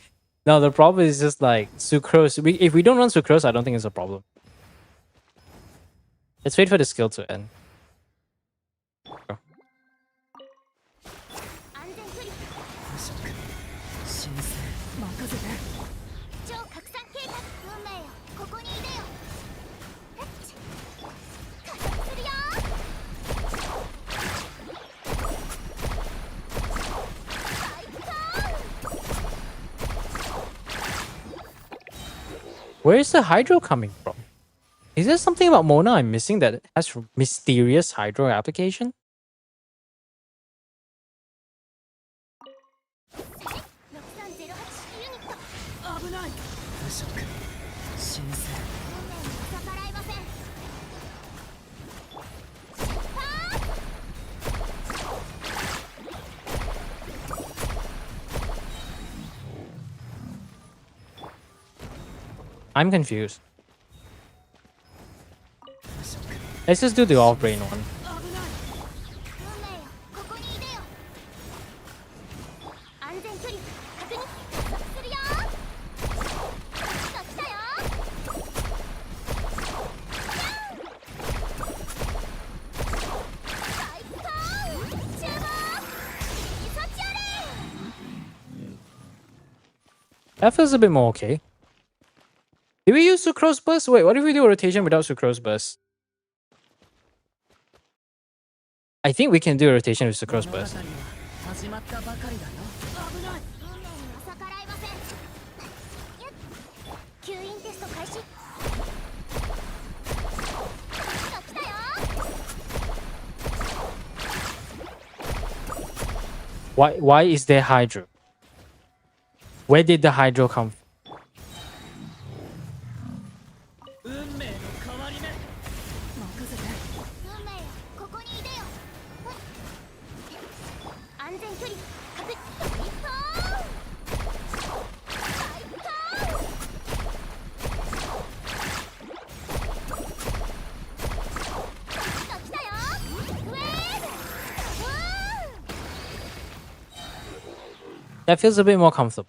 No, the problem is just like Sucrose. If we don't run Sucrose, I don't think it's a problem. Let's wait for the skill to end. Go. Where is the Hydro coming from? Is there something about Mona I'm missing that has mysterious Hydro application? I'm confused. Let's just do the off-brain one. That feels a bit more okay. Did we use Sucrose Burst? Wait, what if we do a rotation without Sucrose Burst? I think we can do a rotation with Sucrose Burst. Why is there Hydro? Where did the Hydro come from? That feels a bit more comfortable.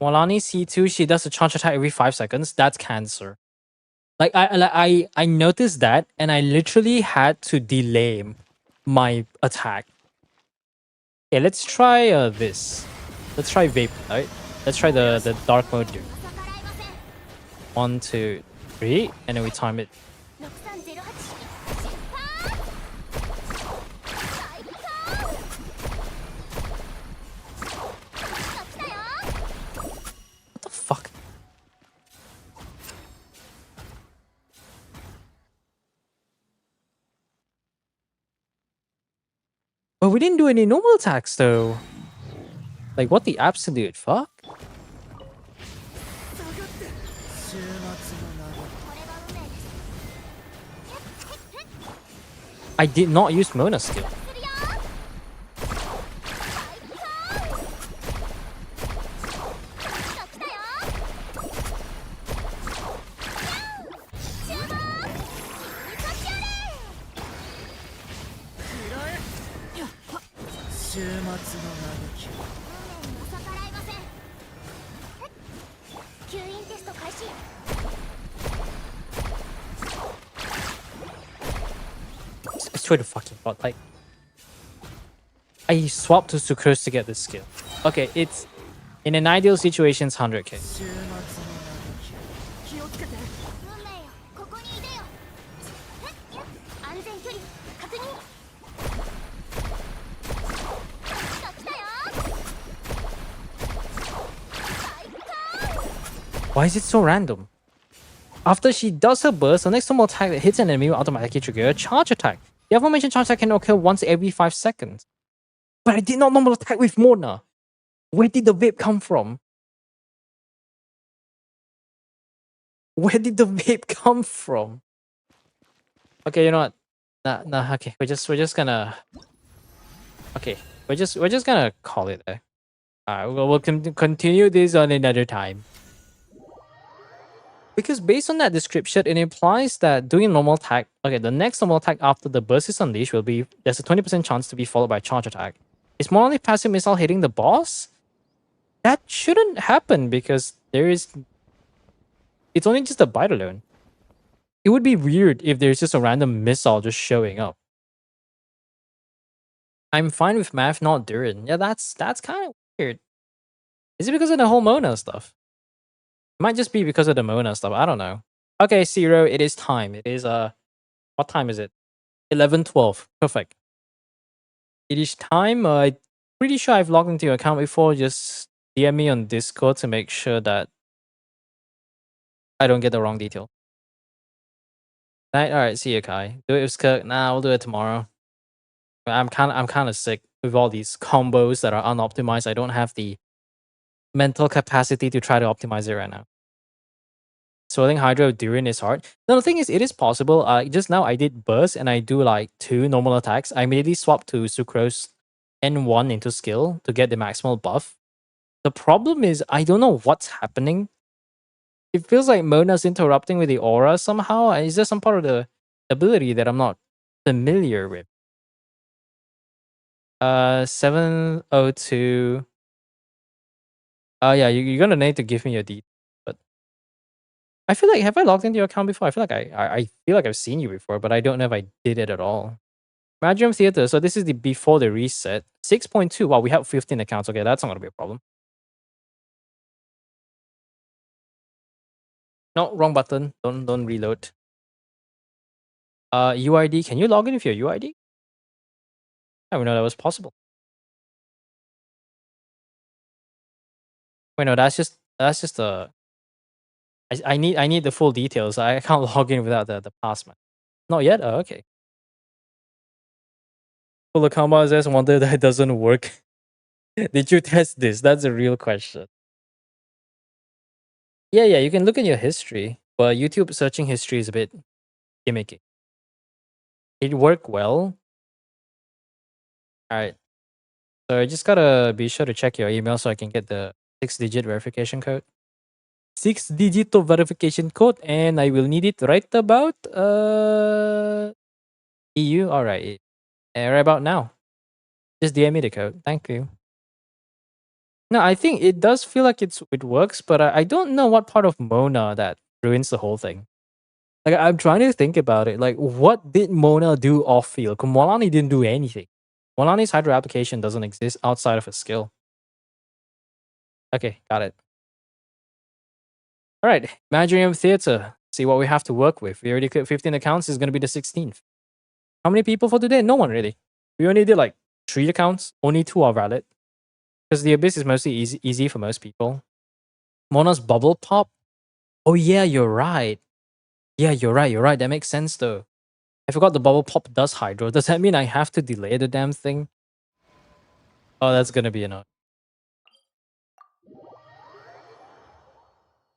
Molani C2, she does a charge attack every 5 seconds. That's cancer. Like I noticed that, and I literally had to delay my attack. Okay, let's try this. Let's try Vape, right? Let's try the dark mode, dude. 1, 2, 3, and then we time it. 6308出発最高来たよ What the fuck? But we didn't do any normal attacks though. Like, what the absolute fuck? これが運命です I did not use Mona skill. するよ最高来たよ注目descriptione 終末の嘆き運命には逆らえません吸引テスト開始 I swear to fucking god, like, I swapped to Sucrose to get this skill. Okay, it's in an ideal situation, it's 100k. 終末の嘆き気をつけて運命よここにいでよ安全距離確認来たよ最高 Why is it so random? After she does her burst, the next normal attack that hits an enemy will automatically trigger a charge attack. The aforementioned charge attack can occur once every 5 seconds. But I did not normal attack with Mona. Where did the vape come from? Where did the vape come from? Okay, you know what? Nah, okay. We're just gonna... Okay, we're just gonna call it there. Alright, we'll continue this on another time. Because based on that description, it implies that doing normal attack, okay, the next normal attack after the burst is unleashed will be, there's a 20% chance to be followed by a charge attack. Is more only passive missile hitting the boss? That shouldn't happen because it's only just a bite alone. It would be weird if there's just a random missile just showing up. I'm fine with math, not Durin. Yeah, that's kind of weird. Is it because of the whole Mona stuff? It might just be because of the Mona stuff. I don't know. Okay, Zero, it is time. It is what time is it? 11:12. Perfect. It is time. I'm pretty sure I've logged into your account before. Just DM me on Discord to make sure that I don't get the wrong detail. All right, see you, Kai. Do it with Kirk. Nah, we'll do it tomorrow. I'm kind of sick with all these combos that are unoptimized. I don't have the mental capacity to try to optimize it right now. Swirling Hydra during is hard. No, the thing is, it is possible. Just now I did burst and I do like 2 normal attacks. I immediately swapped to Sucrose N1 into skill to get the maximal buff. The problem is I don't know what's happening. It feels like Mona's interrupting with the aura somehow. Is there some part of the ability that I'm not familiar with? 702. Yeah, you're gonna need to give me your details. But I feel like, have I logged into your account before? I feel like I feel like I've seen you before, but I don't know if I did it at all. Magium Theater. So this is the before the reset. 6.2. Wow, we have 15 accounts. Okay, that's not gonna be a problem. No, wrong button. Don't reload. UID. Can you log in with your UID? I didn't know that was possible. Wait, no, that's just the. I need the full details. I can't log in without the password. Not yet. Oh, okay. Full of combo says wonder that doesn't work. Did you test this? That's a real question. Yeah, you can look in your history, but YouTube searching history is a bit gimmicky. It worked well. Alright. So I just gotta be sure to check your email so I can get the 6-digit verification code. 6-digit verification code, and I will need it right about EU. Alright. Right about now. Just DM me the code. Thank you. No, I think it does feel like it works, but I don't know what part of Mona that ruins the whole thing. Like, I'm trying to think about it. Like, what did Mona do off field? 'Cause Molani didn't do anything. Molani's Hydra application doesn't exist outside of a skill. Okay, got it. Alright, Magium Theater. See what we have to work with. We already cleared 15 accounts. It's going to be the 16th. How many people for today? No one really. We only did like 3 accounts. Only 2 are valid. Because the Abyss is mostly easy for most people. Mona's bubble pop. Oh yeah, you're right. Yeah, you're right. That makes sense though. I forgot the bubble pop does hydro. Does that mean I have to delay the damn thing? Oh, that's gonna be annoying.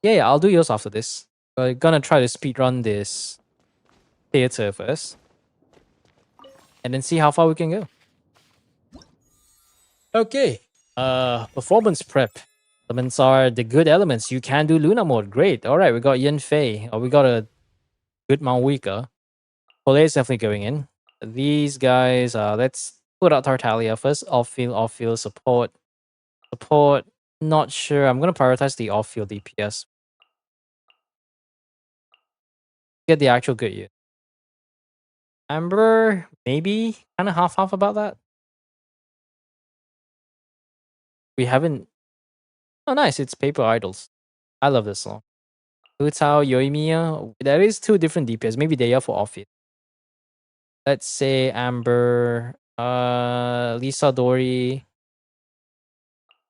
Yeah, I'll do yours after this. We're gonna try to speedrun this theater first. And then see how far we can go. Okay. Performance prep. Elements are the good elements. You can do Luna mode. Great. Alright, we got Yin Fei. Oh, we got a good Malwika. Pole is definitely going in. These guys, let's put out Tartaglia first. Off-field, support. Support, not sure. I'm gonna prioritize the off-field DPS. Get the actual good unit. Amber, maybe kind of half about that. We haven't. Oh, nice! It's Paper Idols. I love this song. Hu Tao, Yoimiya. There is 2 different DPS. Maybe they are for off-field. Let's say Amber, Lisa Dori,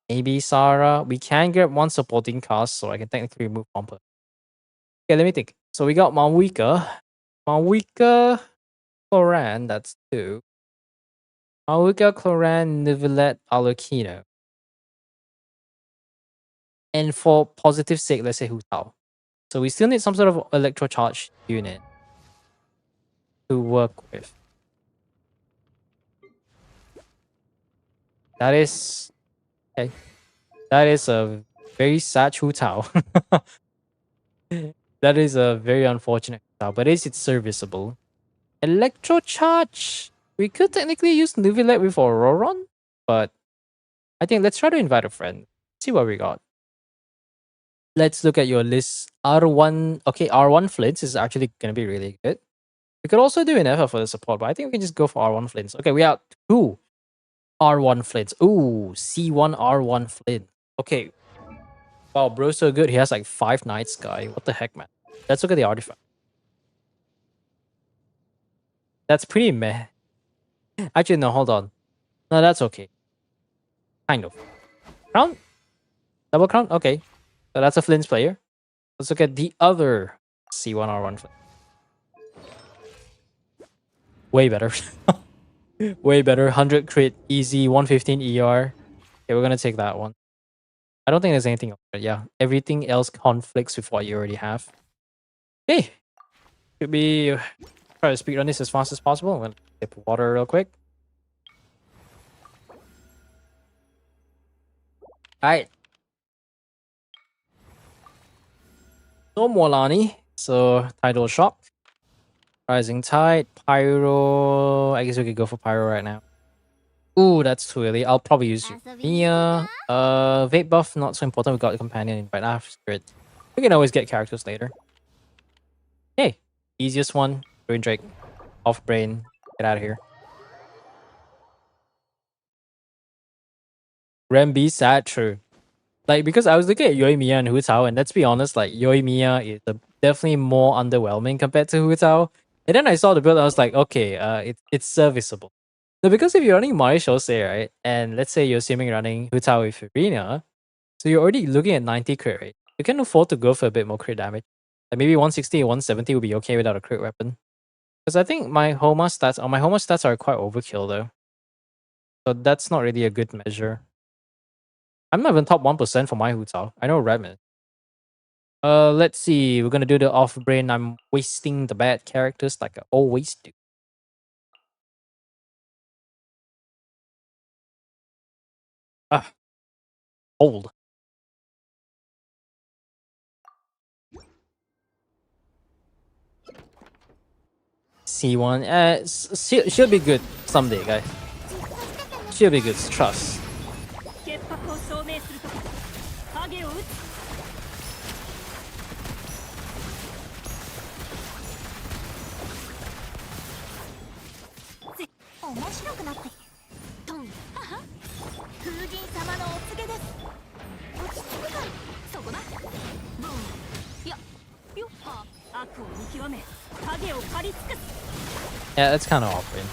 maybe Sarah. We can get 1 supporting cast, so I can technically remove Pomper. Okay, let me think. So we got Malwika. Cloran, that's 2. Malwika, Cloran, Nivelette, Alucino. And for positive sake, let's say Hu Tao. So we still need some sort of electrocharge unit to work with. That is okay. That is a very sad Hu Tao. That is a very unfortunate Hu Tao, but it's serviceable. Electrocharge. We could technically use Nivelette with Auroron, but I think let's try to invite a friend. See what we got. Let's look at your list. R1. Okay, R1 Flints is actually going to be really good. We could also do an effort for the support, but I think we can just go for R1 Flints. Okay, we have 2 R1 Flints. Ooh, C1 R1 Flint. Okay. Wow, bro's so good. He has like 5 Night Sky. What the heck, man? Let's look at the artifact. That's pretty meh. Actually, no, hold on. No, that's okay. Kind of. Crown? Double crown? Okay. So that's a Flint's player. Let's look at the other C1 R1 Flint. Way better. Way better. 100 crit, easy, 115 ER. Okay, we're gonna take that one. I don't think there's anything else, but yeah. Everything else conflicts with what you already have. Hey! Should be try to speed run this as fast as possible. I'm gonna sip water real quick. Alright. No more Lani. So Tidal Shock. Rising Tide. Pyro. I guess we could go for Pyro right now. Ooh, that's too early. I'll probably use Mia. Vape buff, not so important. We got a companion invite after it. We can always get characters later. Hey, easiest one. Brain Drake. Off brain. Get out of here. Rembi, sad, true. Like, because I was looking at Yoimiya and Hu Tao, and let's be honest, like, Yoimiya is definitely more underwhelming compared to Hu Tao. And then I saw the build, I was like, okay, it's serviceable. So because if you're running Mari Shosei, right, and let's say you're assuming running Hu Tao with Arena, so you're already looking at 90 crit rate. You can afford to go for a bit more crit damage. Like maybe 160 or 170 would be okay without a crit weapon. Because I think my Homa stats are quite overkill though. So that's not really a good measure. I'm not even top 1% for my Hu Tao. I know Redman. Let's see. We're gonna do the off brain. I'm wasting the bad characters like I always do. Hold. C1. She'll be good someday, guys. She'll be good. Trust. 潔白を証明すると影を打つ面白くなってトン風神様のお告げです落ち着くかそこなボンいやよっ Yeah, that's kind of awkward.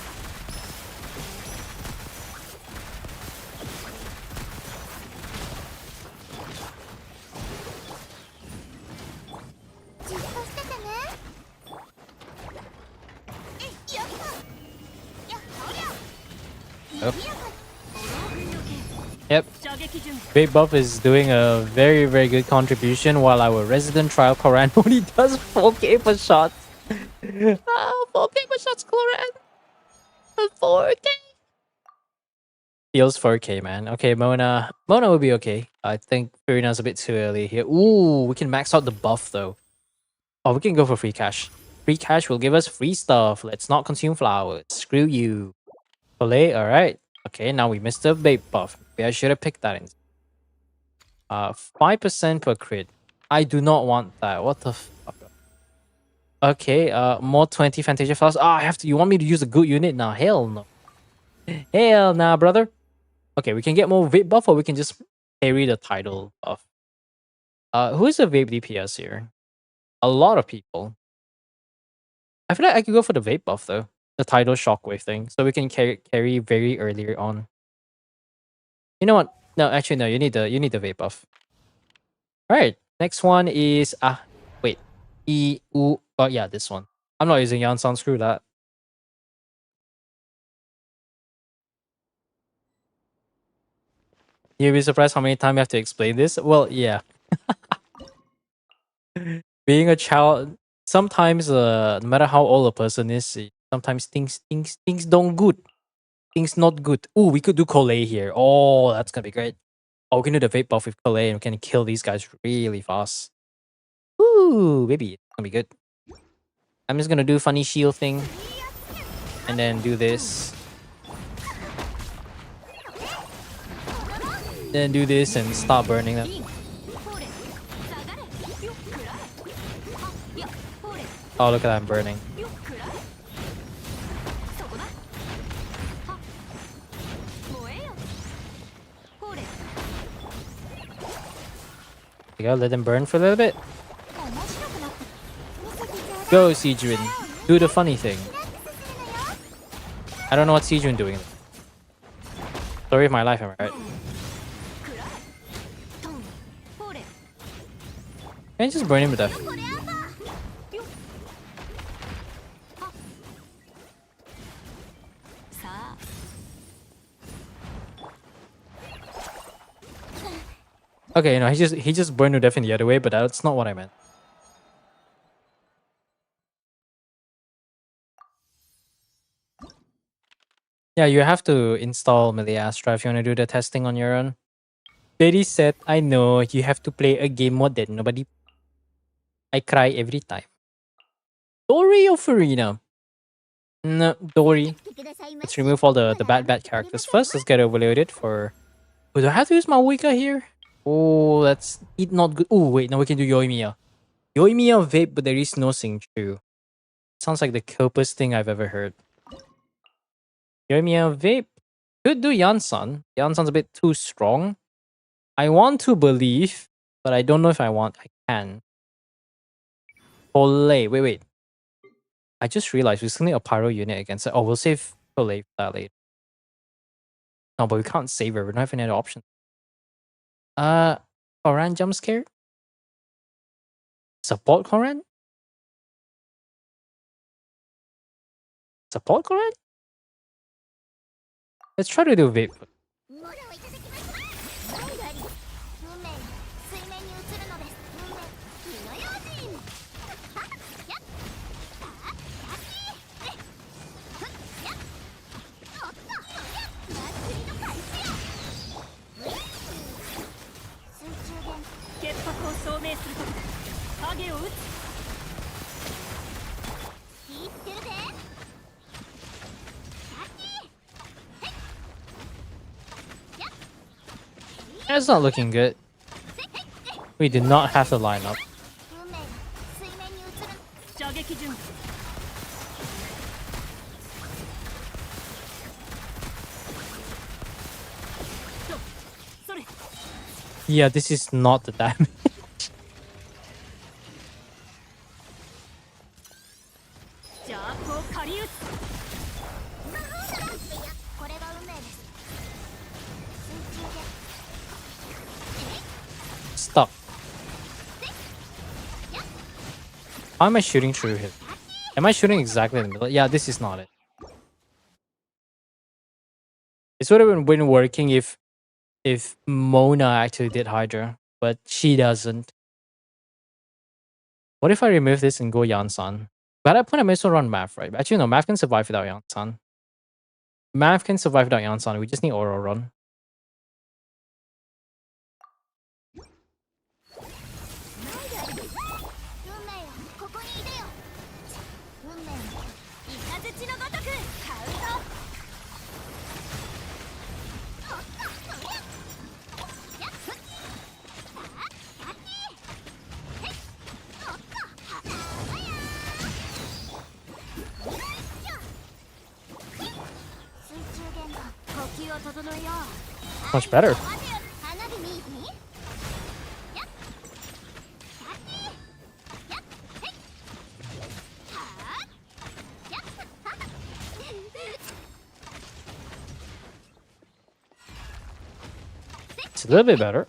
Yep. Yep. Big Buff is doing a very, very good contribution while our resident trial Koran only does 4k per shot. 4k per shots, Koran. 4k. Feels 4k, man. Okay, Mona. Mona will be okay. I think Furina's a bit too early here. Ooh, we can max out the buff though. Oh, we can go for free cash. Free cash will give us free stuff. Let's not consume flowers. Screw you. Olay, alright. Okay, now we missed the bait buff. Maybe I should have picked that in. 5% per crit. I do not want that. What the fuck? Okay, more 20 Fantasia flowers. Ah, I have to. You want me to use a good unit now? Hell no. Hell nah, brother. Okay, we can get more vape buff or we can just carry the title buff. Who is the vape DPS here? A lot of people. I feel like I could go for the vape buff though. The title shockwave thing. So we can carry very earlier on. You know what? No, actually no, you need the vape buff. Alright. Next one is wait. Oh yeah, this one. I'm not using Yansan, screw that. You'll be surprised how many times you have to explain this. Well, yeah. Being a child, sometimes no matter how old a person is, sometimes things don't good. Things not good. Ooh, we could do Collet here. Oh, that's gonna be great. Oh, we can do the vape buff with Collet and we can kill these guys really fast. Ooh, maybe it's gonna be good. I'm just gonna do funny shield thing. And then do this. Then do this and start burning them. Oh, look at that, I'm burning. There you go, let them burn for a little bit. Go, Sijun. Do the funny thing. I don't know what Sijun doing. Story of my life, am I right? Can I just burn him to death? Okay, no, he just burned to death in the other way, but that's not what I meant. Yeah, you have to install Melee Astra if you want to do the testing on your own. Very sad, I know. You have to play a game mode that nobody... I cry every time. Dory or Farina? No, Dory. Let's remove all the bad characters first. Let's get overloaded for... Oh, do I have to use my Wicca here? Oh, that's not good. Oh, wait, now we can do Yoimiya. Yoimiya vape, but there is no Singchu. Sounds like the copest thing I've ever heard. Yoimiya vape. Could do Yansan. Yansan's a bit too strong. I want to believe, but I don't know if I can. Olay. Wait. I just realized we still need a pyro unit against it. Oh, we'll save Olay for that later. No, but we can't save her. We don't have any other option. Koran jump scare? Support Koran? Support Koran? Let's try to do vape. That's not looking good. We did not have to line up. Yeah, this is not the damage. stuck. How am I shooting through him? Am I shooting exactly in the middle? Yeah, this is not it. This would have been working if Mona actually did Hydra, but she doesn't. What if I remove this and go Yansan? But at that point, I may as well run Math, right? Actually, no, Math can survive without Yansan. Math can survive without Yansan. We just need Oro run. Much better. It's a little bit better.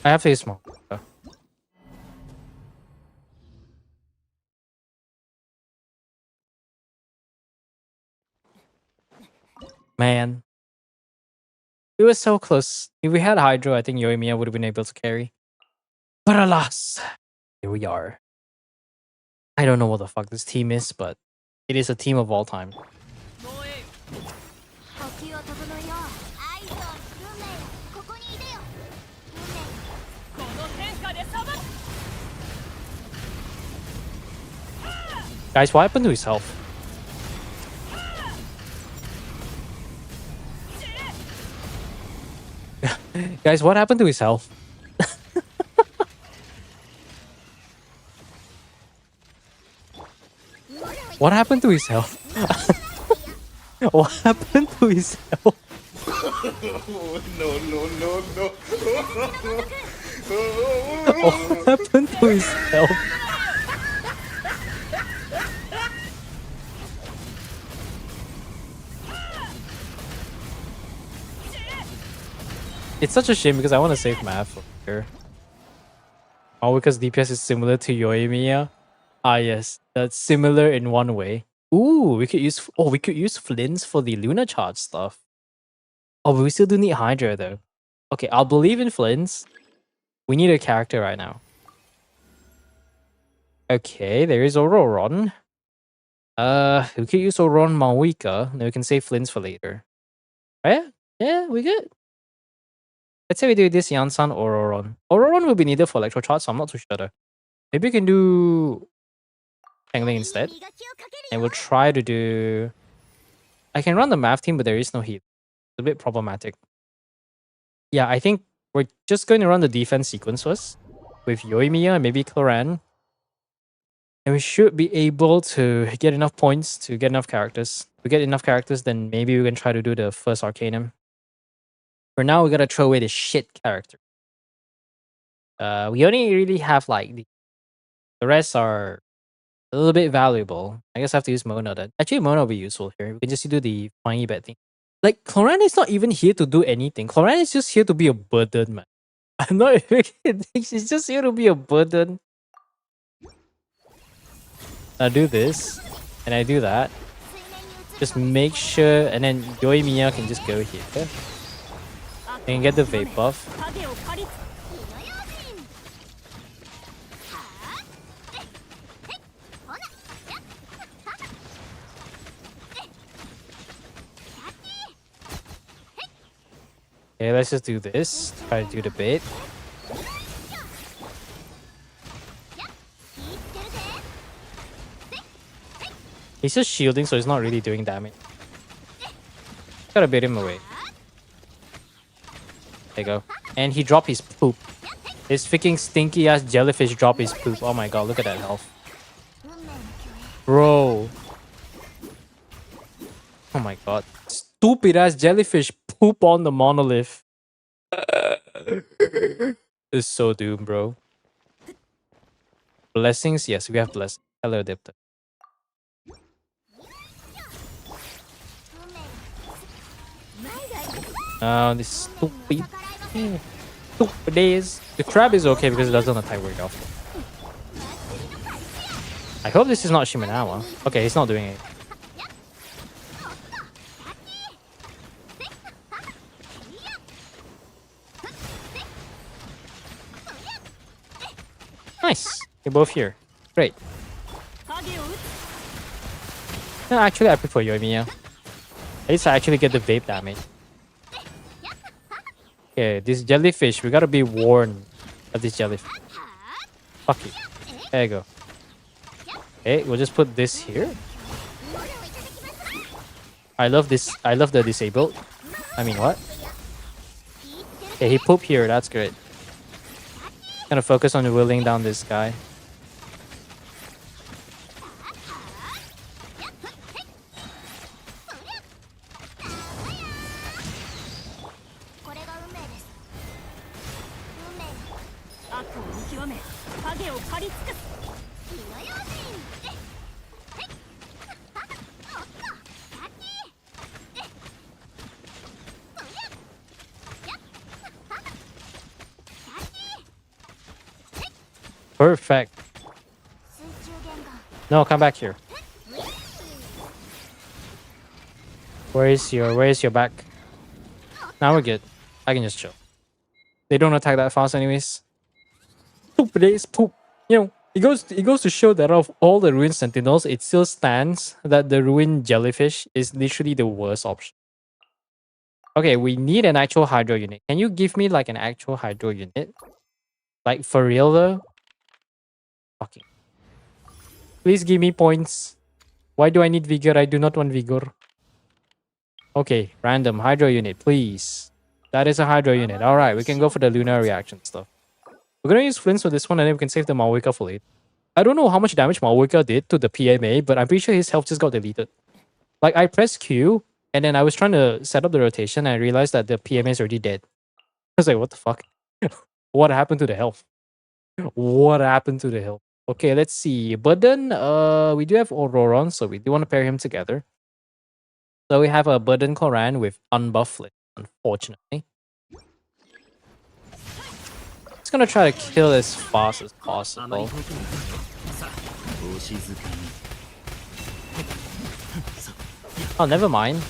I have to use more. Man. We were so close. If we had Hydro, I think Yoimiya would have been able to carry. But alas, here we are. I don't know what the fuck this team is, but it is a team of all time. Guys, what happened to his health? Guys, what happened to his health? What happened to his health? What happened to his health? No. What happened to his health? It's such a shame because I want to save Math for here. Oh, because DPS is similar to Yoimiya. Ah, yes, that's similar in one way. Ooh, we could use Flints for the Luna charge stuff. Oh, but we still do need Hydra though. Okay, I'll believe in Flints. We need a character right now. Okay, there is Ororon. We could use Ororon Mawika. Then we can save Flints for later. Right? Yeah, we good. Let's say we do this Yansan Ororon. Ororon will be needed for Electro Charge, so I'm not too sure though. Maybe we can do Angling instead. And we'll try to do... I can run the Math team, but there is no heal. It's a bit problematic. Yeah, I think we're just going to run the defense sequence first. With Yoimiya and maybe Cloran. And we should be able to get enough points to get enough characters. If we get enough characters, then maybe we can try to do the first Arcanum. For now, we gotta throw away the shit character. We only really have like the rest are a little bit valuable. I guess I have to use Mona then. Actually, Mona will be useful here. We can just do the funny bad thing. Like, Cloran is not even here to do anything. Cloran is just here to be a burden, man. I'm not even kidding. She's just here to be a burden. I do this, and I do that. Just make sure, and then Yoimiya can just go here. And get the vape buff. Okay, let's just do this. Try to do the bait. He's just shielding, so he's not really doing damage. Gotta bait him away. There you go. And he dropped his poop. His freaking stinky ass jellyfish dropped his poop. Oh my god, look at that health. Bro. Oh my god. Stupid ass jellyfish poop on the monolith. It's so doomed, bro. Blessings? Yes, we have blessings. Hello, Dipta. This stupid. Stupid days. The crab is okay because it doesn't attack very often. I hope this is not Shimenawa. Okay, he's not doing it. Nice. You're both here. Great. No, actually, I prefer Yoimiya. At least I actually get the vape damage. Okay, this jellyfish, we gotta be warned of this jellyfish. Fuck it. There you go. Okay, we'll just put this here. I love this. I love the disabled. I mean, what? Okay, he pooped here. That's great. Gonna focus on willing down this guy. Perfect. No, come back here. Where is your back? Now we're good. I can just chill. They don't attack that fast anyways. Poop days, poop. You know, it goes to show that of all the ruined sentinels, it still stands that the ruined jellyfish is literally the worst option. Okay, we need an actual hydro unit. Can you give me like an actual hydro unit? Like for real though? Fucking. Please give me points. Why do I need vigor? I do not want vigor. Okay, random hydro unit, please. That is a hydro unit. Alright, we can go for the lunar reaction stuff. We're gonna use flints for this one and then we can save the Malwika for later. I don't know how much damage Malwika did to the PMA, but I'm pretty sure his health just got deleted. Like, I pressed Q, and then I was trying to set up the rotation, and I realized that the PMA is already dead. I was like, what the fuck? What happened to the health? What happened to the health? Okay, let's see. Burden, we do have Auroron, so we do want to pair him together. So we have a Burden Koran with unbuff Flint, unfortunately. Just gonna try to kill as fast as possible. Oh, never mind.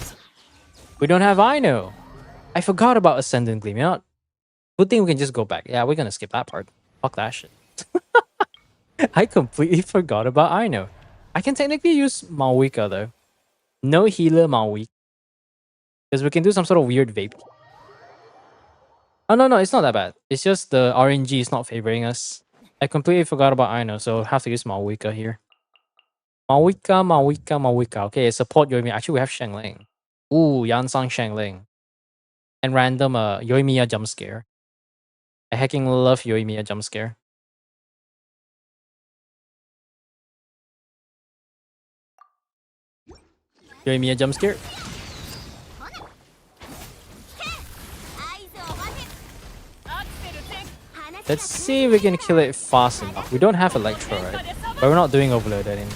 We don't have Ino. I forgot about Ascendant Gleam. You know what? Good thing we can just go back. Yeah, we're gonna skip that part. Fuck that shit. I completely forgot about Ino. I can technically use Malwika though. No healer Malwika. Because we can do some sort of weird vape. Oh no, it's not that bad. It's just the RNG is not favoring us. I completely forgot about Ino, so I have to use Malwika here. Malwika. Okay, support Yoimiya. Actually, we have Shengling. Ooh, Yansang Shengling. And random Yoimiya jump scare. I hecking love Yoimiya jump scare. Yoimiya jump scare. Let's see if we can kill it fast enough. We don't have Electro, right? But we're not doing Overload anymore.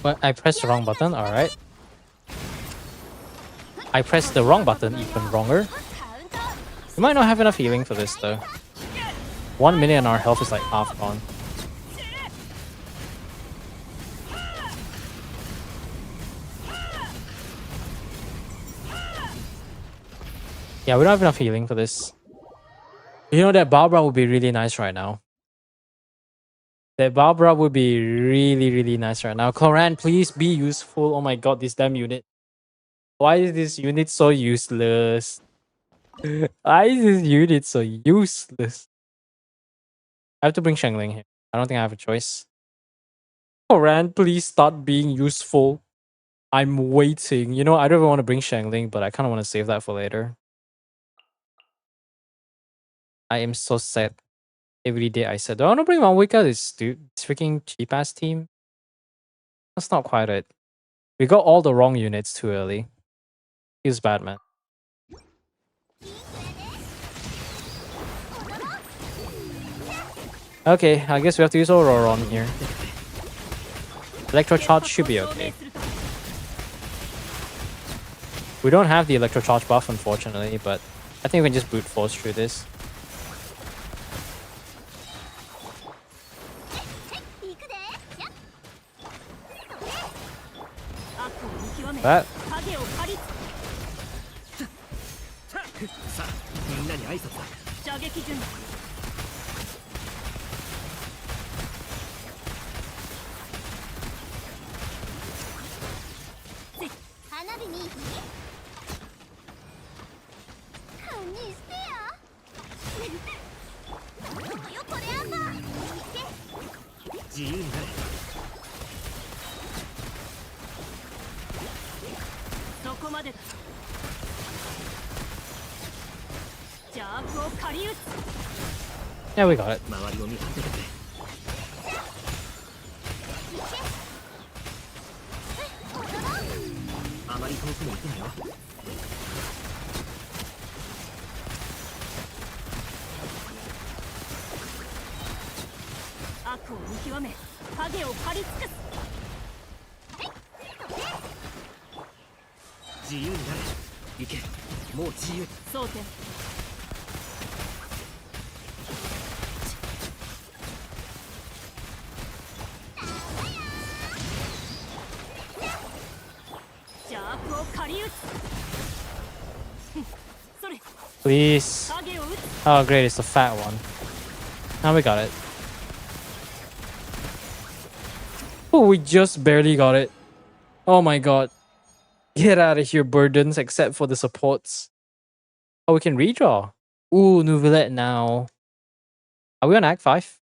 But I pressed the wrong button, alright. I pressed the wrong button, even wronger. We might not have enough healing for this though. 1 minute and our health is like half gone. Yeah, we don't have enough healing for this. You know, that Barbara would be really nice right now. That Barbara would be really, really nice right now. Koran, please be useful. Oh my god, this damn unit. Why is this unit so useless? Why is this unit so useless? I have to bring Shengling here. I don't think I have a choice. Koran, please start being useful. I'm waiting. You know, I don't even want to bring Shangling, but I kind of want to save that for later. I am so sad. Every day I said, do I want to bring Malwika? This freaking cheap ass team. That's not quite it. We got all the wrong units too early. Feels bad, man. Okay, I guess we have to use Aurora on here. Electro Charge should be okay. We don't have the Electro Charge buff, unfortunately, but I think we can just brute force through this. That. さあみんなに挨拶だ射撃準備花火に堪忍してよよこれあんば自由になれそこまでだ邪悪を狩り撃つ Yeah, we got it. 周りを見張っててくれあまり遠くに行くなよ悪を見極め影を狩り尽くす自由になれ行けもう自由蒼天邪悪を狩り撃つそれ Please. 影を撃つ Oh, great. It's the fat one. Now we got it. Oh, we just barely got it. Oh my god. Get out of here, burdens, except for the supports. Oh, we can redraw. Ooh, Nouvellette now. Are we on Act 5?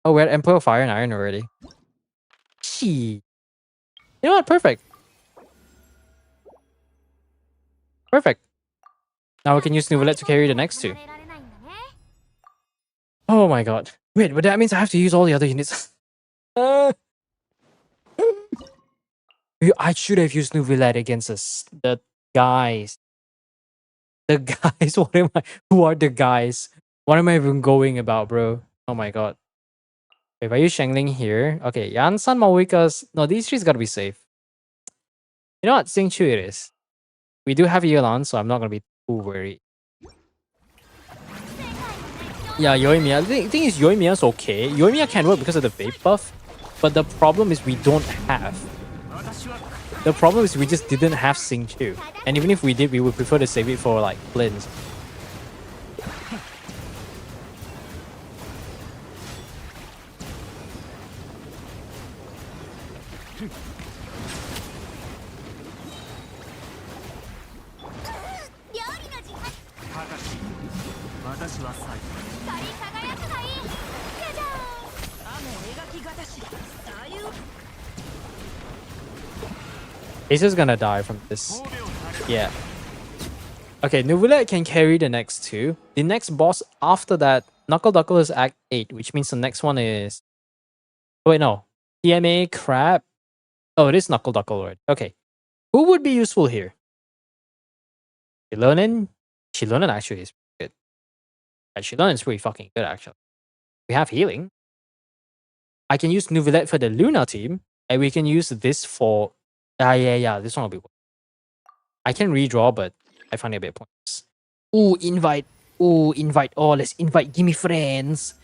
Oh, we're at Emperor of Fire and Iron already. Gee. You know what? Perfect. Perfect. Now we can use Nouvellette to carry the next two. Oh my god. Wait, but that means I have to use all the other units. I should have used Nouvellette against us. The guys. The guys. What am I? Who are the guys? What am I even going about, bro? Oh my god. If I use Shengling here. Okay, Yansan, Mawikas. No, these three's gotta be safe. You know what? Xingqiu it is. We do have Yelan, so I'm not gonna be too worried. Yeah, Yoimiya. The thing is, Yoimiya's okay. Yoimiya can work because of the vape buff. But the problem is we don't have. The problem is we just didn't have Xingqiu. And even if we did, we would prefer to save it for like Blins. Ace is gonna die from this. Yeah. Okay, Nouvellette can carry the next two. The next boss after that, Knuckle Duckle is Act 8, which means the next one is... Oh, wait, no. TMA, Crab. Oh, it is Knuckle Duckle, right? Okay. Who would be useful here? Shilonen? Shilonen actually is good. And Shilonen is pretty fucking good, actually. We have healing. I can use Nouvellette for the Luna team, and we can use this for... yeah. This one will be... I can redraw, but I find it a bit pointless. Ooh, invite. Ooh, invite. Oh, let's invite. Give me friends.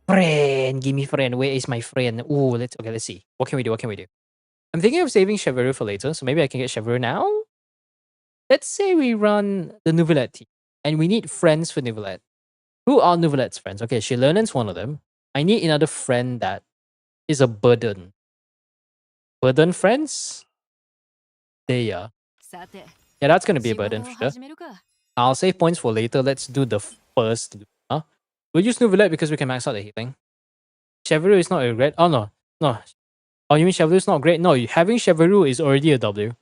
Friend. Give me friend. Where is my friend? Ooh, let's see. What can we do? I'm thinking of saving Chevreau for later, so maybe I can get Chevreau now? Let's say we run the Nouvellette team, and we need friends for Nouvellette. Who are Nouvellette's friends? Okay, Shilernen's one of them. I need another friend that is a burden. Burden friends? Yeah, that's gonna be a burden for sure. I'll save points for later. Let's do the first. We'll use Nuvolette because we can max out the healing. Chevrolet is not a red. Oh no. No. Oh, you mean Chevrolet is not great? No, having Chevrolet is already a W.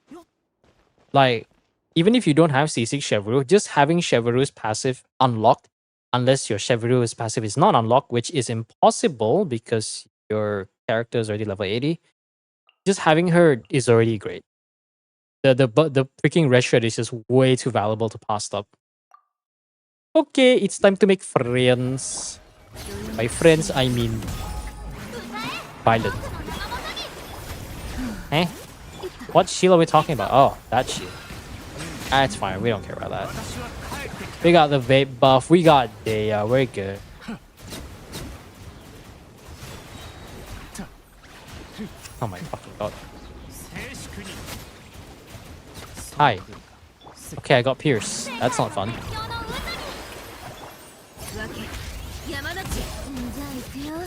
Like, even if you don't have C6 Chevrolet, just having Chevrolet's passive unlocked, unless your Chevrolet's passive is not unlocked, which is impossible because your character is already level 80. Just having her is already great. The freaking red shred is just way too valuable to pass up. Okay, it's time to make friends. By friends, I mean violent. Eh? What shield are we talking about? Oh, that shield. That's fine. We don't care about that. We got the vape buff. We got Dea. We're good. Oh my fucking god. Hi. Okay, I got Pierce. That's not fun. 山立ちじゃあ行くよよ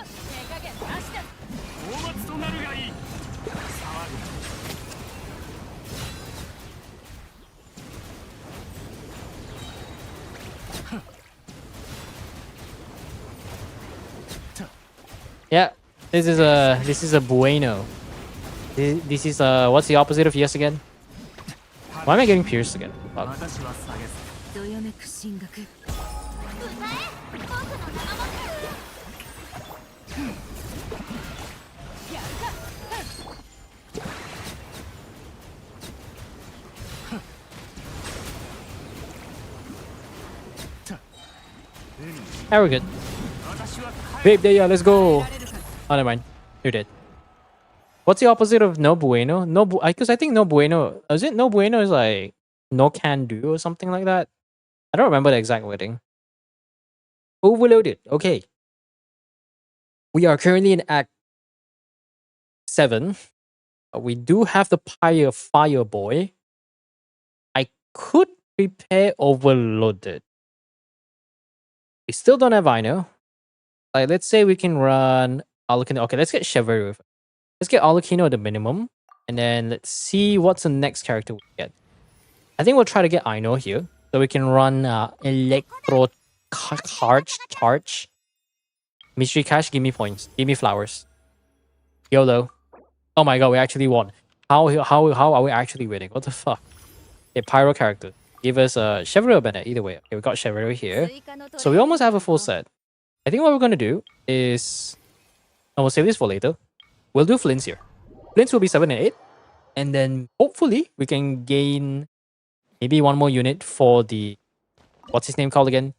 っ手加減なしだ大松となるがいい Yeah, this is a bueno. This is what's the opposite of yes again? Why am I getting pierced again? Fuck. どよめく進学歌え僕の名もやった Yeah, we're good. Babe, there, yeah, let's go. Oh, never mind. You're dead. What's the opposite of no bueno? No, because I think no bueno. Is it no bueno is like no can do or something like that? I don't remember the exact wording. Overloaded. Okay. We are currently in Act 7. We do have the Fire Boy. I could prepare Overloaded. We still don't have Ino. Like, let's say we can run Alucino. Okay, let's get Chevrolet. Let's get Alucino at the minimum. And then let's see what's the next character we get. I think we'll try to get Ino here. So we can run Electro Charge. Mystery Cash, give me points. Give me flowers. YOLO. Oh my god, we actually won. How are we actually winning? What the fuck? Okay, Pyro character. Give us a Chevrolet Bennett. Either way. Okay, we got Chevrolet here. So we almost have a full set. I think what we're gonna do is, and we'll save this for later. We'll do Flints here. Flints will be 7 and 8. And then hopefully we can gain maybe one more unit for the, what's his name called again?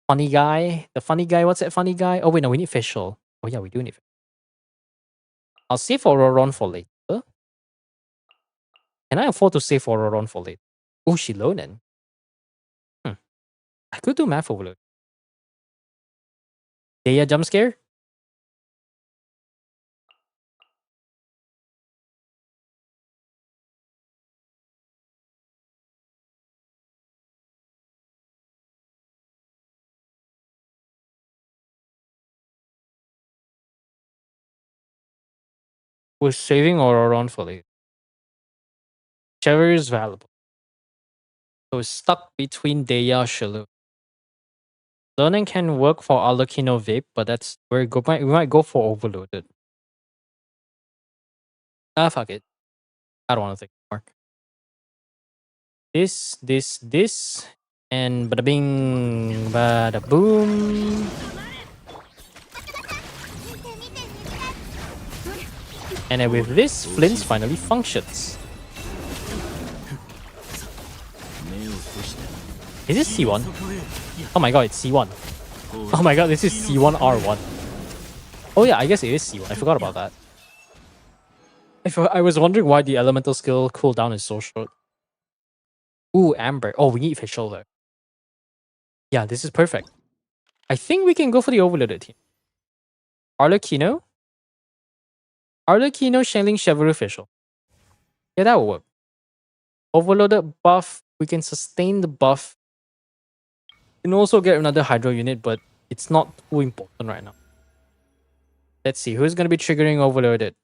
Funny guy. The funny guy. What's that funny guy? Oh wait, no, we need Fischl. Oh yeah, we do need. I'll save Auroron for later. Can I afford to save Auroron for later? Oh, Shilonen. I could do Math Overload. Dea jump scare? We're saving Auroron for later. Whichever is valuable. So it's stuck between Dea or Shiloh. Learning can work for Alucino Vape, but that's where we might go for Overloaded. Ah, fuck it. I don't want to think more. This, and bada bing, bada boom. And then with this, Flint's finally functions. Is this C1? Oh my god, it's C1. Oh my god, this is C1 R1. Oh yeah, I guess it is C1. I forgot about that. I was wondering why the elemental skill cooldown is so short. Ooh, Amber. Oh, we need Fischl though. Yeah, this is perfect. I think we can go for the Overloaded team. Arlecchino? Arlecchino, Shelling, Chevrolet, Fischl. Yeah, that will work. Overloaded buff. We can sustain the buff. And also get another Hydro unit, but it's not too important right now. Let's see. Who's going to be triggering Overloaded?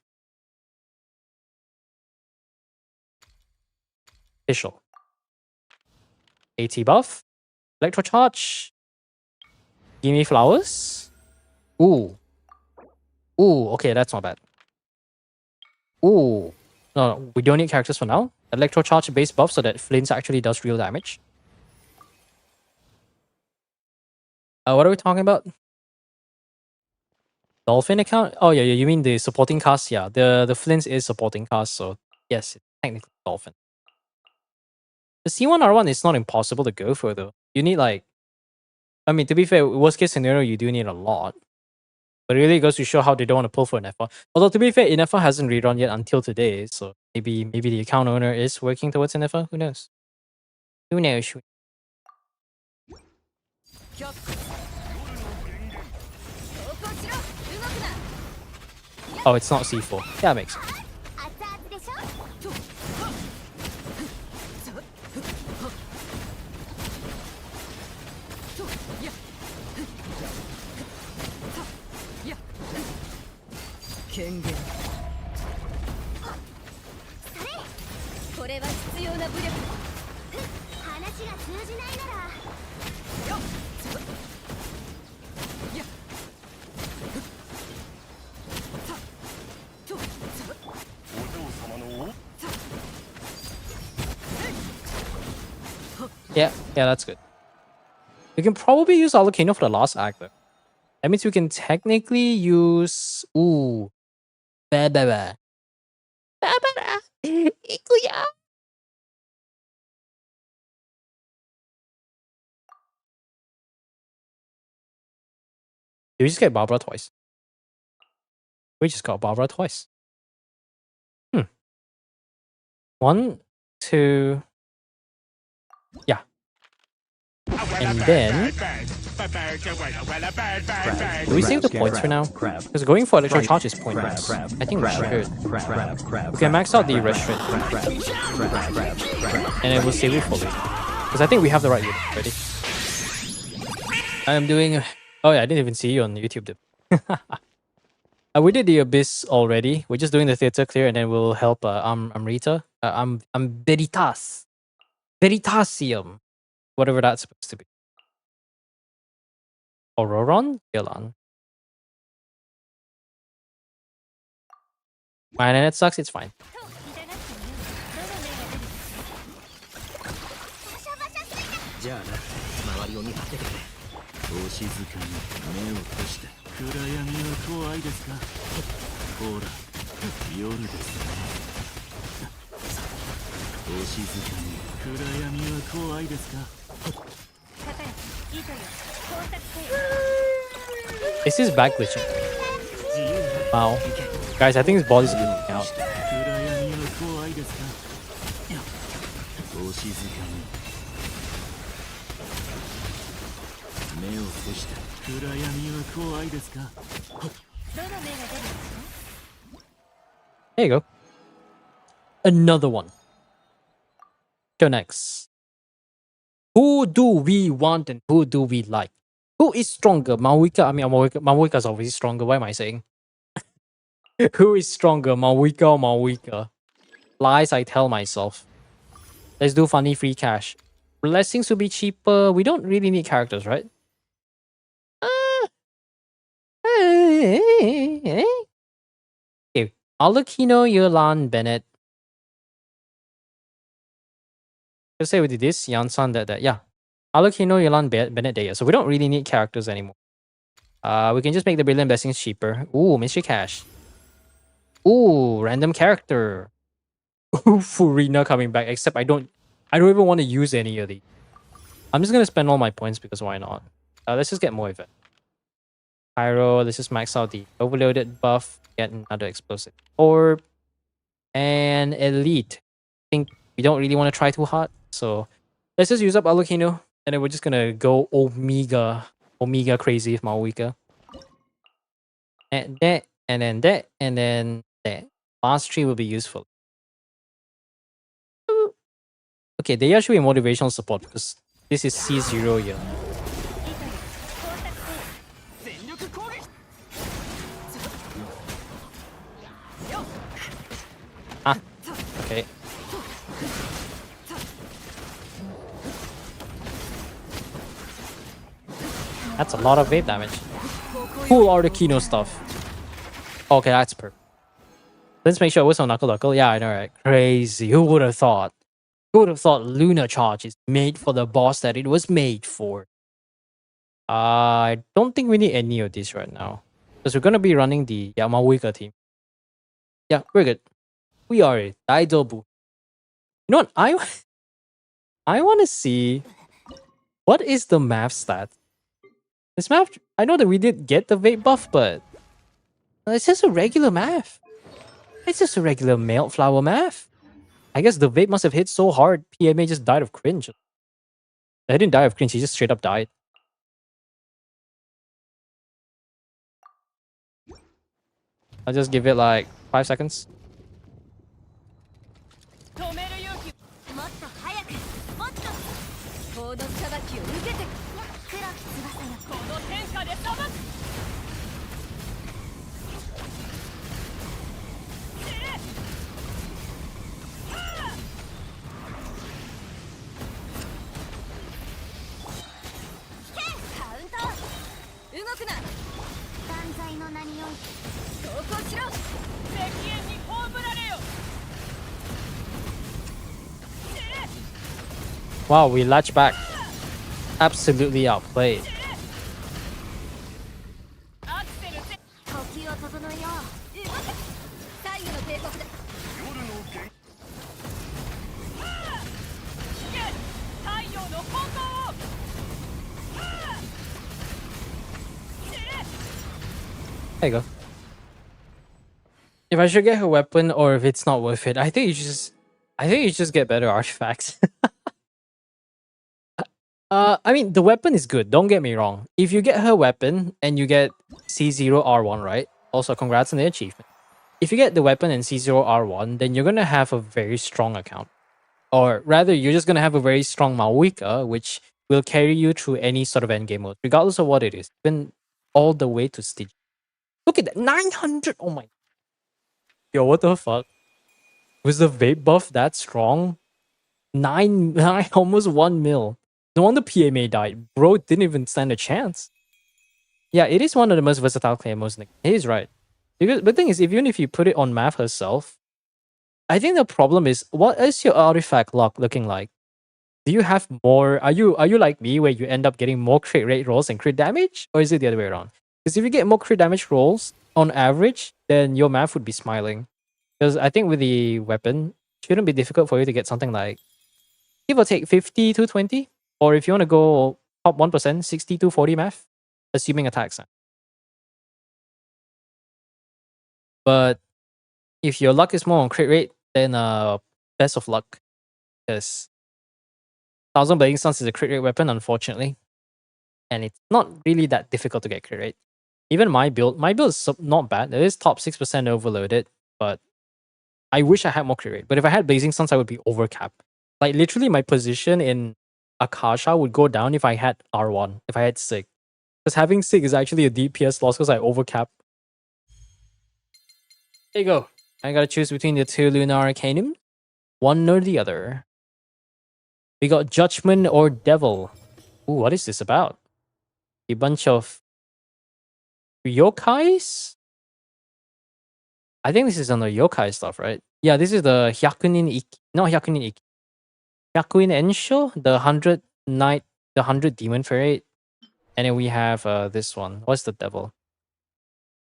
Fischl. AT buff. Electro Charge. Give me flowers. Ooh. Ooh, okay, that's not bad. Ooh. No, we don't need characters for now. Electro charge base buff so that Flints actually does real damage. What are we talking about? Dolphin account? Oh yeah, you mean the supporting cast? Yeah, the Flints is supporting cast, so yes, it's technically Dolphin. The C1R1 is not impossible to go for though. You need like, I mean, to be fair, worst case scenario, you do need a lot. But it really goes to show how they don't want to pull for an FR. Although to be fair, Inefa hasn't rerun yet until today, so maybe the account owner is working towards Inefa. Who knows? Who knows? Oh, it's not C4. Yeah, that makes sense. Yeah, that's good. We can probably use Volcano for the last act though. That means we can technically use Babara. Ikuya. Did we just get Barbara twice? We just got Barbara twice. One, two. Yeah. And then do we save the points for now? Because going for electro charge is pointless. I think we should. We can max out the restaurant. And then we'll save it fully. Because I think we have the right unit already. I am doing... Oh yeah, I didn't even see you on YouTube. We did the Abyss already. We're just doing the theater clear and then we'll help Amrita. I'm Veritas. Veritasium. Whatever that's supposed to be. Auroron? Gillan. Fine, and it sucks, it's fine. Is his back glitching? Wow. Guys, I think his body's glitching out. There you go. Another one. Go next. Who do we want and who do we like? Who is stronger? Mawika? I mean, Mawika is obviously stronger. What am I saying? Who is stronger? Mawika or Mawika? Lies I tell myself. Let's do funny free cash. Blessings will be cheaper. We don't really need characters, right? Okay. Alakino, Yolan, Bennett. Let's say we did this. Yansan, that. Yeah. Alakino, Yolan, Bennett, Daya. So we don't really need characters anymore. We can just make the Brilliant Blessings cheaper. Ooh, Mystery Cash. Ooh, random character. Ooh, Furina coming back. Except I don't even want to use any of these. I'm just gonna spend all my points because why not? Let's just get more of it. Pyro, let's just max out the overloaded buff. Get another explosive orb. And elite. I think we don't really want to try too hard. So let's just use up Alukino. And then we're just gonna go Omega crazy with Mawika. And that, and then that, and then that. Last three will be useful. Okay, they should be motivational support because this is C0 here. Ah, okay. That's a lot of vape damage. Cool Articuno stuff. Okay, that's perfect. Let's make sure it was on Knuckle Knuckle. Yeah, I know, right? Crazy. Who would have thought? Who would have thought Luna Charge is made for the boss that it was made for? I don't think we need any of these right now. Because we're going to be running the Yamawika team. Yeah, we're good. We are Daidobu. You know what? I want to see what is the math stat. This math, I know that we did get the vape buff, but it's just a regular math. It's just a regular melt flower math. I guess the vape must have hit so hard, PMA just died of cringe. I didn't die of cringe, he just straight up died. I'll just give it like 5 seconds. 止める勇気もっと早くもっとコードさばきを受けて黒き翼よこの天下でさばくカウント動くな断罪の名において投降しろ石煙に葬られよ Wow, we latch back. Absolutely outplayed. アクセルせ呼吸を整えよう動け最後の帝国だ夜の元太陽の方向を There you go. If I should get her weapon or if it's not worth it, I think you just get better artifacts. I mean, the weapon is good. Don't get me wrong. If you get her weapon and you get C0R1, right? Also, congrats on the achievement. If you get the weapon and C0R1, then you're gonna have a very strong account, or rather, you're just gonna have a very strong Mawika, which will carry you through any sort of endgame mode, regardless of what it is, even all the way to stage. Look at that, 900. Oh my. Yo, what the fuck? Was the vape buff that strong? 9, almost 1 mil. No wonder PMA died. Bro didn't even stand a chance. Yeah, it is one of the most versatile claymores. He is right. Because the thing is, even if you put it on Math herself, I think the problem is, what is your artifact luck looking like? Do you have more? Are you like me, where you end up getting more crit rate rolls and crit damage, or is it the other way around? Because if you get more crit damage rolls on average, then your Math would be smiling. Because I think with the weapon, it shouldn't be difficult for you to get something like, give or take 50 to 20. Or if you want to go top 1%, 60 to 40 math, assuming attacks. But if your luck is more on crit rate, then best of luck. Because 1000 Blazing Suns is a crit rate weapon, unfortunately. And it's not really that difficult to get crit rate. Even my build is not bad. It is top 6% overloaded, but I wish I had more crit rate. But if I had Blazing Suns, I would be overcapped. Like literally my position in Akasha would go down if I had R1, if I had Sig. Because having Sig is actually a DPS loss because I overcap. There you go. I gotta choose between the two Lunar Arcanum. One or the other. We got Judgment or Devil. Ooh, what is this about? A bunch of yokais? I think this is on the yokai stuff, right? Yeah, this is the Hyakunin Iki. Not Hyakunin Iki. Hyakuin Ensho, the 100 Knight, the 100 Demon Ferret. And then we have this one. What's the devil?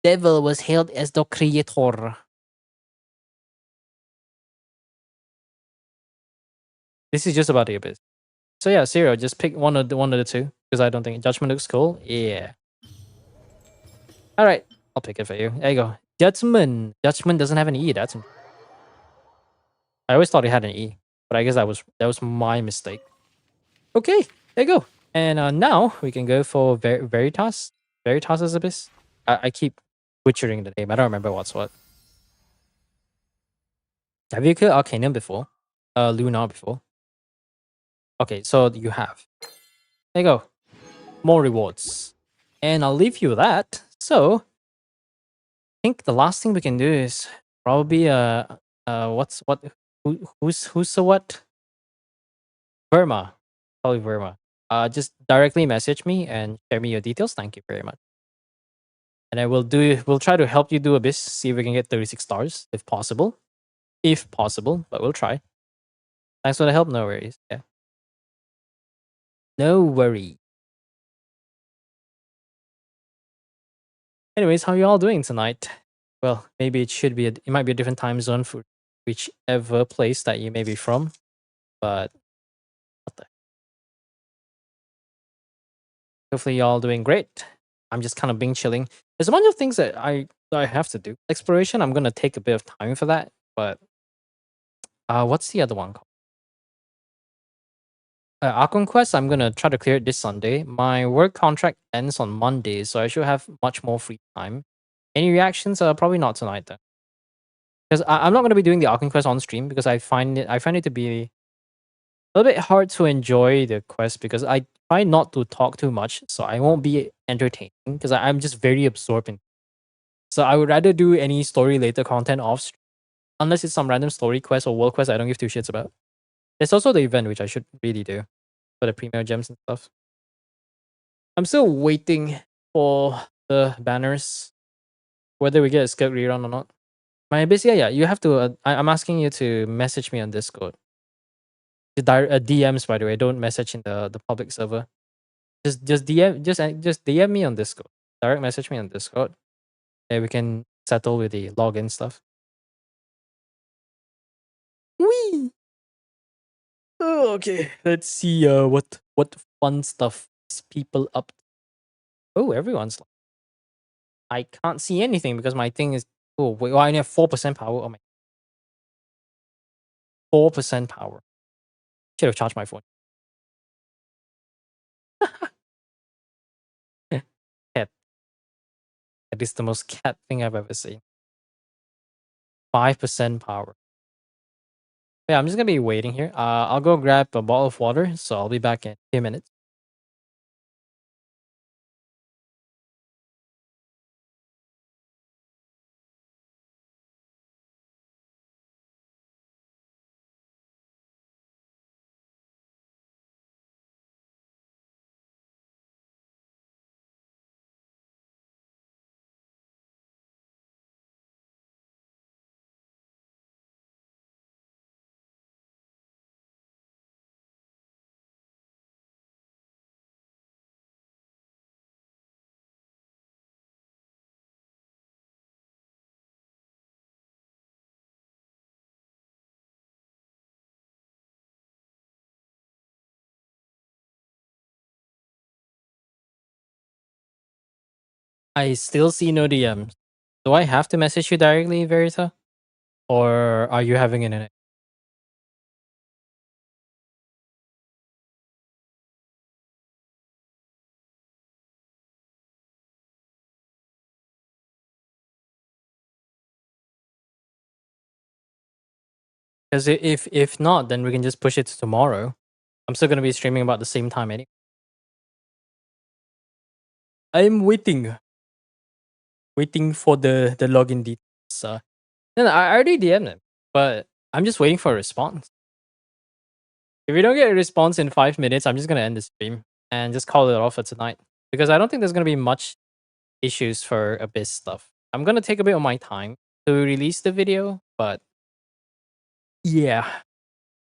Devil was hailed as the creator. This is just about the abyss. So yeah, Zero, just pick one of the two. Because I don't think Judgment looks cool. Yeah. Alright. I'll pick it for you. There you go. Judgment. Judgment doesn't have an E. That's I always thought it had an E. But I guess that was my mistake. Okay, there you go. And now we can go for Veritas. Veritas' Abyss. I keep butchering the name. I don't remember what's what. Have you killed Arcanum before? Lunar before? Okay, so you have. There you go. More rewards. And I'll leave you with that. So, I think the last thing we can do is probably who's the what? Verma. Probably Verma. just directly message me and share me your details. Thank you very much. And I we'll try to help you do a bit, see if we can get 36 stars if possible. If possible, but we'll try. Thanks for the help, no worries. Yeah. No worry. Anyways, how you all doing tonight? Well, maybe it might be a different time zone for whichever place that you may be from, but what the hopefully y'all doing great. I'm just kind of being chilling. There's a bunch of things that I have to do. Exploration, I'm gonna take a bit of time for that, but what's the other one called? Archon Quest, I'm gonna try to clear it this Sunday. My work contract ends on Monday, so I should have much more free time. Any reactions? Probably not tonight then, because I'm not gonna be doing the Archon Quest on stream because I find it to be a little bit hard to enjoy the quest because I try not to talk too much, so I won't be entertaining because I'm just very absorbed in. So I would rather do any story related content off stream, unless it's some random story quest or world quest I don't give two shits about. There's also the event which I should really do for the premier gems and stuff. I'm still waiting for the banners, whether we get a skill rerun or not. My base, yeah, you have to. I'm asking you to message me on Discord. DMs, by the way. Don't message in the public server. Just DM me on Discord. Direct message me on Discord. Yeah, we can settle with the login stuff. Wee. Oh, okay, let's see. What fun stuff is people up to? Oh, everyone's. I can't see anything because my thing is. Oh wait, I only have 4% power. Oh my. 4% power. Should have charged my phone. Cat. That is the most cat thing I've ever seen. 5% power. Yeah, I'm just gonna be waiting here. I'll go grab a bottle of water, so I'll be back in a few minutes. I still see no DMs. Do I have to message you directly, Verita? Or are you having internet? Because if not, then we can just push it to tomorrow. I'm still gonna be streaming about the same time anyway. I'm waiting for the login details. No, I already DM'd them, but I'm just waiting for a response. If we don't get a response in 5 minutes, I'm just gonna end the stream and just call it off for tonight because I don't think there's gonna be much issues for Abyss stuff. I'm gonna take a bit of my time to release the video, but yeah,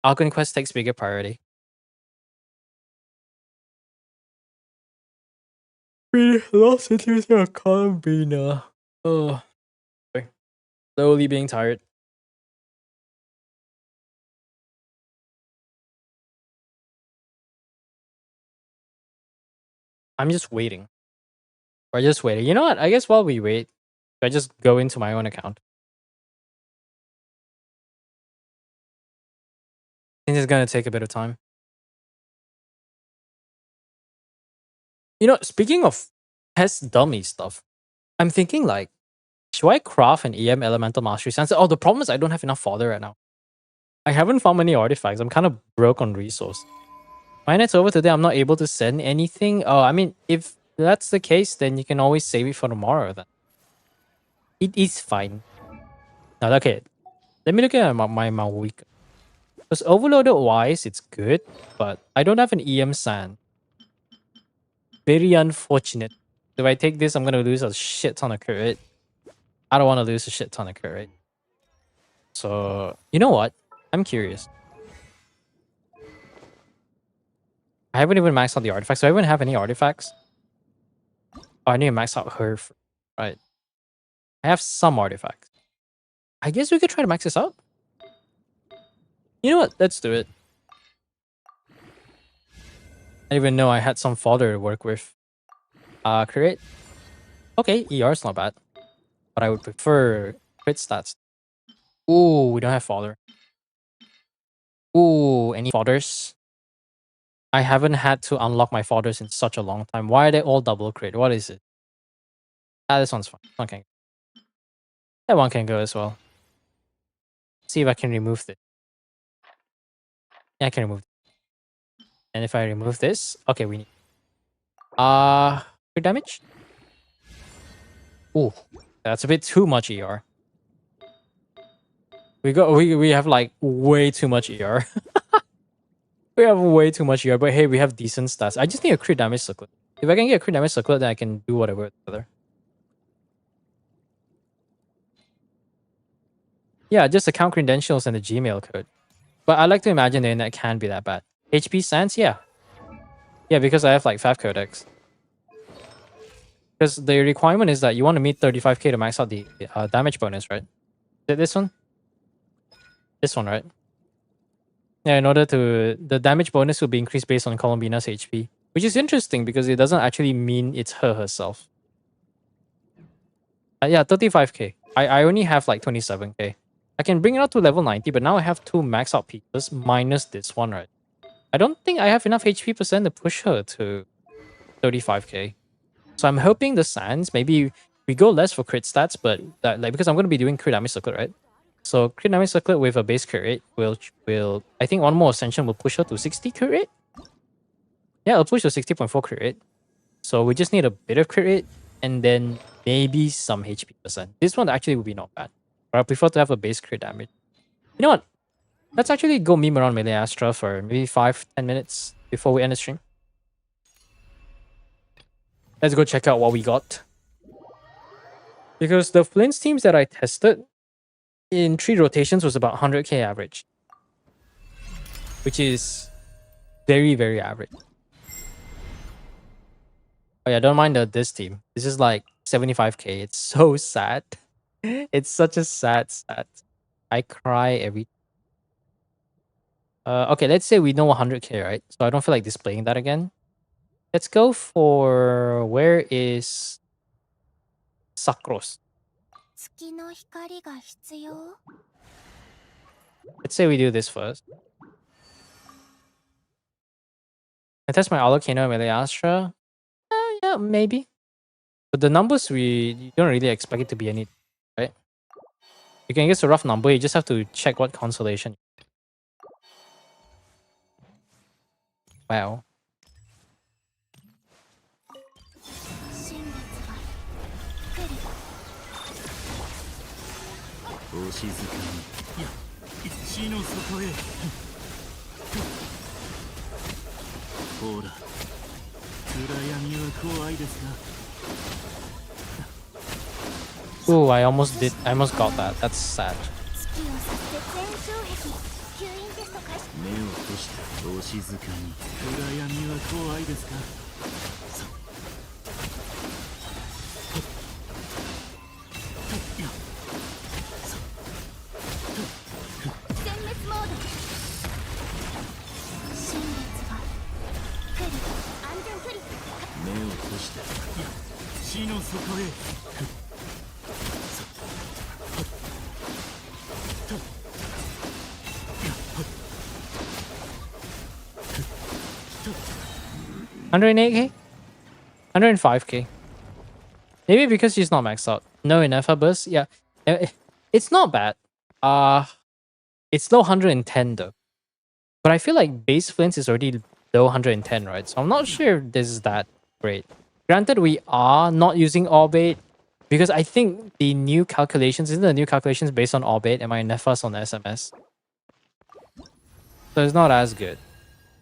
Algon Quest takes bigger priority. We lost it to a Columbina. Oh, sorry. Slowly being tired. I'm just waiting. We're just waiting. You know what? I guess while we wait, I just go into my own account. I think it's gonna take a bit of time. You know, speaking of test dummy stuff, I'm thinking like, should I craft an EM elemental mastery sensor? Oh, the problem is I don't have enough fodder right now. I haven't found many artifacts. I'm kind of broke on resource. My night's over today. I'm not able to send anything. Oh, I mean, if that's the case, then you can always save it for tomorrow. Then it is fine. Now, okay. Let me look at my week. Because overloaded wise, it's good, but I don't have an EM sand. very unfortunate. If I take this, I'm gonna lose a shit ton of crit rate. I don't want to lose a shit ton of crit rate. So you know what? I'm curious. I haven't even maxed out the artifacts. So I don't have any artifacts. Oh, I need to max out her. Right. I have some artifacts. I guess we could try to max this out. You know what? Let's do it. I didn't even know I had some fodder to work with. Crit. Okay, ER is not bad. But I would prefer crit stats. Ooh, we don't have fodder. Ooh, any fodders? I haven't had to unlock my fodders in such a long time. Why are they all double crit? What is it? This one's fine. Okay. That one can go as well. See if I can remove this. Yeah, I can remove it. And if I remove this, okay, we need crit damage? Ooh, that's a bit too much ER. We have like way too much ER. We have way too much ER, but hey, we have decent stats. I just need a crit damage circlet. If I can get a crit damage circlet, then I can do whatever with the other. Yeah, just account credentials and the Gmail code. But I like to imagine the internet can be that bad. HP sans, yeah. Yeah, because I have like 5 codecs. Because the requirement is that you want to meet 35k to max out the damage bonus, right? Is it this one? This one, right? Yeah, in order to... The damage bonus will be increased based on Columbina's HP. Which is interesting because it doesn't actually mean it's her herself. Yeah, 35k. I only have like 27k. I can bring it up to level 90, but now I have 2 max out pieces minus this one, right? I don't think I have enough HP percent to push her to 35k. So I'm hoping the Sands, maybe we go less for crit stats, but that, like, because I'm going to be doing crit damage circlet, right? So crit damage circlet with a base crit rate will I think one more ascension will push her to 60 crit rate. Yeah, it'll push to 60.4 crit rate. So we just need a bit of crit rate and then maybe some HP percent. This one actually would be not bad. But I prefer to have a base crit damage. You know what? Let's actually go meme around Melee Astra for maybe 5-10 minutes before we end the stream. Let's go check out what we got. Because the Flints teams that I tested in 3 rotations was about 100k average. Which is very, very average. Oh yeah, don't mind this team. This is like 75k. It's so sad. It's such a sad stat. I cry every... okay, let's say we know 100k, right? So I don't feel like displaying that again. Let's go for... Where is... Sacros? Let's say we do this first. I test my Alokino Melee Astra. Yeah, maybe. But the numbers, you don't really expect it to be any, right? You can guess a rough number, you just have to check what constellation. Wow. Ooh, I almost got that. That's sad. $108k? $105k. Maybe because she's not maxed out. No enough burst? Yeah. It's not bad. It's low 110 though. But I feel like base Flints is already low 110, right? So I'm not sure if this is that great. Granted, we are not using Orbit because I think the new calculations, isn't the new calculations based on Orbit and my Nefas on SMS? So it's not as good.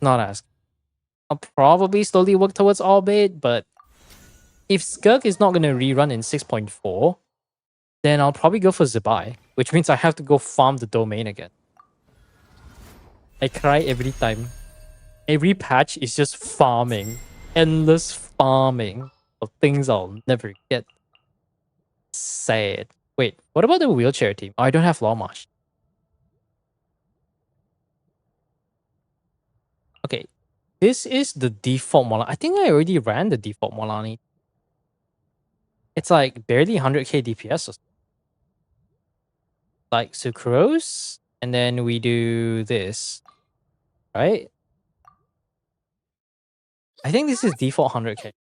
Not as good. I'll probably slowly work towards Orbit, but if Skirk is not going to rerun in 6.4, then I'll probably go for Zibai, which means I have to go farm the domain again. I cry every time. Every patch is just farming. Endless farming of things I'll never get. Sad. Wait, what about the wheelchair team? Oh, I don't have Lawmarsh. Okay, this is the default Molani. I think I already ran the default Molani. It's like barely 100k DPS or something. Like Sucrose, and then we do this, right? I think this is default 100k.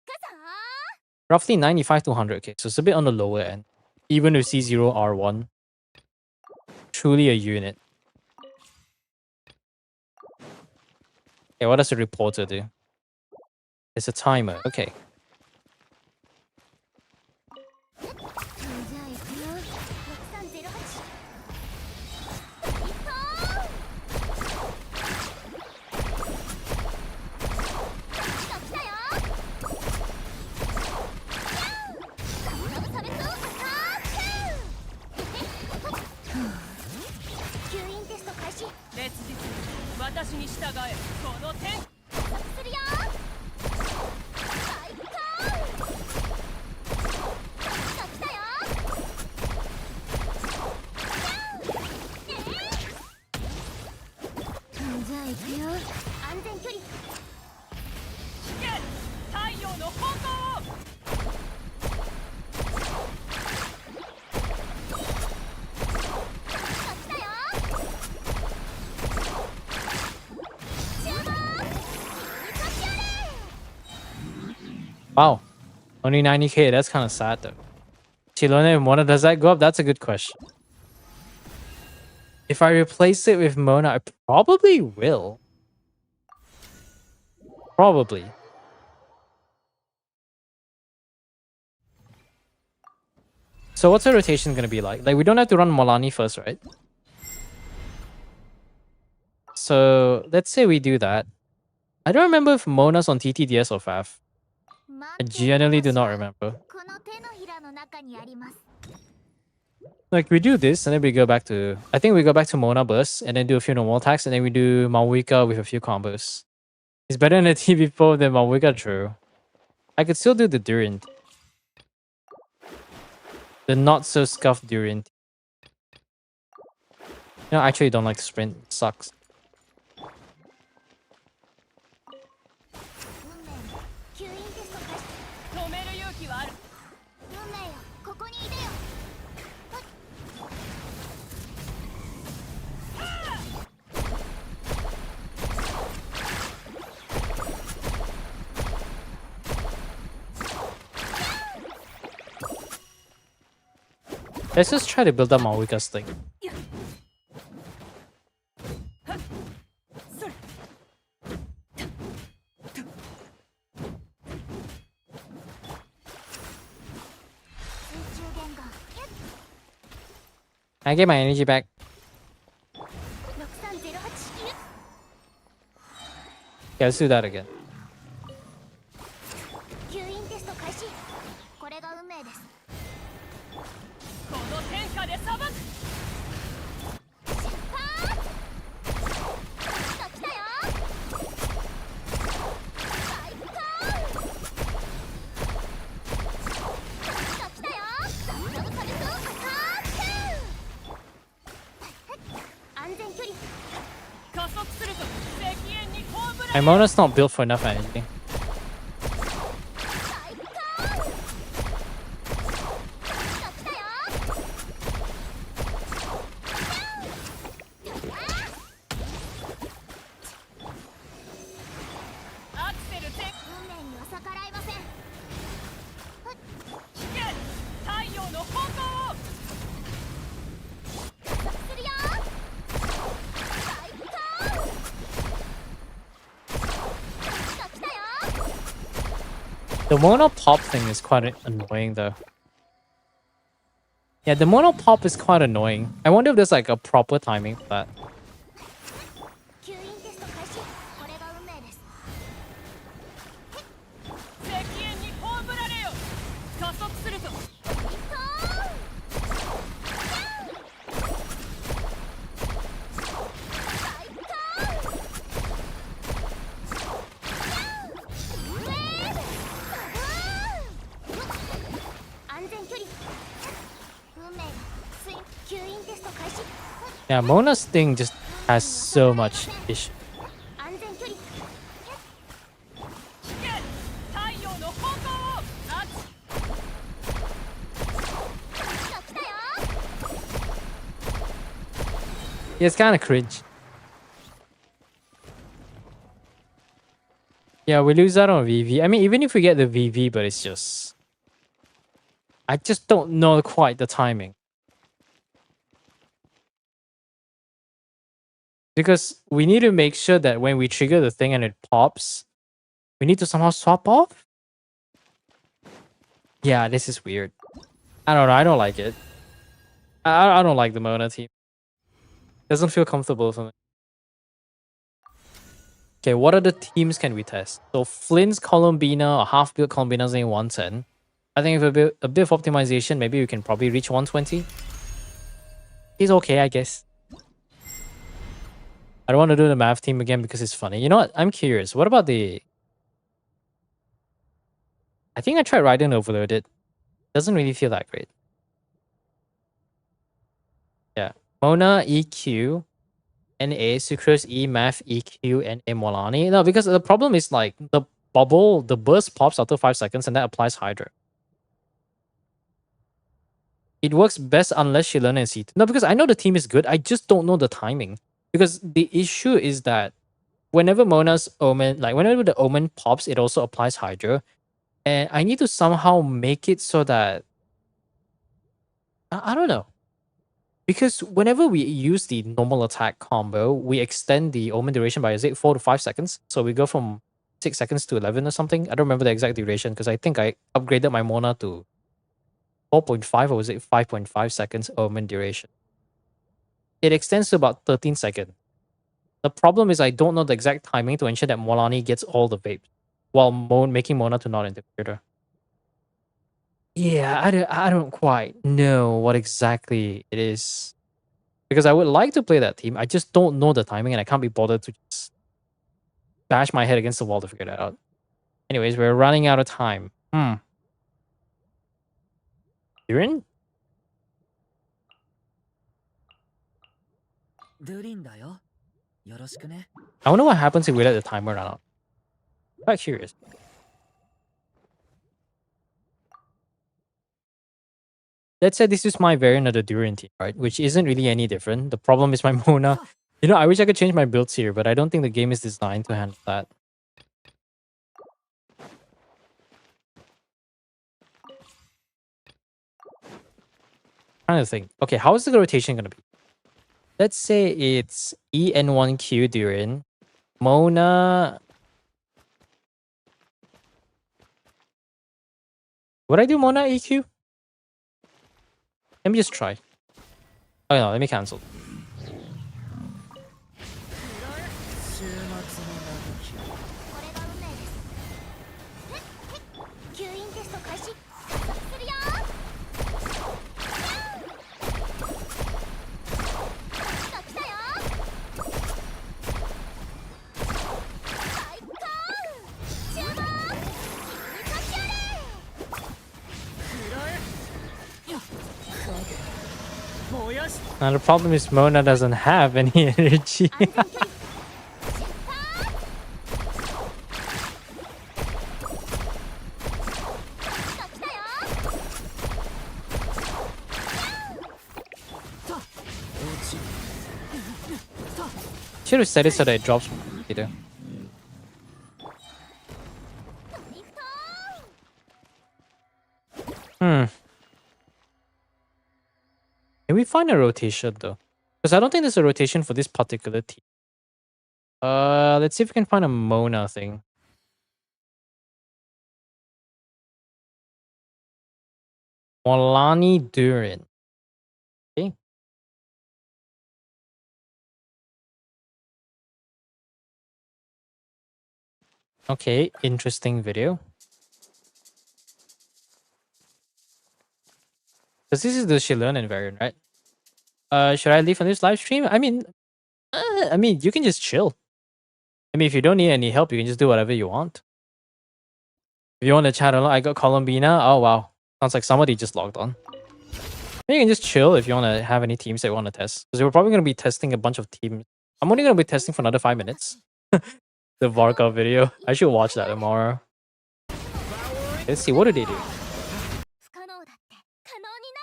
Roughly 95 to 100k, so it's a bit on the lower end. Even with C0 R1. Truly a unit. Okay, what does the reporter do? It's a timer, okay. Wow. Only 90k, that's kind of sad though. Chilone and Mona, does that go up? That's a good question. If I replace it with Mona, I probably will. Probably. So what's the rotation gonna be like? Like, we don't have to run Molani first, right? So let's say we do that. I don't remember if Mona's on TTDS or FAF. I genuinely do not remember. Like, we do this, and then we go back to... I think we go back to Mona Burst, and then do a few normal attacks, and then we do Mavuika with a few combos. It's better than the TV4 than Mavuika, true. I could still do the Durant. The not-so-scuffed Durant. You know, I actually don't like Sprint. It sucks. Let's just try to build up Mavuika's thing. I get my energy back. Yeah, let's do that again. My Mona's not built for enough energy. The mono pop thing is quite annoying though. Yeah, the mono pop is quite annoying. I wonder if there's like a proper timing for that. Yeah, Mona's thing just has so much issue. 安全距離 Yeah, it's kind of cringe. Yeah, we lose out on VV. I mean, even if we get the VV, but it's just... I just don't know quite the timing. Because we need to make sure that when we trigger the thing and it pops, we need to somehow swap off? Yeah, this is weird. I don't know. I don't like it. I don't like the Mona team. Doesn't feel comfortable for me. Okay, what other teams can we test? So Flint's Columbina or half-built Columbina's in 110. I think with a bit of optimization, maybe we can probably reach 120. He's okay, I guess. I don't want to do the math team again because it's funny. You know what? I'm curious. What about the... I think I tried Raiden Overloaded. Doesn't really feel that great. Yeah. Mona, EQ, NA, Sucrose, E, Math, EQ, and Molani. No, because the problem is like the bubble, the burst pops after 5 seconds and that applies Hydra. It works best unless she learns and C2. No, because I know the team is good. I just don't know the timing. Because the issue is that whenever Mona's Omen, like whenever the Omen pops, it also applies Hydra. And I need to somehow make it so that... I don't know. Because whenever we use the normal attack combo, we extend the Omen duration by, is it 4 to 5 seconds? So we go from 6 seconds to 11 or something. I don't remember the exact duration because I think I upgraded my Mona to 4.5 or was it 5.5 seconds Omen duration. It extends to about 13 seconds. The problem is I don't know the exact timing to ensure that Molani gets all the vapes while making Mona to not interfere. Yeah, I don't quite know what exactly it is. Because I would like to play that team. I just don't know the timing and I can't be bothered to just bash my head against the wall to figure that out. Anyways, we're running out of time. You're in? I wonder what happens if we let the timer run out. Quite curious. Let's say this is my variant of the Durian team, right? Which isn't really any different. The problem is my Mona. You know, I wish I could change my builds here, but I don't think the game is designed to handle that. Trying to think. Okay, how is the rotation gonna be? Let's say it's EN1Q Durian, Mona. Would I do Mona EQ? Let me just try. Oh no, let me cancel. これが運命です吸引テスト開始するよ来たよ最高注文君に立ち寄れ Now the problem is Mona doesn't have any energy. 安全距離出発 Should have set it so that it drops later. Can we find a rotation though? Because I don't think there's a rotation for this particular team. Let's see if we can find a Mona thing. Molani Durin. Okay. Okay, interesting video. Because this is the Shilonen variant, right? Should I leave on this live stream? I mean, you can just chill. I mean, if you don't need any help, you can just do whatever you want. If you want to chat along, I got Columbina. Oh wow, sounds like somebody just logged on. You can just chill if you want to have any teams that you want to test. Because we're probably going to be testing a bunch of teams. I'm only going to be testing for another 5 minutes. The Varkov video. I should watch that tomorrow. Let's see, what do they do? 不可能だって可能にな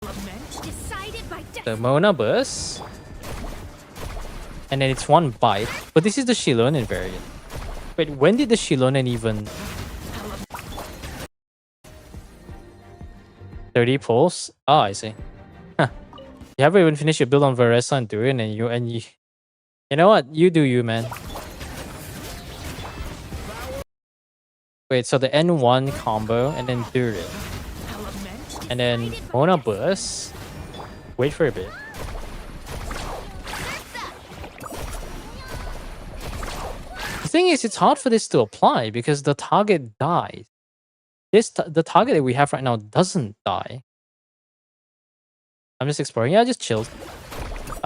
る Decided by The Mona Burst. And then it's one bite. But this is the Shilonen variant. Wait, when did the Shilonen even... 30 pulls? Oh, I see. Huh. You haven't even finished your build on Varesa and Durian and you... You know what? You do you, man. Wait, so the N1 combo and then Durian. And then Mona Burst. Wait for a bit. The thing is, it's hard for this to apply because the target dies. The target that we have right now doesn't die. I'm just exploring. Yeah, just chill.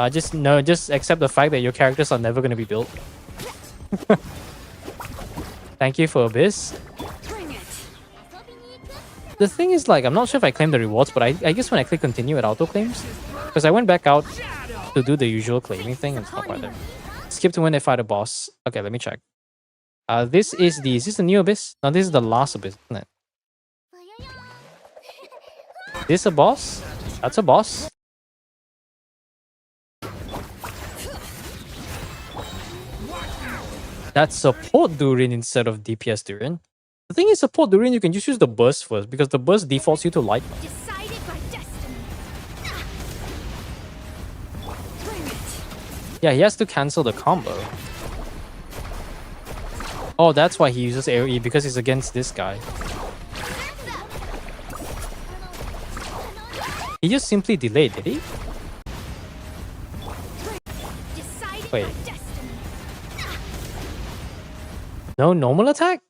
Just accept the fact that your characters are never gonna be built. Thank you for Abyss. The thing is, like, I'm not sure if I claim the rewards, but I guess when I click continue, it auto claims. Because I went back out to do the usual claiming thing and it's not quite there. Skip to when they fight a boss. Okay, let me check. Is this the new Abyss? No, this is the last Abyss, isn't it? This a boss? That's a boss. That's support Durin instead of DPS Durin. The thing is, support Durin, you can just use the burst first because the burst defaults you to light mode. Decided by destiny Yeah, he has to cancel the combo. Oh, that's why he uses AoE, because he's against this guy. He just simply delayed, did he? Decided Wait. by destiny No normal attack?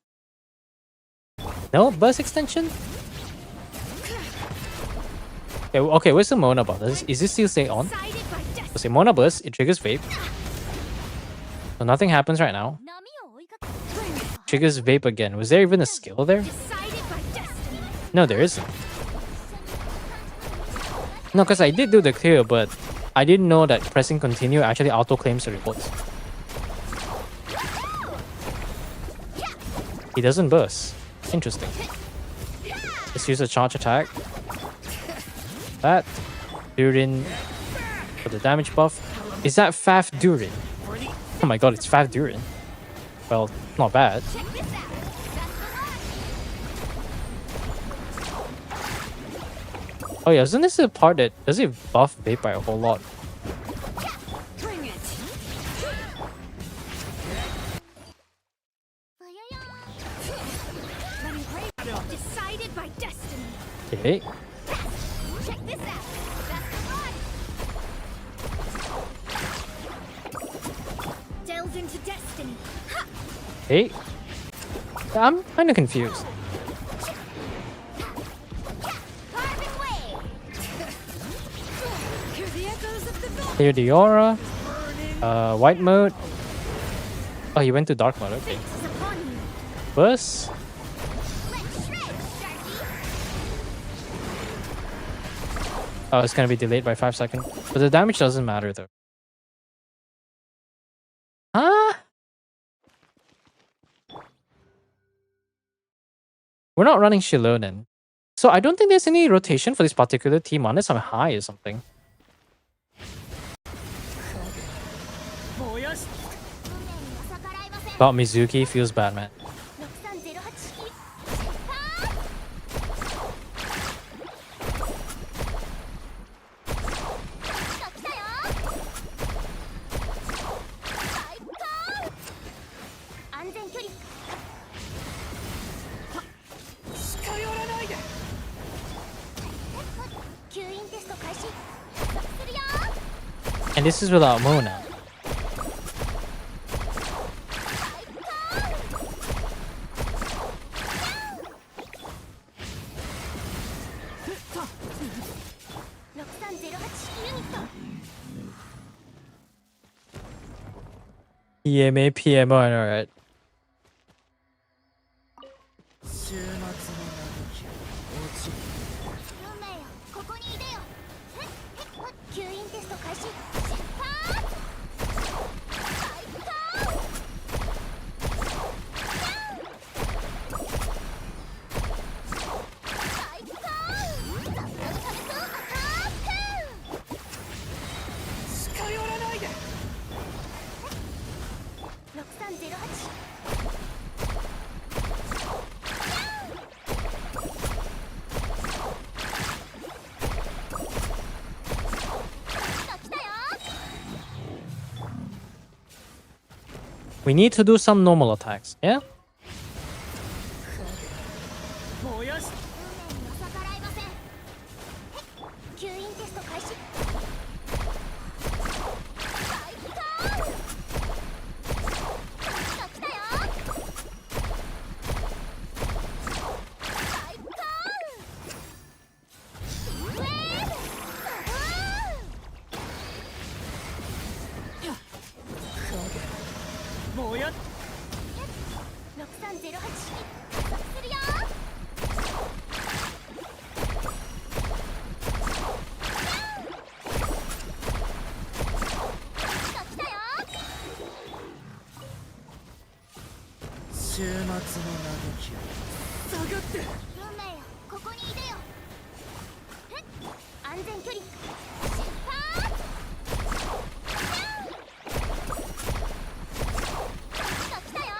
No burst extension? Okay, where's the Mona bar? Is this still staying on? Decided by destiny So say Mona burst, it triggers vape. So nothing happens right now. 波を追いかけ Triggers vape again. Was there even a skill there? Decided by destiny No, there isn't. No, because I did do the clear, but I didn't know that pressing continue actually auto claims the rewards. He doesn't burst. Interesting. Let's use a charge attack. That. Durin for the damage buff. Is that Faf Durin? Oh my god, it's Faf Durin. Well, not bad. Check this out Oh yeah, isn't this the part that does it buff vape by a whole lot? Bring it Decided by destiny Okay. Check this out Delves into destiny Hey. I'm kind of confused. Carbon wave Hear the echoes of the gold. Clear the aura. White mode. Oh, he went to dark mode. Okay. is upon you Burst. Let's shred Sharky Oh, it's gonna be delayed by 5 seconds. But the damage doesn't matter though. Huh? We're not running Shilonen. So I don't think there's any rotation for this particular team unless I'm high or something. 燃やし 運命には逆らえません About Mizuki feels bad, man. 6308式来たよ最高安全距離近寄らないで。吸引テスト開始加速するよ And this is without Mona. 6308式ユニット PMA, PMO, alright. 週末の嘆きを We need to do some normal attacks, yeah? 燃やし逆らえません。吸引テスト開始。大ピカーン。来たよ。大ピカーン。ウェーブ。燃や6308式加速するよ。来たよ。週末の嘆き下がって運命よ、ここにいでよ。安全距離出発。来たよ。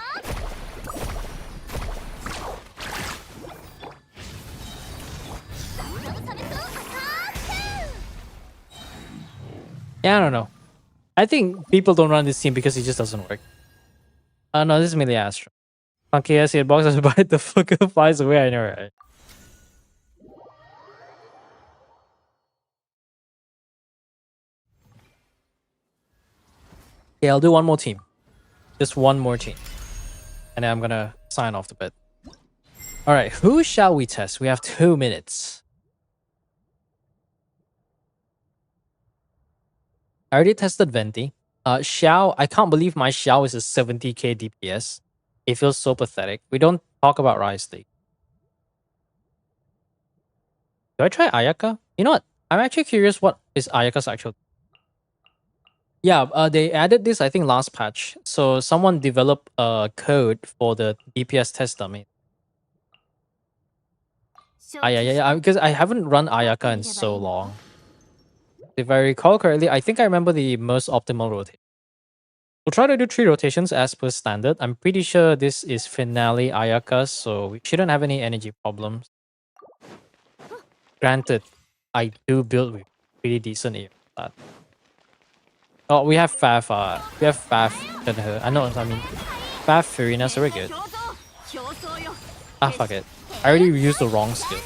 ダイナムサメットアタック。 Yeah, I don't know. I think people don't run this team because it just doesn't work. No, this is merely Astro. Okay, I see it. Boxers bite the fucker flies away. I know, right? Okay, I'll do one more team. Just one more team. And then I'm gonna sign off the bed. Alright, who shall we test? We have 2 minutes. I already tested Venti. Xiao, I can't believe my Xiao is a 70k DPS. It feels so pathetic. We don't talk about Rise League. Do I try Ayaka? You know what? I'm actually curious what is Ayaka's actual... Yeah, they added this, I think, last patch. So someone developed a code for the DPS test dummy. Yeah, because I haven't run Ayaka in so long. If I recall correctly, I think I remember the most optimal rotation. We'll try to do 3 rotations as per standard. I'm pretty sure this is finale Ayaka, so we shouldn't have any energy problems. Granted, I do build with pretty decent aim. Oh, we have Faf. We have Faf than her. I mean, Faf Furina, so we're good. Ah, fuck it. I already used the wrong skill.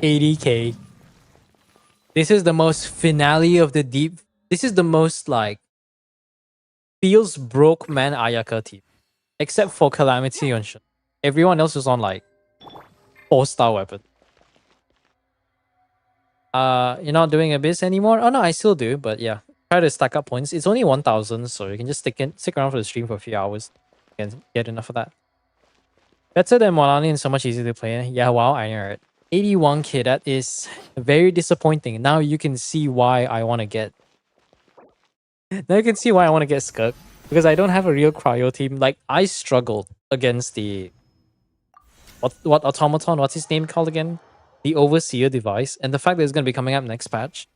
$80k. This is the most finale of the deep. This is the most like feels broke man Ayaka team, except for Calamity on Shun. Everyone else is on like 4-star weapon. You're not doing Abyss anymore? Oh no, I still do, but yeah, try to stack up points. It's only 1,000, so you can just stick around for the stream for a few hours and get enough of that. Better than Molani and so much easier to play. Yeah, wow, I know it. 81k, that is very disappointing. Now you can see why I want to get... Now you can see why I want to get Skirk. Because I don't have a real cryo team. Like, I struggled against the... What automaton? What's his name called again? The Overseer device. And the fact that it's going to be coming up next patch.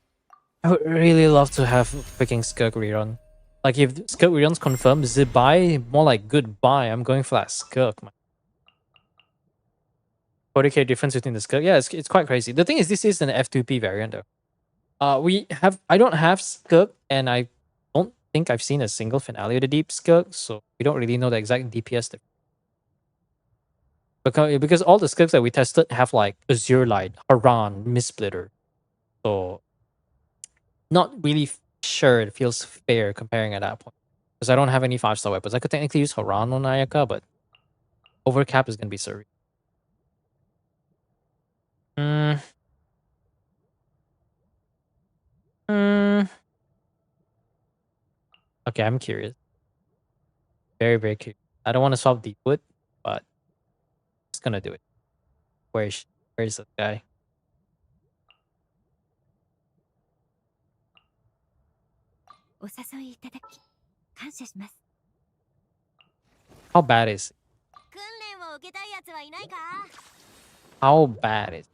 I would really love to have freaking Skirk rerun. Like, if Skirk rerun's confirmed, Zibai, more like goodbye. I'm going for that Skirk, man. 40k difference between the Skirk. Yeah, it's quite crazy. The thing is, this is an F2P variant though. I don't have Skirk, and I don't think I've seen a single finale of the Deep Skirk, so we don't really know the exact DPS. Because all the skills that we tested have like Azure Light, Haran, Mistsplitter. So not really sure it feels fair comparing at that point. Because I don't have any 5-star weapons. I could technically use Haran on Ayaka, but overcap is gonna be Suri. Mm, mm. Okay, I'm curious. Very, very curious. I don't want to swap Deepwood, but just gonna do it. Where's that guy? How bad is it? How bad is it?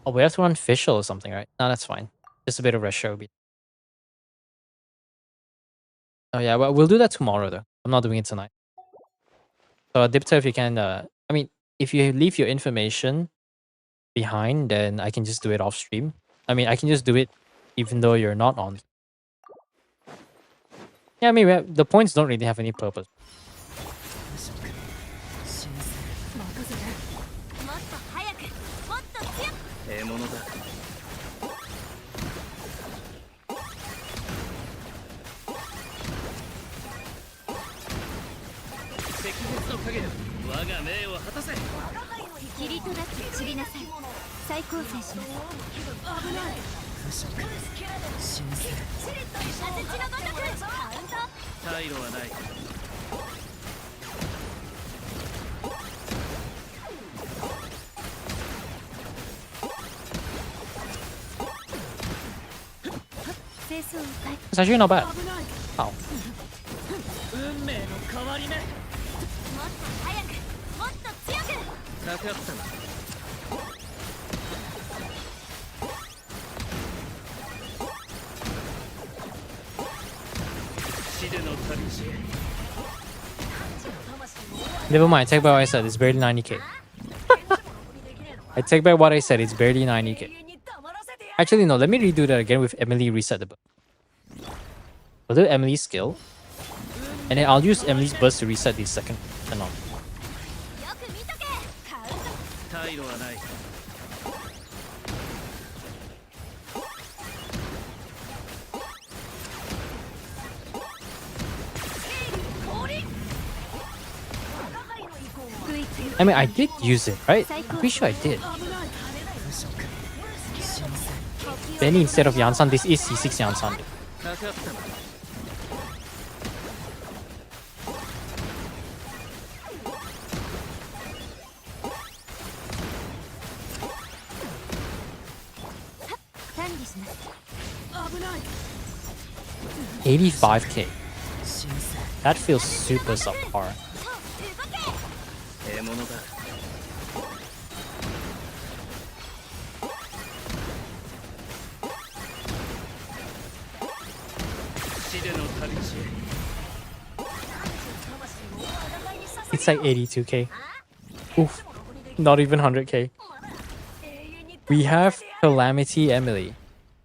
Oh, we have to run Fischl or something, right? No, that's fine. Just a bit of rush hour. Oh yeah, well, we'll do that tomorrow though. I'm not doing it tonight. So Dipta, if you can, I mean, if you leave your information behind, then I can just do it off stream. I mean, I can just do it even though you're not on. Yeah, I mean, the points don't really have any purpose. 獲物だ。赤月の影よ、我が命を果たせ。霧となって散りなさい。再構成します。危ない。不食。新鮮。小豆のごとくカウント。退路はない。It's actually not bad. Wow. 運命の変わり目。もっと早く、もっと強く。かかったな。死での旅路へ。 Never mind. Take back what I said. It's barely 90k. I take back what I said. It's barely 90k. Actually, no. Let me redo that again with Emily reset the buff. I'll do Emily's skill, and then I'll use Emily's burst to reset the second and on. 退路はない。I mean, I did use it, right? I'm pretty sure I did. Benny instead of Yansan, this is C6 Yansan. かかったな。85k. That feels super subpar. 獲物だ。死での旅路へ。 It's like 82k. Oof. Not even 100k. We have Calamity Emily,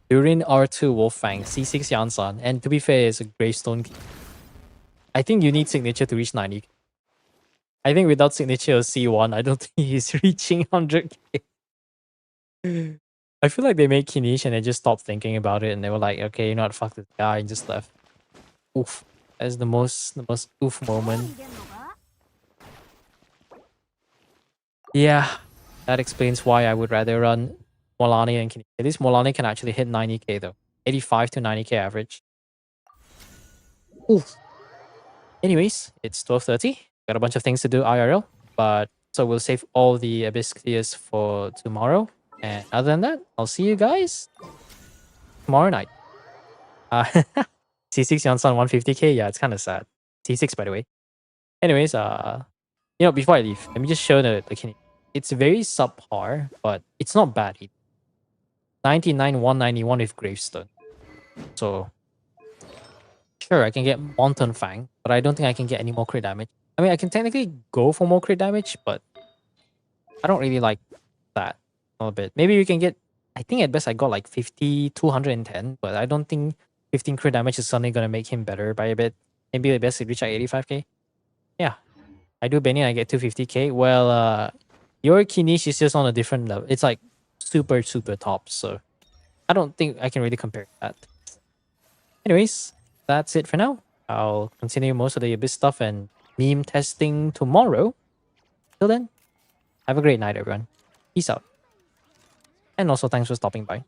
Durin R2 Wolfang, C6 Yansan, and to be fair, it's a Gravestone. I think you need signature to reach 90k. I think without signature or C1, I don't think he's reaching 100k. I feel like they made Kinish and they just stopped thinking about it and they were like, okay, you know what, fuck this guy, and just left. Oof. That's the most oof moment. Yeah, that explains why I would rather run Molani and Kinish. At least Molani can actually hit 90k though. 85 to 90k average. Oof. Anyways, it's 12:30. Got a bunch of things to do IRL, but so we'll save all the Abyss clears for tomorrow. And other than that, I'll see you guys tomorrow night. C6 Yansan 150k. Yeah, it's kind of sad. C6 by the way. Anyways, before I leave, let me just show the Kinish. It's very subpar, but it's not bad either. 99 191 with Gravestone. So sure, I can get Wanton Fang, but I don't think I can get any more crit damage. I mean, I can technically go for more crit damage, but I don't really like that a bit. Maybe you can get, I think at best I got like 50, 210, but I don't think 15 crit damage is suddenly going to make him better by a bit. Maybe at best it reach like 85k. Yeah. I do Benny and I get 250k. Well, your Kinish is just on a different level. It's like super, super top. So I don't think I can really compare that. Anyways, that's it for now. I'll continue most of the Abyss stuff and meme testing tomorrow. Till then, have a great night, everyone. Peace out. And also, thanks for stopping by.